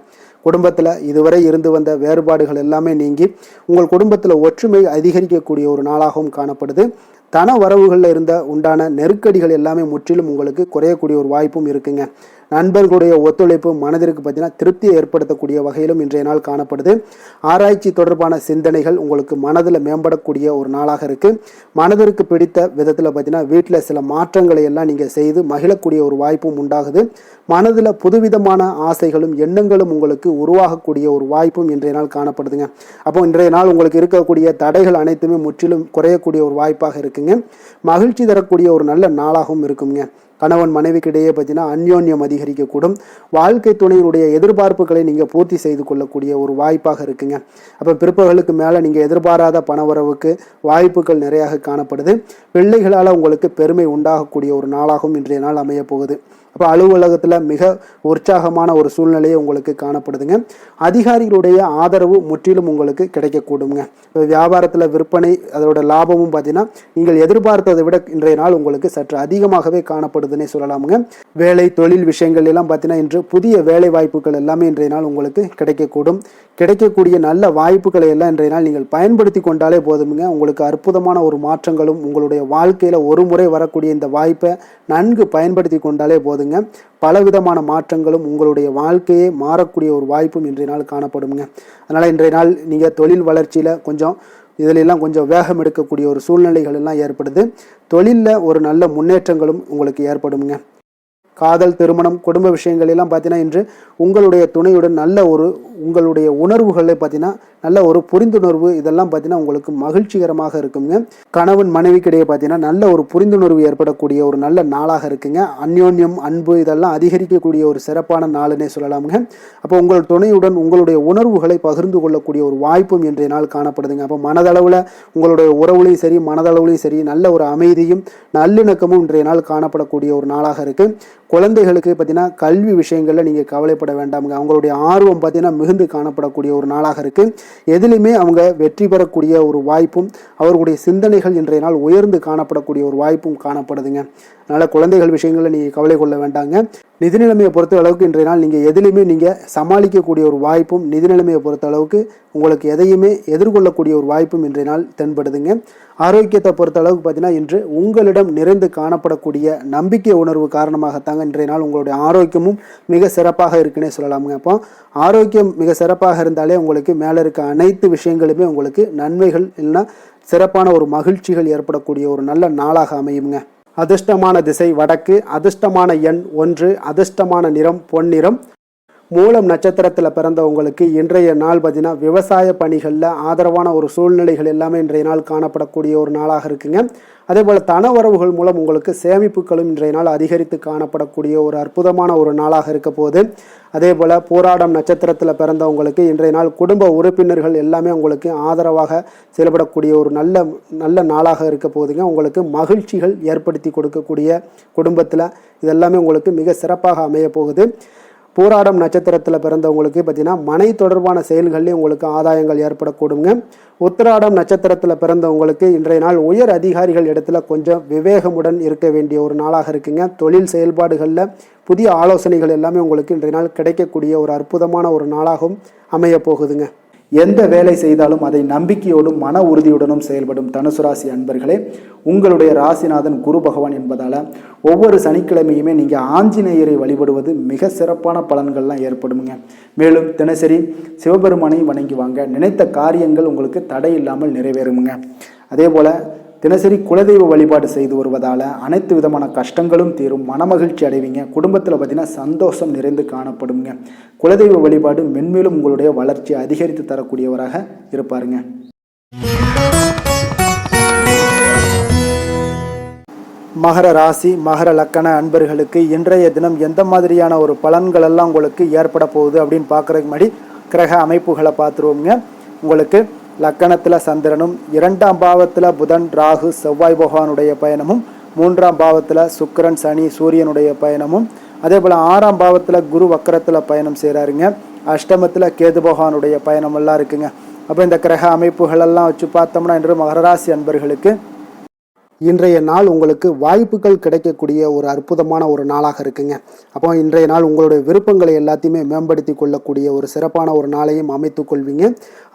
குடும்பத்தில் இதுவரை இருந்து வந்த வேறுபாடுகள் எல்லாமே நீங்கி உங்கள் குடும்பத்தில் ஒற்றுமை அதிகரிக்கக்கூடிய ஒரு நாளாகவும் காணப்படுது. தன வரவுகளில் இருந்த உண்டான நெருக்கடிகள் எல்லாமே முற்றிலும் உங்களுக்கு குறையக்கூடிய ஒரு வாய்ப்பும் இருக்குங்க. நண்பர்களுடைய ஒத்துழைப்பு மனதிற்கு பார்த்தீங்கன்னா திருப்தியை ஏற்படுத்தக்கூடிய வகையிலும் இன்றைய நாள் காணப்படுது. ஆராய்ச்சி தொடர்பான சிந்தனைகள் உங்களுக்கு மனதில் மேம்படக்கூடிய ஒரு நாளாக இருக்குது. மனதிற்கு பிடித்த விதத்தில் பார்த்தீங்கன்னா வீட்டில் சில மாற்றங்களை எல்லாம் நீங்கள் செய்து மகிழக்கூடிய ஒரு வாய்ப்பும் உண்டாகுது. மனதில் புதுவிதமான ஆசைகளும் எண்ணங்களும் உங்களுக்கு உருவாகக்கூடிய ஒரு வாய்ப்பும் இன்றைய நாள் காணப்படுதுங்க. அப்போ இன்றைய நாள் உங்களுக்கு இருக்கக்கூடிய தடைகள் அனைத்துமே முற்றிலும் குறையக்கூடிய ஒரு வாய்ப்பாக இருக்குங்க. மகிழ்ச்சி தரக்கூடிய ஒரு நல்ல நாளாகவும் இருக்குங்க. கணவன் மனைவிக்கிடையே பார்த்தீங்கன்னா அந்யோன்யம் அதிகரிக்கக்கூடும். வாழ்க்கை துணையினுடைய எதிர்பார்ப்புகளை நீங்கள் பூர்த்தி செய்து கொள்ளக்கூடிய ஒரு வாய்ப்பாக இருக்குங்க. அப்போ பிற்பகலுக்கு மேலே நீங்கள் எதிர்பாராத பணவரவுக்கு வாய்ப்புகள் நிறையாக காணப்படுது. பிள்ளைகளால் உங்களுக்கு பெருமை உண்டாகக்கூடிய ஒரு நாளாகவும் இன்றைய நாள் அமைய போகுது. அப்போ அலுவலகத்தில் மிக உற்சாகமான ஒரு சூழ்நிலையை உங்களுக்கு காணப்படுதுங்க. அதிகாரிகளுடைய ஆதரவு முற்றிலும் உங்களுக்கு கிடைக்கக்கூடுங்க. இப்போ வியாபாரத்தில் விற்பனை அதோட லாபமும் பார்த்தீங்கன்னா நீங்கள் எதிர்பார்த்ததை விட இன்றைய நாள் உங்களுக்கு சற்று அதிகமாகவே காணப்படுதுன்னே சொல்லலாமுங்க. வேலை தொழில் விஷயங்கள் எல்லாம் பார்த்தீங்கன்னா இன்று புதிய வேலை வாய்ப்புகள் எல்லாமே இன்றைய நாள் உங்களுக்கு கிடைக்கக்கூடும். கிடைக்கக்கூடிய நல்ல வாய்ப்புகளை எல்லாம் இன்றைய நாள் நீங்கள் பயன்படுத்தி கொண்டாலே போதுமுங்க. உங்களுக்கு அற்புதமான ஒரு மாற்றங்களும் உங்களுடைய வாழ்க்கையில் ஒரு முறை வரக்கூடிய இந்த வாய்ப்பை நன்கு பயன்படுத்தி கொண்டாலே போதுங்க. பலவிதமான மாற்றங்களும் உங்களுடைய வாழ்க்கையே மாறக்கூடிய ஒரு வாய்ப்பும் இன்றைய நாள் காணப்படுங்க. அதனால் இன்றைய நாள் நீங்கள் தொழில் வளர்ச்சியில் இதிலெல்லாம் கொஞ்சம் வேகம் எடுக்கக்கூடிய ஒரு சூழ்நிலைகள் எல்லாம் ஏற்படுது. தொழிலில் ஒரு நல்ல முன்னேற்றங்களும் உங்களுக்கு ஏற்படுங்க. காதல் திருமணம் குடும்ப விஷயங்கள் எல்லாம் பார்த்தீங்கன்னா இன்று உங்களுடைய துணையுடன் நல்ல ஒரு உங்களுடைய உணர்வுகளை பார்த்தீங்கன்னா நல்ல ஒரு புரிந்துணர்வு இதெல்லாம் பார்த்தீங்கன்னா உங்களுக்கு மகிழ்ச்சிகரமாக இருக்குங்க. கணவன் மனைவிக்கிடையே பார்த்தீங்கன்னா நல்ல ஒரு புரிந்துணர்வு ஏற்படக்கூடிய ஒரு நல்ல நாளாக இருக்குங்க. அந்யோன்யம் அன்பு இதெல்லாம் அதிகரிக்கக்கூடிய ஒரு சிறப்பான நாளுன்னே சொல்லலாமுங்க. அப்போ உங்கள் துணையுடன் உங்களுடைய உணர்வுகளை பகிர்ந்து கொள்ளக்கூடிய ஒரு வாய்ப்பும் இன்றைய நாள் காணப்படுதுங்க. அப்போ மனதளவில் உங்களுடைய உறவுலையும் சரி மனதளவுலையும் சரி நல்ல ஒரு அமைதியும் நல்லிணக்கமும் இன்றைய நாள் காணப்படக்கூடிய ஒரு நாளாக இருக்கு. குழந்தைகளுக்கு பார்த்தீங்கன்னா கல்வி விஷயங்களில் நீங்கள் கவலைப்பட வேண்டாமுங்க. அவங்களுடைய ஆர்வம் பார்த்தீங்கன்னா மிகுந்து காணப்படக்கூடிய ஒரு நாளாக இருக்குது. எதிலுமே அவங்க வெற்றி பெறக்கூடிய ஒரு வாய்ப்பும் அவர்களுடைய சிந்தனைகள் இன்றைய நாள் உயர்ந்து காணப்படக்கூடிய ஒரு வாய்ப்பும் காணப்படுதுங்க. அதனால் குழந்தைகள் விஷயங்களில் நீங்கள் கவலை கொள்ள வேண்டாங்க. நிதி நிலைமையை பொறுத்த அளவுக்கு இன்றைய நாள் நீங்கள் எதிலுமே நீங்கள் சமாளிக்கக்கூடிய ஒரு வாய்ப்பும் நிதி நிலைமையை பொறுத்த அளவுக்கு உங்களுக்கு எதையுமே எதிர்கொள்ளக்கூடிய ஒரு வாய்ப்பும் இன்றைய நாள் தென்படுதுங்க. ஆரோக்கியத்தை பொறுத்த அளவுக்கு பார்த்தீங்கன்னா இன்று உங்களிடம் நிறைந்து காணப்படக்கூடிய நம்பிக்கை உணர்வு காரணமாகத்தாங்க இன்றைய நாள் உங்களுடைய ஆரோக்கியமும் மிக சிறப்பாக இருக்குன்னே சொல்லலாமுங்க. அப்போ ஆரோக்கியம் மிக சிறப்பாக இருந்தாலே உங்களுக்கு மேலே இருக்க அனைத்து விஷயங்களுமே உங்களுக்கு நன்மைகள் இல்லைன்னா சிறப்பான ஒரு மகிழ்ச்சிகள் ஏற்படக்கூடிய ஒரு நல்ல நாளாக அமையுங்க. அதிர்ஷ்டமான திசை வடக்கு, அதிர்ஷ்டமான எண் 1, அதிர்ஷ்டமான நிறம் பொன்னிறம். மூலம் நட்சத்திரத்தில் பிறந்தவங்களுக்கு இன்றைய நாள் பார்த்தீங்கன்னா விவசாய பணிகளில் ஆதரவான ஒரு சூழ்நிலைகள் எல்லாமே இன்றைய நாள் காணப்படக்கூடிய ஒரு நாளாக இருக்குங்க. அதே போல் தன வரவுகள் மூலம் உங்களுக்கு சேமிப்புகளும் இன்றைய நாள் அதிகரித்து காணப்படக்கூடிய ஒரு அற்புதமான ஒரு நாளாக இருக்க போகுது. அதே போல் போராடம் நட்சத்திரத்தில் பிறந்தவங்களுக்கு இன்றைய நாள் குடும்ப உறுப்பினர்கள் எல்லாமே உங்களுக்கு ஆதரவாக செயல்படக்கூடிய ஒரு நல்ல நாளாக இருக்க போகுதுங்க. உங்களுக்கு மகிழ்ச்சிகள் ஏற்படுத்தி கொடுக்கக்கூடிய குடும்பத்தில் இதெல்லாமே உங்களுக்கு மிக சிறப்பாக அமைய போகுது. போராடம் நட்சத்திரத்தில் பிறந்தவங்களுக்கு பார்த்தீங்கன்னா மனை தொடர்பான செயல்கள்லேயும் உங்களுக்கு ஆதாயங்கள் ஏற்படக்கூடுங்க. உத்திராடம் நட்சத்திரத்தில் பிறந்தவங்களுக்கு இன்றைய நாள் உயர் அதிகாரிகள் இடத்துல கொஞ்சம் விவேகமுடன் இருக்க வேண்டிய ஒரு நாளாக இருக்குங்க. தொழில் செயல்பாடுகளில் புதிய ஆலோசனைகள் எல்லாமே உங்களுக்கு இன்றைய நாள் கிடைக்கக்கூடிய ஒரு அற்புதமான ஒரு நாளாகவும் அமைய போகுதுங்க. எந்த வேலை செய்தாலும் அதை நம்பிக்கையோடும் மன உறுதியுடனும் செயல்படும் தனுசு ராசி அன்பர்களே, உங்களுடைய ராசிநாதன் குரு பகவான் என்பதால் ஒவ்வொரு சனிக்கிழமையுமே நீங்கள் ஆஞ்சநேயரை வழிபடுவது மிக சிறப்பான பலன்கள்லாம் ஏற்படுங்க. மேலும் தினசரி சிவபெருமானை வணங்கி வாங்க, நினைத்த காரியங்கள் உங்களுக்கு தடை இல்லாமல் நிறைவேறுமுங்க. அதே போல் தினசரி குலதெய்வ வழிபாடு செய்து வருவதால் அனைத்து விதமான கஷ்டங்களும் தீரும், மனமகிழ்ச்சி அடைவீங்க. குடும்பத்தில் பார்த்தீங்கன்னா சந்தோஷம் நிறைந்து காணப்படுங்க. குலதெய்வ வழிபாடு மென்மேலும் உங்களுடைய வளர்ச்சியை அதிகரித்து தரக்கூடியவராக இருப்பாருங்க. மகர ராசி மகர லக்கண அன்பர்களுக்கு இன்றைய தினம் எந்த மாதிரியான ஒரு பலன்கள் எல்லாம் உங்களுக்கு ஏற்பட போகுது அப்படின்னு பார்க்குறதுக்கு முன்னாடி கிரக அமைப்புகளை பார்த்துருவோங்க. உங்களுக்கு லக்கணத்தில் சந்திரனும், 2ஆம் பாவத்தில் புதன் ராகு செவ்வாய் பகவானுடைய பயணமும், 3ஆம் பாவத்தில் சுக்கிரன் சனி சூரியனுடைய பயணமும், அதே போல் 6ஆம் பாவத்தில் குரு வக்கரத்தில் பயணம் செய்கிறாருங்க. அஷ்டமத்தில் கேது பகவானுடைய பயணம் எல்லாம் இருக்குங்க. அப்போ இந்த கிரக அமைப்புகளெல்லாம் வச்சு பார்த்தோம்னா இன்று மகராசி அன்பர்களுக்கு இன்றைய நாள் உங்களுக்கு வாய்ப்புகள் கிடைக்கக்கூடிய ஒரு அற்புதமான ஒரு நாளாக இருக்குங்க. அப்போ இன்றைய நாள் உங்களுடைய விருப்பங்களை எல்லாத்தையுமே மேம்படுத்தி கொள்ளக்கூடிய ஒரு சிறப்பான ஒரு நாளையும் அமைத்து கொள்வீங்க.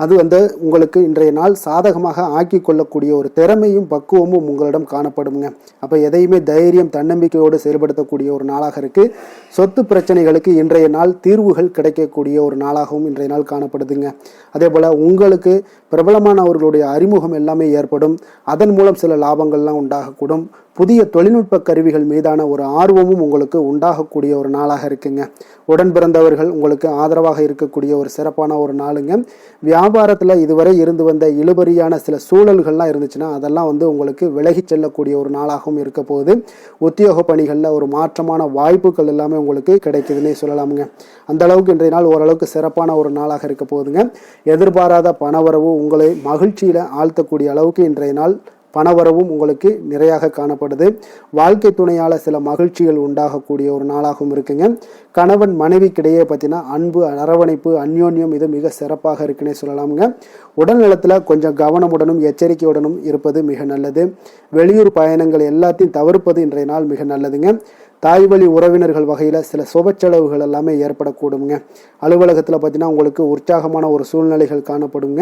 அது உங்களுக்கு இன்றைய நாள் சாதகமாக ஆக்கி கொள்ளக்கூடிய ஒரு திறமையும் பக்குவமும் உங்களிடம் காணப்படுங்க. அப்போ எதையுமே தைரியம் தன்னம்பிக்கையோடு செயல்படுத்தக்கூடிய ஒரு நாளாக இருக்குது. சொத்து பிரச்சனைகளுக்கு இன்றைய நாள் தீர்வுகள் கிடைக்கக்கூடிய ஒரு நாளாகவும் இன்றைய நாள் காணப்படுதுங்க. அதே போல் உங்களுக்கு பிரபலமானவர்களுடைய அறிமுகம் எல்லாமே ஏற்படும். அதன் மூலம் சில லாபங்கள்லாம் உண்டாகக்கூடும். புதிய தொழில்நுட்ப கருவிகள் மீதான ஒரு ஆர்வமும் உங்களுக்கு உண்டாகக்கூடிய ஒரு நாளாக இருக்குங்க. உடன் பிறந்தவர்கள் உங்களுக்கு ஆதரவாக இருக்கக்கூடிய ஒரு சிறப்பான ஒரு நாளுங்க. வியாபாரத்தில் இதுவரை இருந்து வந்த இழுபறியான சில சூழல்கள்லாம் இருந்துச்சுன்னா அதெல்லாம் உங்களுக்கு விலகி செல்லக்கூடிய ஒரு நாளாகவும் இருக்க போகுது. உத்தியோக பணிகளில் ஒரு மாற்றமான வாய்ப்புகள் எல்லாமே உங்களுக்கு கிடைக்குதுன்னே சொல்லலாமுங்க. அந்த அளவுக்கு இன்றைய நாள் ஓரளவுக்கு சிறப்பான ஒரு நாளாக இருக்க போகுதுங்க. எதிர்பாராத பணவரவு உங்களை மகிழ்ச்சியில் ஆழ்த்தக்கூடிய அளவுக்கு இன்றைய நாள் பணவரவும் உங்களுக்கு நிறையாக காணப்படுது. வாழ்க்கை துணையால் சில மகிழ்ச்சிகள் உண்டாகக்கூடிய ஒரு நாளாகவும் இருக்குங்க. கணவன் மனைவிக்கிடையே பார்த்தீங்கன்னா அன்பு, அரவணைப்பு, அந்யோன்யம் இது மிக சிறப்பாக இருக்குன்னே சொல்லலாமுங்க. உடல் நலத்தில் கொஞ்சம் கவனமுடனும் எச்சரிக்கையுடனும் இருப்பது மிக நல்லது. வெளியூர் பயணங்கள் எல்லாத்தையும் தவிர்ப்பது இன்றைய நாள் மிக நல்லதுங்க. தாய் வழி உறவினர்கள் வகையில் சில சுப செலவுகள் எல்லாமே ஏற்படக்கூடுங்க. அலுவலகத்தில் பார்த்தீங்கன்னா உங்களுக்கு உற்சாகமான ஒரு சூழ்நிலைகள் காணப்படுங்க.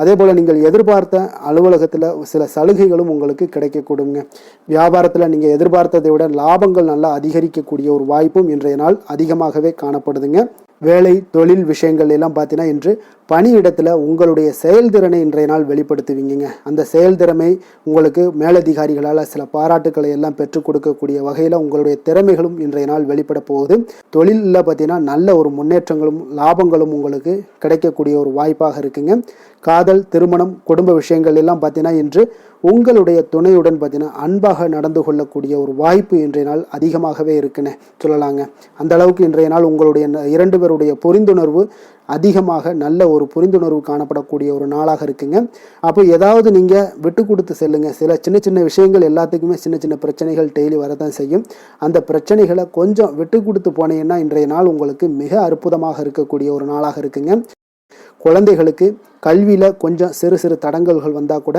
அதே போல் நீங்கள் எதிர்பார்த்த அலுவலகத்தில் சில சலுகைகளும் உங்களுக்கு கிடைக்கக்கூடுங்க. வியாபாரத்தில் நீங்கள் எதிர்பார்த்ததை விட லாபங்கள் நல்லா அதிகரிக்கக்கூடிய ஒரு வாய்ப்பும் இன்றைய நாள் அதிகமாகவே காணப்படுதுங்க. வேலை தொழில் விஷயங்கள் எல்லாம் பார்த்தீங்கன்னா இன்று பணியிடத்தில் உங்களுடைய செயல்திறனை இன்றைய நாள் வெளிப்படுத்துவீங்க. அந்த செயல்திறமை உங்களுக்கு மேலதிகாரிகளால் சில பாராட்டுக்களை எல்லாம் பெற்றுக் கொடுக்கக்கூடிய வகையில் உங்களுடைய திறமைகளும் இன்றைய நாள் வெளிப்பட போகுது. தொழிலில் பார்த்தீங்கன்னா நல்ல ஒரு முன்னேற்றங்களும் லாபங்களும் உங்களுக்கு கிடைக்கக்கூடிய ஒரு வாய்ப்பாக இருக்குங்க. காதல், திருமணம், குடும்ப விஷயங்கள் எல்லாம் பார்த்தீங்கன்னா இன்று உங்களுடைய துணையுடன் பார்த்தீங்கன்னா அன்பாக நடந்து கொள்ளக்கூடிய ஒரு வாய்ப்பு இன்றைய நாள் அதிகமாகவே இருக்குன்னு சொல்லலாங்க. அந்த அளவுக்கு இன்றைய நாள் உங்களுடைய 2 பேருடைய புரிந்துணர்வு அதிகமாக நல்ல ஒரு புரிந்துணர்வு காணப்படக்கூடிய ஒரு நாளாக இருக்குங்க. அப்போ ஏதாவது நீங்கள் விட்டு கொடுத்து செல்லுங்க. சில சின்ன சின்ன விஷயங்கள் எல்லாத்துக்குமே சின்ன சின்ன பிரச்சனைகள் டெய்லி வரதான் செய்யும். அந்த பிரச்சனைகளை கொஞ்சம் விட்டு கொடுத்து போனீங்கன்னா இன்றைய நாள் உங்களுக்கு மிக அற்புதமாக இருக்கக்கூடிய ஒரு நாளாக இருக்குங்க. குழந்தைகளுக்கு கல்வியில் கொஞ்சம் சிறு சிறு தடங்கல்கள் வந்தால் கூட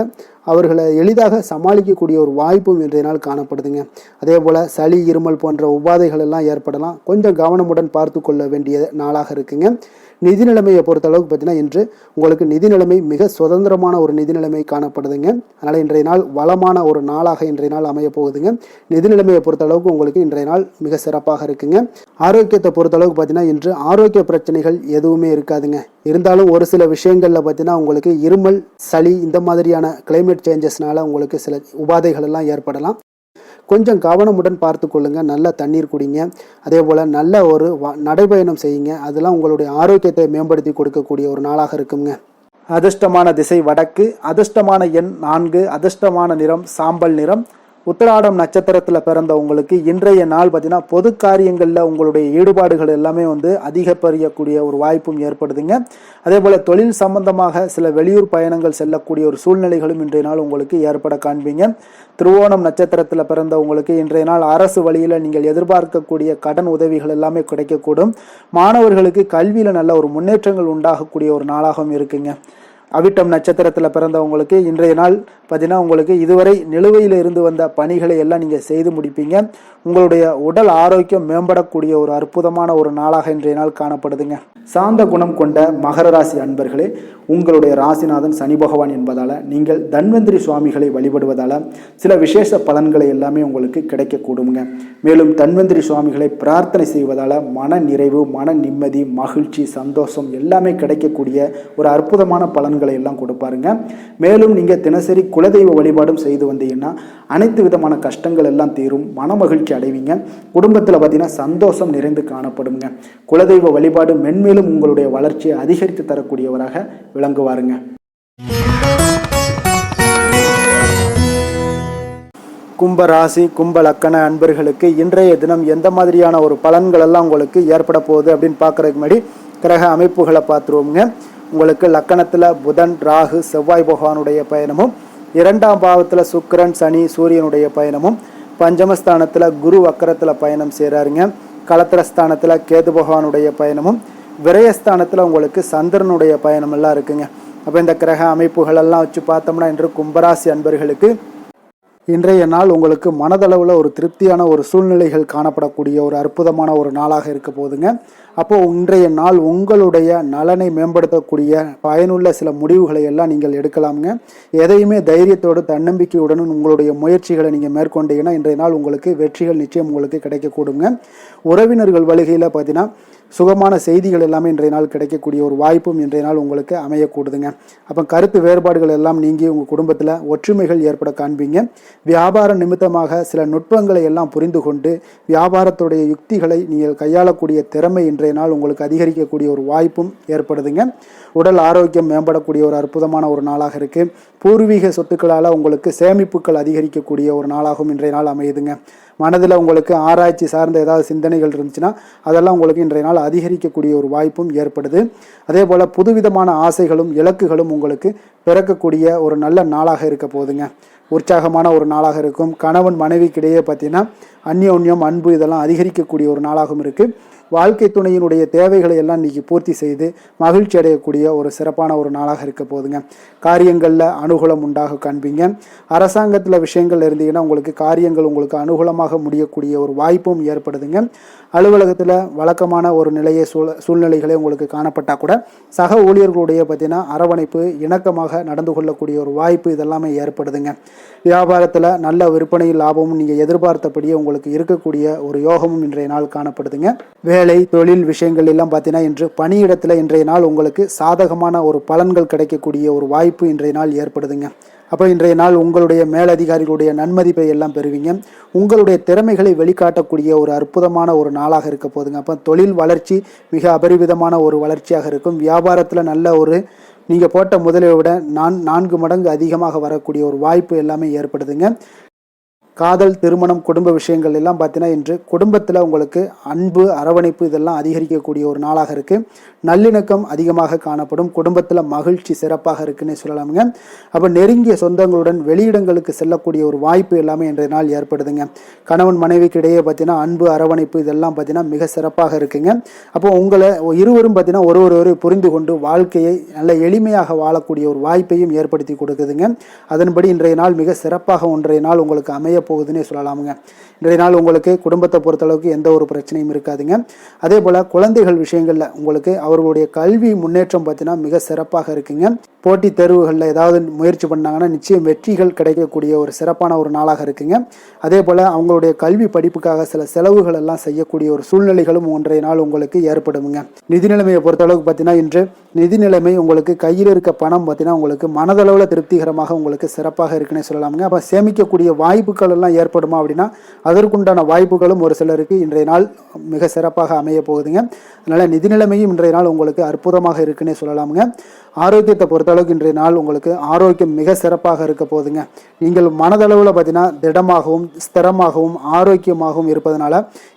அவர்களை எளிதாக சமாளிக்கக்கூடிய ஒரு வாய்ப்பும் இன்றைய நாள் காணப்படுதுங்க. அதே போல் சளி, இருமல் போன்ற உபாதைகள் எல்லாம் ஏற்படலாம். கொஞ்சம் கவனமுடன் பார்த்து கொள்ள வேண்டிய நாளாக இருக்குங்க. நிதி நிலைமையை பொறுத்த அளவுக்கு பார்த்தீங்கன்னா இன்று உங்களுக்கு நிதி நிலைமை மிக சுதந்திரமான ஒரு நிதி நிலைமை காணப்படுதுங்க. அதனால் இன்றைய நாள் வளமான ஒரு நாளாக இன்றைய நாள் அமைய போகுதுங்க. நிதி நிலைமையை பொறுத்த அளவுக்கு உங்களுக்கு இன்றைய நாள் மிக சிறப்பாக இருக்குங்க. ஆரோக்கியத்தை பொறுத்த அளவுக்கு பார்த்தீங்கன்னா இன்று ஆரோக்கிய பிரச்சனைகள் எதுவுமே இருக்காதுங்க. இருந்தாலும் ஒரு சில விஷயங்களில் பார்த்தீங்கன்னா உங்களுக்கு இருமல், சளி இந்த மாதிரியான கிளைமேட் சேஞ்சஸ்னால உங்களுக்கு சில உபாதைகள் எல்லாம் ஏற்படலாம். கொஞ்சம் கவனமுடன் பார்த்து கொள்ளுங்க. நல்ல தண்ணீர் குடிங்க. அதே போல் நல்ல ஒரு நடைபயணம் செய்யுங்க. அதெல்லாம் உங்களுடைய ஆரோக்கியத்தை மேம்படுத்தி கொடுக்கக்கூடிய ஒரு நாளாக இருக்குங்க. அதிர்ஷ்டமான திசை வடக்கு, அதிர்ஷ்டமான எண் 4, அதிர்ஷ்டமான நிறம் சாம்பல் நிறம். உத்திராடம் நட்சத்திரத்தில் பிறந்த உங்களுக்கு இன்றைய நாள் பார்த்தீங்கன்னா பொது காரியங்களில் உங்களுடைய ஈடுபாடுகள் எல்லாமே அதிகப்பறியக்கூடிய ஒரு வாய்ப்பும் ஏற்படுதுங்க. அதே போல் தொழில் சம்பந்தமாக சில வெளியூர் பயணங்கள் செல்லக்கூடிய ஒரு சூழ்நிலைகளும் இன்றைய நாள் உங்களுக்கு ஏற்பட காண்பீங்க. திருவோணம் நட்சத்திரத்தில் பிறந்த உங்களுக்கு இன்றைய நாள் அரசு வழியில் நீங்கள் எதிர்பார்க்கக்கூடிய கடன் உதவிகள் எல்லாமே கிடைக்கக்கூடும். மாணவர்களுக்கு கல்வியில் நல்ல ஒரு முன்னேற்றங்கள் உண்டாகக்கூடிய ஒரு நாளாகவும் இருக்குங்க. அவிட்டம் நட்சத்திரத்தில் பிறந்தவங்களுக்கு இன்றைய நாள் பார்த்தீங்கன்னா உங்களுக்கு இதுவரை நிலுவையில் இருந்து வந்த பணிகளை எல்லாம் நீங்கள் செய்து முடிப்பீங்க. உங்களுடைய உடல் ஆரோக்கியம் மேம்படக்கூடிய ஒரு அற்புதமான ஒரு நாளாக இன்றைய நாள் காணப்படுதுங்க. சாந்த குணம் கொண்ட மகர ராசி அன்பர்களே, உங்களுடைய ராசிநாதன் சனி பகவான் என்பதால் நீங்கள் தன்வந்திரி சுவாமிகளை வழிபடுவதால் சில விசேஷ பலன்களை எல்லாமே உங்களுக்கு கிடைக்கக்கூடுங்க. மேலும் தன்வந்திரி சுவாமிகளை பிரார்த்தனை செய்வதால் மன நிறைவு, மன நிம்மதி, மகிழ்ச்சி, சந்தோஷம் எல்லாமே கிடைக்கக்கூடிய ஒரு அற்புதமான பலன்களை எல்லாம் கொடுப்பாருங்க. மேலும் நீங்கள் தினசரி குலதெய்வ வழிபாடும் செய்து வந்தீங்கன்னா அனைத்து விதமான கஷ்டங்கள் எல்லாம் தீரும், மன மகிழ்ச்சி அடைவீங்க. குடும்பத்தில் பார்த்தீங்கன்னா சந்தோஷம் நிறைந்து காணப்படுங்க. குலதெய்வ வழிபாடு மென்மேலும் உங்களுடைய வளர்ச்சியை அதிகரித்து தரக்கூடியவராக விளங்குவாருங்க. கும்ப ராசி, கும்ப லக்கண அன்பர்களுக்கு இன்றைய தினம் எந்த மாதிரியான ஒரு பலன்கள் எல்லாம் உங்களுக்கு ஏற்பட போகுது அப்படின்னு பார்க்கறதுக்கு முன்னாடி கிரக அமைப்புகளை பார்த்துருவோங்க. உங்களுக்கு லக்கணத்தில் புதன், ராகு, செவ்வாய் பகவானுடைய பயணமும், 2ஆம் பாவத்தில் சுக்கிரன், சனி, சூரியனுடைய பயணமும், பஞ்சமஸ்தானத்தில் குரு வக்கரத்தில் பயணம் செய்கிறாருங்க. களத்திரஸ்தானத்தில் கேது பகவானுடைய பயணமும், விரயஸ்தானத்தில் உங்களுக்கு சந்திரனுடைய பயணம் எல்லாம் இருக்குங்க. அப்போ இந்த கிரக அமைப்புகள் எல்லாம் வச்சு பார்த்தோம்னா இன்று கும்பராசி அன்பர்களுக்கு இன்றைய நாள் உங்களுக்கு மனதளவில் ஒரு திருப்தியான ஒரு சூழ்நிலைகள் காணப்படக்கூடிய ஒரு அற்புதமான ஒரு நாளாக இருக்க போதுங்க. அப்போது இன்றைய நாள் உங்களுடைய நலனை மேம்படுத்தக்கூடிய பயனுள்ள சில முடிவுகளை எல்லாம் நீங்கள் எடுக்கலாமுங்க. எதையுமே தைரியத்தோடு தன்னம்பிக்கையுடன் உங்களுடைய முயற்சிகளை நீங்கள் மேற்கொண்டீங்கன்னா இன்றைய நாள் உங்களுக்கு வெற்றிகள் நிச்சயம் உங்களுக்கு கிடைக்கக்கூடுங்க. உறவினர்கள் வழிகையில் பார்த்தீங்கன்னா சுகமான செய்திகள் எல்லாமே இன்றைய நாள் கிடைக்கக்கூடிய ஒரு வாய்ப்பும் இன்றைய நாள் உங்களுக்கு அமையக்கூடுதுங்க. அப்போ கருத்து வேறுபாடுகள் எல்லாம் நீங்கி உங்கள் குடும்பத்தில் ஒற்றுமைகள் ஏற்பட காண்பீங்க. வியாபார நிமித்தமாக சில நுட்பங்களை எல்லாம் புரிந்து கொண்டு வியாபாரத்துடைய யுக்திகளை நீங்கள் கையாளக்கூடிய திறமை இன்றைய நாள் உங்களுக்கு அதிகரிக்கக்கூடிய ஒரு வாய்ப்பும் ஏற்படுதுங்க. உடல் ஆரோக்கியம் மேம்படக்கூடிய ஒரு அற்புதமான ஒரு நாளாக இருக்குது. பூர்வீக சொத்துக்களால் உங்களுக்கு சேமிப்புகள் அதிகரிக்கக்கூடிய ஒரு நாளாகவும் இன்றைய நாள் அமையுதுங்க. மனதில் உங்களுக்கு ஆராய்ச்சி சார்ந்த ஏதாவது சிந்தனைகள் இருந்துச்சுன்னா அதெல்லாம் உங்களுக்கு இன்றைய நாள் அதிகரிக்கக்கூடிய ஒரு வாய்ப்பும் ஏற்படுது. அதே போல் புதுவிதமான ஆசைகளும் இலக்குகளும் உங்களுக்கு பிறக்கக்கூடிய ஒரு நல்ல நாளாக இருக்க போகுதுங்க. உற்சாகமான ஒரு நாளாக இருக்கும். கணவன் மனைவிக்கிடையே பார்த்தீங்கன்னா அந்யோன்யம், அன்பு இதெல்லாம் அதிகரிக்கக்கூடிய ஒரு நாளாகவும் இருக்குது. வாழ்க்கை துணையினுடைய தேவைகளை எல்லாம் இன்றைக்கி பூர்த்தி செய்து மகிழ்ச்சி அடையக்கூடிய ஒரு சிறப்பான ஒரு நாளாக இருக்க போதுங்க. காரியங்களில் அனுகூலம் உண்டாக காண்பீங்க. அரசாங்கத்தில் விஷயங்கள் இருந்தீங்கன்னா உங்களுக்கு காரியங்கள் உங்களுக்கு அனுகூலமாக முடியக்கூடிய ஒரு வாய்ப்பும் ஏற்படுதுங்க. அலுவலகத்தில் வழக்கமான ஒரு நிலையை சூழ்நிலைகளே உங்களுக்கு காணப்பட்டால் கூட சக ஊழியர்களுடைய பார்த்தீங்கன்னா அரவணைப்பு, இணக்கமாக நடந்து கொள்ளக்கூடிய ஒரு வாய்ப்பு இதெல்லாமே ஏற்படுதுங்க. வியாபாரத்தில் நல்ல விற்பனை லாபமும் நீங்கள் எதிர்பார்த்தபடியே உங்களுக்கு இருக்கக்கூடிய ஒரு யோகமும் இன்றைய நாள் காணப்படுதுங்க. வேலை, தொழில் விஷயங்கள் எல்லாம் பார்த்தீங்கன்னா இன்று பணியிடத்தில் இன்றைய நாள் உங்களுக்கு சாதகமான ஒரு பலன்கள் கிடைக்கக்கூடிய ஒரு வாய்ப்பு இன்றைய நாள் ஏற்படுதுங்க. அப்போ இன்றைய நாள் உங்களுடைய மேலதிகாரிகளுடைய நன்மதிப்பை எல்லாம் பெறுவீங்க. உங்களுடைய திறமைகளை வெளிக்காட்டக்கூடிய ஒரு அற்புதமான ஒரு நாளாக இருக்க போதுங்க. அப்போ தொழில் வளர்ச்சி மிக அபரிவிதமான ஒரு வளர்ச்சியாக இருக்கும். வியாபாரத்தில் நல்ல ஒரு நீங்கள் போட்ட முதலை விட 4 மடங்கு அதிகமாக வரக்கூடிய ஒரு வாய்ப்பு எல்லாமே ஏற்படுதுங்க. காதல், திருமணம், குடும்ப விஷயங்கள் எல்லாம் பார்த்தீங்கன்னா இன்று குடும்பத்தில் உங்களுக்கு அன்பு, அரவணைப்பு இதெல்லாம் அதிகரிக்கக்கூடிய ஒரு நாளாக இருக்குது. நல்லிணக்கம் அதிகமாக காணப்படும். குடும்பத்தில் மகிழ்ச்சி சிறப்பாக இருக்குன்னு சொல்லலாமுங்க. அப்போ நெருங்கிய சொந்தங்களுடன் வெளியிடங்களுக்கு செல்லக்கூடிய ஒரு வாய்ப்பு எல்லாமே இன்றைய நாள் ஏற்படுதுங்க. கணவன் மனைவிக்கு இடையே பார்த்தீங்கன்னா அன்பு, அரவணைப்பு இதெல்லாம் பார்த்தீங்கன்னா மிக சிறப்பாக இருக்குங்க. அப்போ உங்களை இருவரும் பார்த்தீங்கன்னா ஒருவரை புரிந்து கொண்டு வாழ்க்கையை நல்ல எளிமையாக வாழக்கூடிய ஒரு வாய்ப்பையும் ஏற்படுத்தி கொடுக்குதுங்க. அதன்படி இன்றைய நாள் மிக சிறப்பாக ஒன்றைய நாள் உங்களுக்கு அமைய போகுதுன்னே சொல்லலாமுங்க. இன்றைய நாள் உங்களுக்கு குடும்பத்தை பொறுத்தளவுக்கு எந்த ஒரு பிரச்சனையும் இருக்காதுங்க. அதே போல் குழந்தைகள் விஷயங்களில் உங்களுக்கு அவர்களுடைய கல்வி முன்னேற்றம் பார்த்தீங்கன்னா மிக சிறப்பாக இருக்குங்க. போட்டித் தேர்வுகளில் ஏதாவது முயற்சி பண்ணாங்கன்னா நிச்சயம் வெற்றிகள் கிடைக்கக்கூடிய ஒரு சிறப்பான ஒரு நாளாக இருக்குங்க. அதே போல் அவங்களுடைய கல்வி படிப்புக்காக சில செலவுகள் எல்லாம் செய்யக்கூடிய ஒரு சூழ்நிலைகளும் ஒன்றைய நாள் உங்களுக்கு ஏற்படுமுங்க. நிதி நிலைமையை பொறுத்தளவுக்கு பார்த்தீங்கன்னா இன்று நிதி நிலைமை உங்களுக்கு கையில் இருக்க பணம் பார்த்தீங்கன்னா உங்களுக்கு மனதளவில் திருப்திகரமாக உங்களுக்கு சிறப்பாக இருக்குன்னே சொல்லலாமுங்க. அப்போ சேமிக்கக்கூடிய வாய்ப்புகள் எல்லாம் ஏற்படுமா அப்படின்னா அதற்குண்டான வாய்ப்புகளும் ஒரு சிலருக்கு இன்றைய நாள் மிக சிறப்பாக அமைய போகுதுங்க. அதனால் நிதி நிலைமையும் இன்றைய நாள் உங்களுக்கு அற்புதமாக இருக்குன்னே சொல்லலாமுங்க. ஆரோக்கியத்தை பொறுத்தளவுக்கு இன்றைய நாள் உங்களுக்கு ஆரோக்கியம் மிக சிறப்பாக இருக்க போகுதுங்க. நீங்கள் மனதளவில் பார்த்தீங்கன்னா திடமாகவும் ஸ்திரமாகவும் ஆரோக்கியமாகவும் இருப்பதனால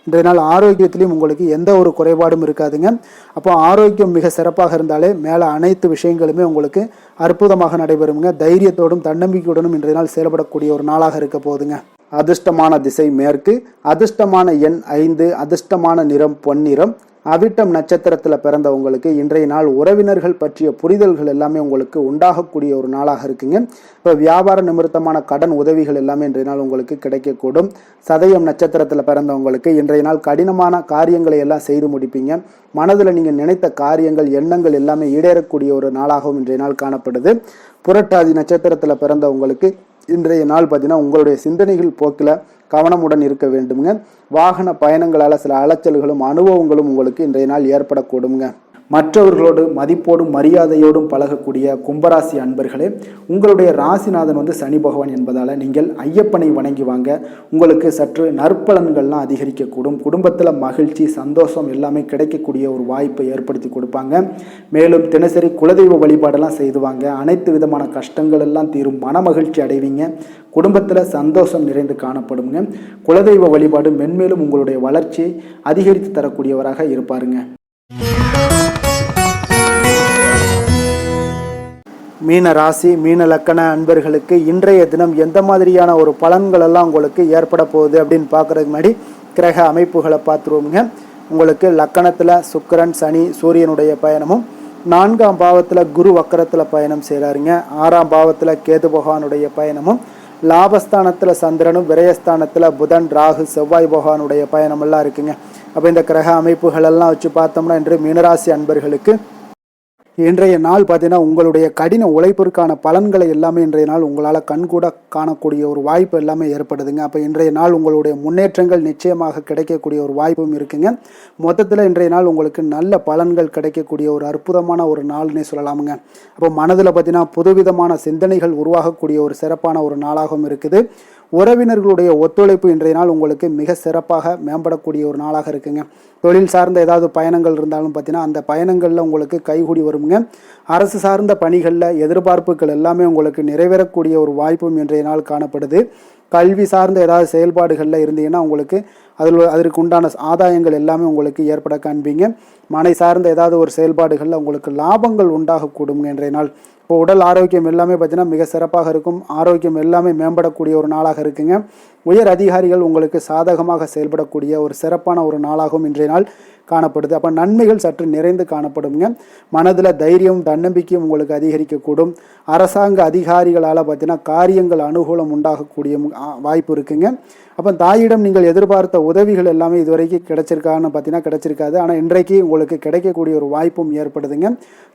இன்றைய நாள் ஆரோக்கியத்திலையும் உங்களுக்கு எந்த ஒரு குறைபாடும் இருக்காதுங்க. அப்போ ஆரோக்கியம் மிக சிறப்பாக இருந்தாலே மேலே அனைத்து விஷயங்களுமே உங்களுக்கு அற்புதமாக நடைபெறுங்க. தைரியத்தோடும் தன்னம்பிக்கையுடனும் இன்றைய நாள் செயல்படக்கூடிய ஒரு நாளாக இருக்க போகுதுங்க. அதிர்ஷ்டமான திசை மேற்கு, அதிர்ஷ்டமான எண் 5, அதிர்ஷ்டமான நிறம் பொன்னிறம், அவிட்டம் நட்சத்திரத்தில் பிறந்தவங்களுக்கு இன்றைய நாள் உறவினர்கள் பற்றிய புரிதல்கள் எல்லாமே உங்களுக்கு உண்டாகக்கூடிய ஒரு நாளாக இருக்குங்க. இப்போ வியாபார நிமித்தமான கடன் உதவிகள் எல்லாமே இன்றைய நாள் உங்களுக்கு கிடைக்கக்கூடும். சதயம் நட்சத்திரத்தில் பிறந்தவங்களுக்கு இன்றைய நாள் கடினமான காரியங்களை எல்லாம் செய்து முடிப்பீங்க. மனதில் நீங்கள் நினைத்த காரியங்கள் எண்ணங்கள் எல்லாமே ஈடேறக்கூடிய ஒரு நாளாகவும் இன்றைய நாள் காணப்படுது. புரட்டாதி நட்சத்திரத்தில் பிறந்தவங்களுக்கு இன்றைய நாள் பார்த்தீங்கன்னா உங்களுடைய சிந்தனைகள் போக்கில் கவனமுடன் இருக்க வேண்டுங்க. வாகன பயணங்களால் சில அலைச்சல்களும் அனுபவங்களும் உங்களுக்கு இன்றைய நாள் ஏற்படக்கூடுங்க. மற்றவர்களோடு மதிப்போடும் மரியாதையோடும் பழகக்கூடிய கும்பராசி அன்பர்களே, உங்களுடைய ராசிநாதன் சனி பகவான் என்பதால் நீங்கள் ஐயப்பனை வணங்கி வாங்க. உங்களுக்கு சற்று நற்பலன்கள்லாம் அதிகரிக்கக்கூடும். குடும்பத்தில் மகிழ்ச்சி சந்தோஷம் எல்லாமே கிடைக்கக்கூடிய ஒரு வாய்ப்பை ஏற்படுத்தி கொடுப்பாங்க. மேலும் தினசரி குலதெய்வ வழிபாடெல்லாம் செய்துவாங்க. அனைத்து விதமான கஷ்டங்கள் எல்லாம் தீரும். மன மகிழ்ச்சி அடைவீங்க. குடும்பத்தில் சந்தோஷம் நிறைந்து காணப்படுங்க. குலதெய்வ வழிபாடு மென்மேலும் உங்களுடைய வளர்ச்சியை அதிகரித்து தரக்கூடியவராக இருப்பாருங்க. மீன ராசி மீன லக்கண அன்பர்களுக்கு இன்றைய தினம் எந்த மாதிரியான ஒரு பலன்கள் எல்லாம் உங்களுக்கு ஏற்பட போகுது அப்படின்னு பார்க்குறதுக்கு முன்னாடி கிரக அமைப்புகளை பார்த்துருவோங்க. உங்களுக்கு லக்கணத்தில் சுக்கிரன் சனி சூரியனுடைய பயணமும், 4ஆம் பாவத்தில் குரு வக்கரத்தில் பயணம் செய்கிறாருங்க. 6ஆம் பாவத்தில் கேது பகவானுடைய பயணமும், லாபஸ்தானத்தில் சந்திரனும், விரயஸ்தானத்தில் புதன் ராகு செவ்வாய் பகவானுடைய பயணமெல்லாம் இருக்குங்க. அப்போ இந்த கிரக அமைப்புகள் எல்லாம் வச்சு பார்த்தோம்னா இன்று மீனராசி அன்பர்களுக்கு இன்றைய நாள் பார்த்தீங்கன்னா உங்களுடைய கடின உழைப்பிற்கான பலன்களை எல்லாமே இன்றைய நாள் உங்களால் கண்கூட காணக்கூடிய ஒரு வாய்ப்பு எல்லாமே ஏற்படுதுங்க. அப்போ இன்றைய நாள் உங்களுடைய முன்னேற்றங்கள் நிச்சயமாக கிடைக்கக்கூடிய ஒரு வாய்ப்பும் இருக்குங்க. மொத்தத்தில் இன்றைய நாள் உங்களுக்கு நல்ல பலன்கள் கிடைக்கக்கூடிய ஒரு அற்புதமான ஒரு நாள்னே சொல்லலாமுங்க. அப்போ மனதில் பார்த்தீங்கன்னா புதுவிதமான சிந்தனைகள் உருவாகக்கூடிய ஒரு சிறப்பான ஒரு நாளாகவும் இருக்குது. உறவினர்களுடைய ஒத்துழைப்பு இன்றைய நாள் உங்களுக்கு மிக சிறப்பாக மேம்படக்கூடிய ஒரு நாளாக இருக்குங்க. தொழில் சார்ந்த ஏதாவது பயணங்கள் இருந்தாலும் பார்த்தீங்கன்னா அந்த பயணங்களில் உங்களுக்கு கைகூடி வருங்க. அரசு சார்ந்த பணிகளில் எதிர்பார்ப்புகள் எல்லாமே உங்களுக்கு நிறைவேறக்கூடிய ஒரு வாய்ப்பும் இன்றைய நாள் காணப்படுது. கல்வி சார்ந்த ஏதாவது செயல்பாடுகளில் இருந்தீங்கன்னா உங்களுக்கு அதற்கு உண்டான ஆதாயங்கள் எல்லாமே உங்களுக்கு ஏற்பட காண்பீங்க. மனை சார்ந்த ஏதாவது ஒரு செயல்பாடுகளில் உங்களுக்கு லாபங்கள் உண்டாகக்கூடுங்க இன்றைய நாள். இப்போ உடல் ஆரோக்கியம் எல்லாமே பார்த்தீங்கன்னா மிக சிறப்பாக இருக்கும். ஆரோக்கியம் எல்லாமே மேம்படக்கூடிய ஒரு நாளாக இருக்குங்க. உயர் அதிகாரிகள் உங்களுக்கு சாதகமாக செயல்படக்கூடிய ஒரு சிறப்பான ஒரு நாளாகவும் இன்றைய நாள் காணப்படுது. அப்போ நன்மைகள் சற்று நிறைந்து காணப்படுங்க. மனதில் தைரியம் தன்னம்பிக்கையும் உங்களுக்கு அதிகரிக்கக்கூடும். அரசாங்க அதிகாரிகளால் பார்த்தீங்கன்னா காரியங்கள் அனுகூலம் உண்டாகக்கூடிய வாய்ப்பு இருக்குங்க. அப்போ தாயிடம் நீங்கள் எதிர்பார்த்த உதவிகள் எல்லாமே இதுவரைக்கும் கிடைச்சிருக்கான்னு பார்த்தீங்கன்னா கிடைச்சிருக்காது. ஆனால் இன்றைக்கு உங்களுக்கு கிடைக்கக்கூடிய ஒரு வாய்ப்பும் ஏற்படுதுங்க.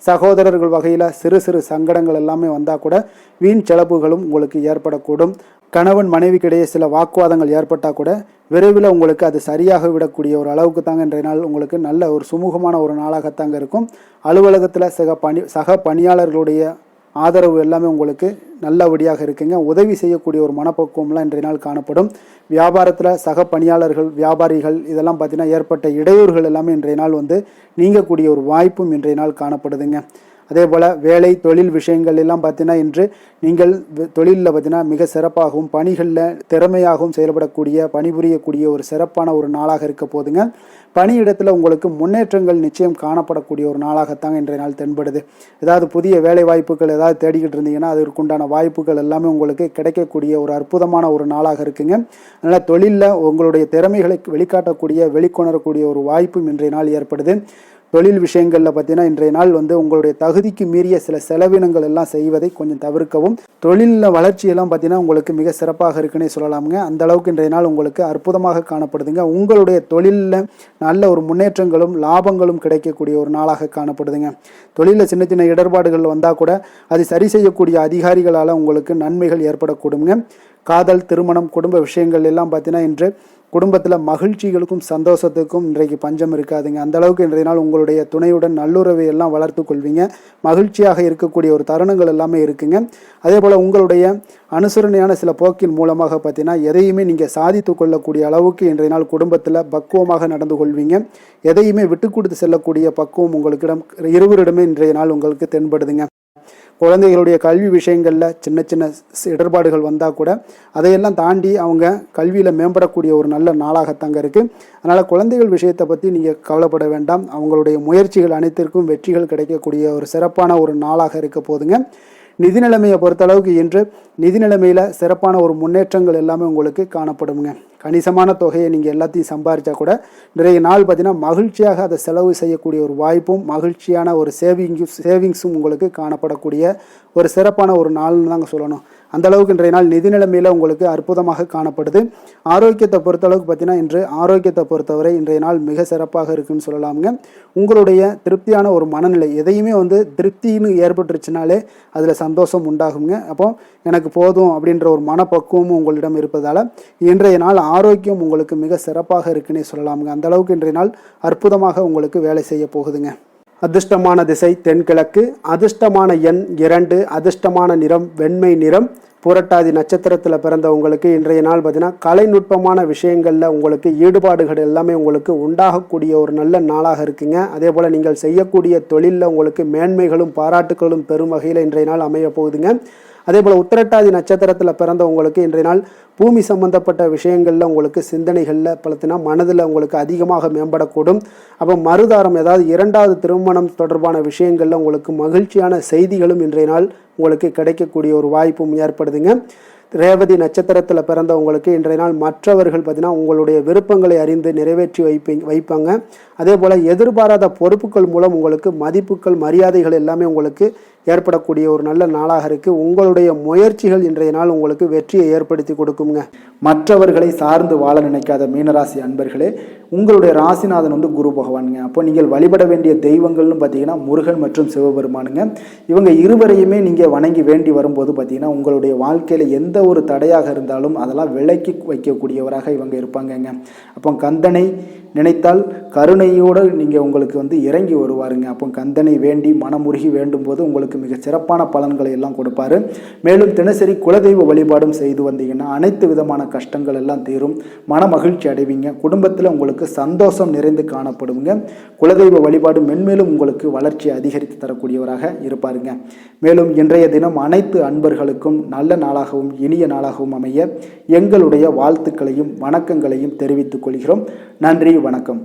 சகோதரர்கள் வகையில் சிறு சிறு சங்கடங்கள் எல்லாமே வந்தால் கூட வீண் செலவுகளும் உங்களுக்கு ஏற்படக்கூடும். கணவன் மனைவிக்கிடையே சில வாக்குவாதங்கள் ஏற்பட்டால் கூட விரைவில் உங்களுக்கு அது சரியாக விடக்கூடிய ஒரு அளவுக்கு தாங்க இன்றைய நாள் உங்களுக்கு நல்ல ஒரு சுமூகமான ஒரு நாளாகத்தாங்க இருக்கும். அலுவலகத்தில் சக பணியாளர்களுடைய ஆதரவு எல்லாமே உங்களுக்கு நல்லபடியாக இருக்குங்க. உதவி செய்யக்கூடிய ஒரு மனப்பக்குவம்லாம் இன்றைய நாள் காணப்படும். வியாபாரத்தில் சக பணியாளர்கள் வியாபாரிகள் இதெல்லாம் பார்த்தீங்கன்னா ஏற்பட்ட இடையூறுகள் எல்லாமே இன்றைய நாள் நீங்கக்கூடிய ஒரு வாய்ப்பும் இன்றைய நாள் காணப்படுதுங்க. அதே போல் வேலை தொழில் விஷயங்கள் எல்லாம் பார்த்தீங்கன்னா இன்று நீங்கள் தொழிலில் பார்த்தீங்கன்னா மிக சிறப்பாகவும் பணிகளில் திறமையாகவும் செயல்படக்கூடிய பணிபுரியக்கூடிய ஒரு சிறப்பான ஒரு நாளாக இருக்க போதுங்க. பணியிடத்தில் உங்களுக்கு முன்னேற்றங்கள் நிச்சயம் காணப்படக்கூடிய ஒரு நாளாகத்தாங்க இன்றைய நாள் தென்படுது. ஏதாவது புதிய வேலை வாய்ப்புகள் ஏதாவது தேடிக்கிட்டு இருந்தீங்கன்னா அதற்குண்டான வாய்ப்புகள் எல்லாமே உங்களுக்கு கிடைக்கக்கூடிய ஒரு அற்புதமான ஒரு நாளாக இருக்குங்க. அதனால் தொழிலில் உங்களுடைய திறமைகளை வெளிக்காட்டக்கூடிய வெளிக்கொணரக்கூடிய ஒரு வாய்ப்பும் இன்றைய நாள் ஏற்படுது. தொழில் விஷயங்களில் பார்த்தீங்கன்னா இன்றைய நாள் உங்களுடைய தகுதிக்கு மீறிய சில செலவினங்கள் எல்லாம் செய்வதை கொஞ்சம் தவிர்க்கவும். தொழிலில் வளர்ச்சியெல்லாம் பார்த்தீங்கன்னா உங்களுக்கு மிக சிறப்பாக இருக்குன்னே சொல்லலாமுங்க. அந்த அளவுக்கு இன்றைய நாள் உங்களுக்கு அற்புதமாக காணப்படுதுங்க. உங்களுடைய தொழிலில் நல்ல ஒரு முன்னேற்றங்களும் லாபங்களும் கிடைக்கக்கூடிய ஒரு நாளாக காணப்படுதுங்க. தொழிலில் சின்ன சின்ன இடர்பாடுகள் வந்தால் கூட அது சரி செய்யக்கூடிய அதிகாரிகளால் உங்களுக்கு நன்மைகள் ஏற்படக்கூடுங்க. காதல் திருமணம் குடும்ப விஷயங்கள் எல்லாம் பார்த்தீங்கன்னா இன்று குடும்பத்தில் மகிழ்ச்சிகளுக்கும் சந்தோஷத்துக்கும் இன்றைக்கு பஞ்சம் இருக்காதுங்க. அந்த அளவுக்கு இன்றைய நாள் உங்களுடைய துணையுடன் நல்லுறவை எல்லாம் வளர்த்து கொள்வீங்க. மகிழ்ச்சியாக இருக்கக்கூடிய ஒரு தருணங்கள் எல்லாமே இருக்குங்க. அதே போல் உங்களுடைய அனுசரணையான சில போக்கின் மூலமாக பார்த்தீங்கன்னா எதையுமே நீங்கள் சாதித்து கொள்ளக்கூடிய அளவுக்கு இன்றைய நாள் குடும்பத்தில் பக்குவமாக நடந்து கொள்வீங்க. எதையுமே விட்டு கொடுத்து செல்லக்கூடிய பக்குவம் உங்களுக்கிடம் இருவரிடமே இன்றைய நாள் உங்களுக்கு தென்படுதுங்க. குழந்தைகளுடைய கல்வி விஷயங்களில் சின்ன சின்ன இடர்பாடுகள் வந்தால் கூட அதையெல்லாம் தாண்டி அவங்க கல்வியில் மேம்படக்கூடிய ஒரு நல்ல நாளாகத்தாங்க இருக்குது. அதனால் குழந்தைகள் விஷயத்தை பற்றி நீங்கள் கவலைப்பட வேண்டாம். அவங்களுடைய முயற்சிகள் அனைத்திற்கும் வெற்றிகள் கிடைக்கக்கூடிய ஒரு சிறப்பான ஒரு நாளாக இருக்க போதுங்க. நிதி நிலைமையை பொறுத்தளவுக்கு இன்று நிதி நிலைமையில் சிறப்பான ஒரு முன்னேற்றங்கள் எல்லாமே உங்களுக்கு காணப்படுங்க. கணிசமான தொகையை நீங்கள் எல்லாத்தையும் சம்பாதிச்சா கூட நிறைய நாள் பார்த்தீங்கன்னா மகிழ்ச்சியாக அதை செலவு செய்யக்கூடிய ஒரு வாய்ப்பும் மகிழ்ச்சியான ஒரு சேவிங்ஸும் உங்களுக்கு காணப்படக்கூடிய ஒரு சிறப்பான ஒரு நாள்னு தாங்க சொல்லணும். அந்த அளவுக்கு இன்றைய நாள் நிதி நிலைமையில் உங்களுக்கு அற்புதமாக காணப்படுது. ஆரோக்கியத்தை பொறுத்தளவுக்கு பார்த்தீங்கன்னா இன்று ஆரோக்கியத்தை பொறுத்தவரை இன்றைய நாள் மிக சிறப்பாக இருக்குன்னு சொல்லலாமுங்க. உங்களுடைய திருப்தியான ஒரு மனநிலை எதையுமே திருப்தின்னு ஏற்பட்டுருச்சுனாலே அதில் சந்தோஷம் உண்டாகுங்க. அப்போ எனக்கு போதும் அப்படின்ற ஒரு மனப்பக்குவமும் உங்களிடம் இருப்பதால் இன்றைய நாள் ஆரோக்கியம் உங்களுக்கு மிக சிறப்பாக இருக்குன்னே சொல்லலாமுங்க. அந்த அளவுக்கு இன்றைய நாள் அற்புதமாக உங்களுக்கு வேலை செய்ய போகுதுங்க. அதிர்ஷ்டமான திசை தென்கிழக்கு, அதிர்ஷ்டமான எண் 2, அதிர்ஷ்டமான நிறம் வெண்மை நிறம். புரட்டாதி நட்சத்திரத்தில் பிறந்தவங்களுக்கு இன்றைய நாள் பார்த்தீங்கன்னா கலைநுட்பமான விஷயங்களில் உங்களுக்கு ஈடுபாடுகள் எல்லாமே உங்களுக்கு உண்டாகக்கூடிய ஒரு நல்ல நாளாக இருக்குங்க. அதே போல் நீங்கள் செய்யக்கூடிய தொழிலில் உங்களுக்கு மேன்மைகளும் பாராட்டுகளும் பெரும் வகையில் இன்றைய நாள் அமைய போகுதுங்க. அதே போல் உத்திரட்டாதி நட்சத்திரத்தில் பிறந்தவங்களுக்கு இன்றைய நாள் பூமி சம்பந்தப்பட்ட விஷயங்களில் உங்களுக்கு சிந்தனைகளில் பார்த்தீங்கன்னா மனதில் உங்களுக்கு அதிகமாக மேம்படக்கூடும். அப்போ மறுதாரம் ஏதாவது 2வது திருமணம் தொடர்பான விஷயங்களில் உங்களுக்கு மகிழ்ச்சியான செய்திகளும் இன்றைய நாள் உங்களுக்கு கிடைக்கக்கூடிய ஒரு வாய்ப்பும் ஏற்படுதுங்க. ரேவதி நட்சத்திரத்தில் பிறந்தவங்களுக்கு இன்றைய நாள் மற்றவர்கள் பார்த்தீங்கன்னா உங்களுடைய விருப்பங்களை அறிந்து நிறைவேற்றி வைப்பாங்க. அதே போல் எதிர்பாராத பொறுப்புகள் மூலம் உங்களுக்கு மதிப்புகள் மரியாதைகள் எல்லாமே உங்களுக்கு ஏற்படக்கூடிய ஒரு நல்ல நாளாக இருக்குது. உங்களுடைய முயற்சிகள் இன்றைய நாள் உங்களுக்கு வெற்றியை ஏற்படுத்தி கொடுக்குங்க. மற்றவர்களை சார்ந்து வாழ நினைக்காத மீனராசி அன்பர்களே, உங்களுடைய ராசிநாதன் குரு பகவானுங்க. அப்போ நீங்கள் வழிபட வேண்டிய தெய்வங்கள்னு பார்த்தீங்கன்னா முருகன் மற்றும் சிவபெருமானுங்க. இவங்க இருவரையுமே நீங்கள் வணங்கி வேண்டி வரும்போது பார்த்தீங்கன்னா உங்களுடைய வாழ்க்கையில் எந்த ஒரு தடையாக இருந்தாலும் அதெல்லாம் விலக்கி வைக்கக்கூடியவராக இவங்க இருப்பாங்கங்க. அப்போ கந்தனை நினைத்தால் கருணையோடு நீங்கள் உங்களுக்கு இறங்கி வருவாருங்க. அப்போ கந்தனை வேண்டி மனமுருகி வேண்டும் போது உங்களுக்கு மிக சிறப்பான பலன்களை எல்லாம் கொடுப்பாரு. மேலும் தினசரி குலதெய்வ வழிபாடும் செய்து வந்தீங்கன்னா அனைத்து விதமான கஷ்டங்கள் எல்லாம் தீரும், மன மகிழ்ச்சி அடைவீங்க, குடும்பத்தில் உங்களுக்கு சந்தோஷம் நிறைந்து காணப்படுங்க. குலதெய்வ வழிபாடு மென்மேலும் உங்களுக்கு வளர்ச்சியை அதிகரித்து தரக்கூடியவராக இருப்பாருங்க. மேலும் இன்றைய தினம் அனைத்து அன்பர்களுக்கும் நல்ல நாளாகவும் இனிய நாளாகவும் அமைய எங்களுடைய வாழ்த்துக்களையும் வணக்கங்களையும் தெரிவித்துக் கொள்கிறோம். நன்றி, வணக்கம்.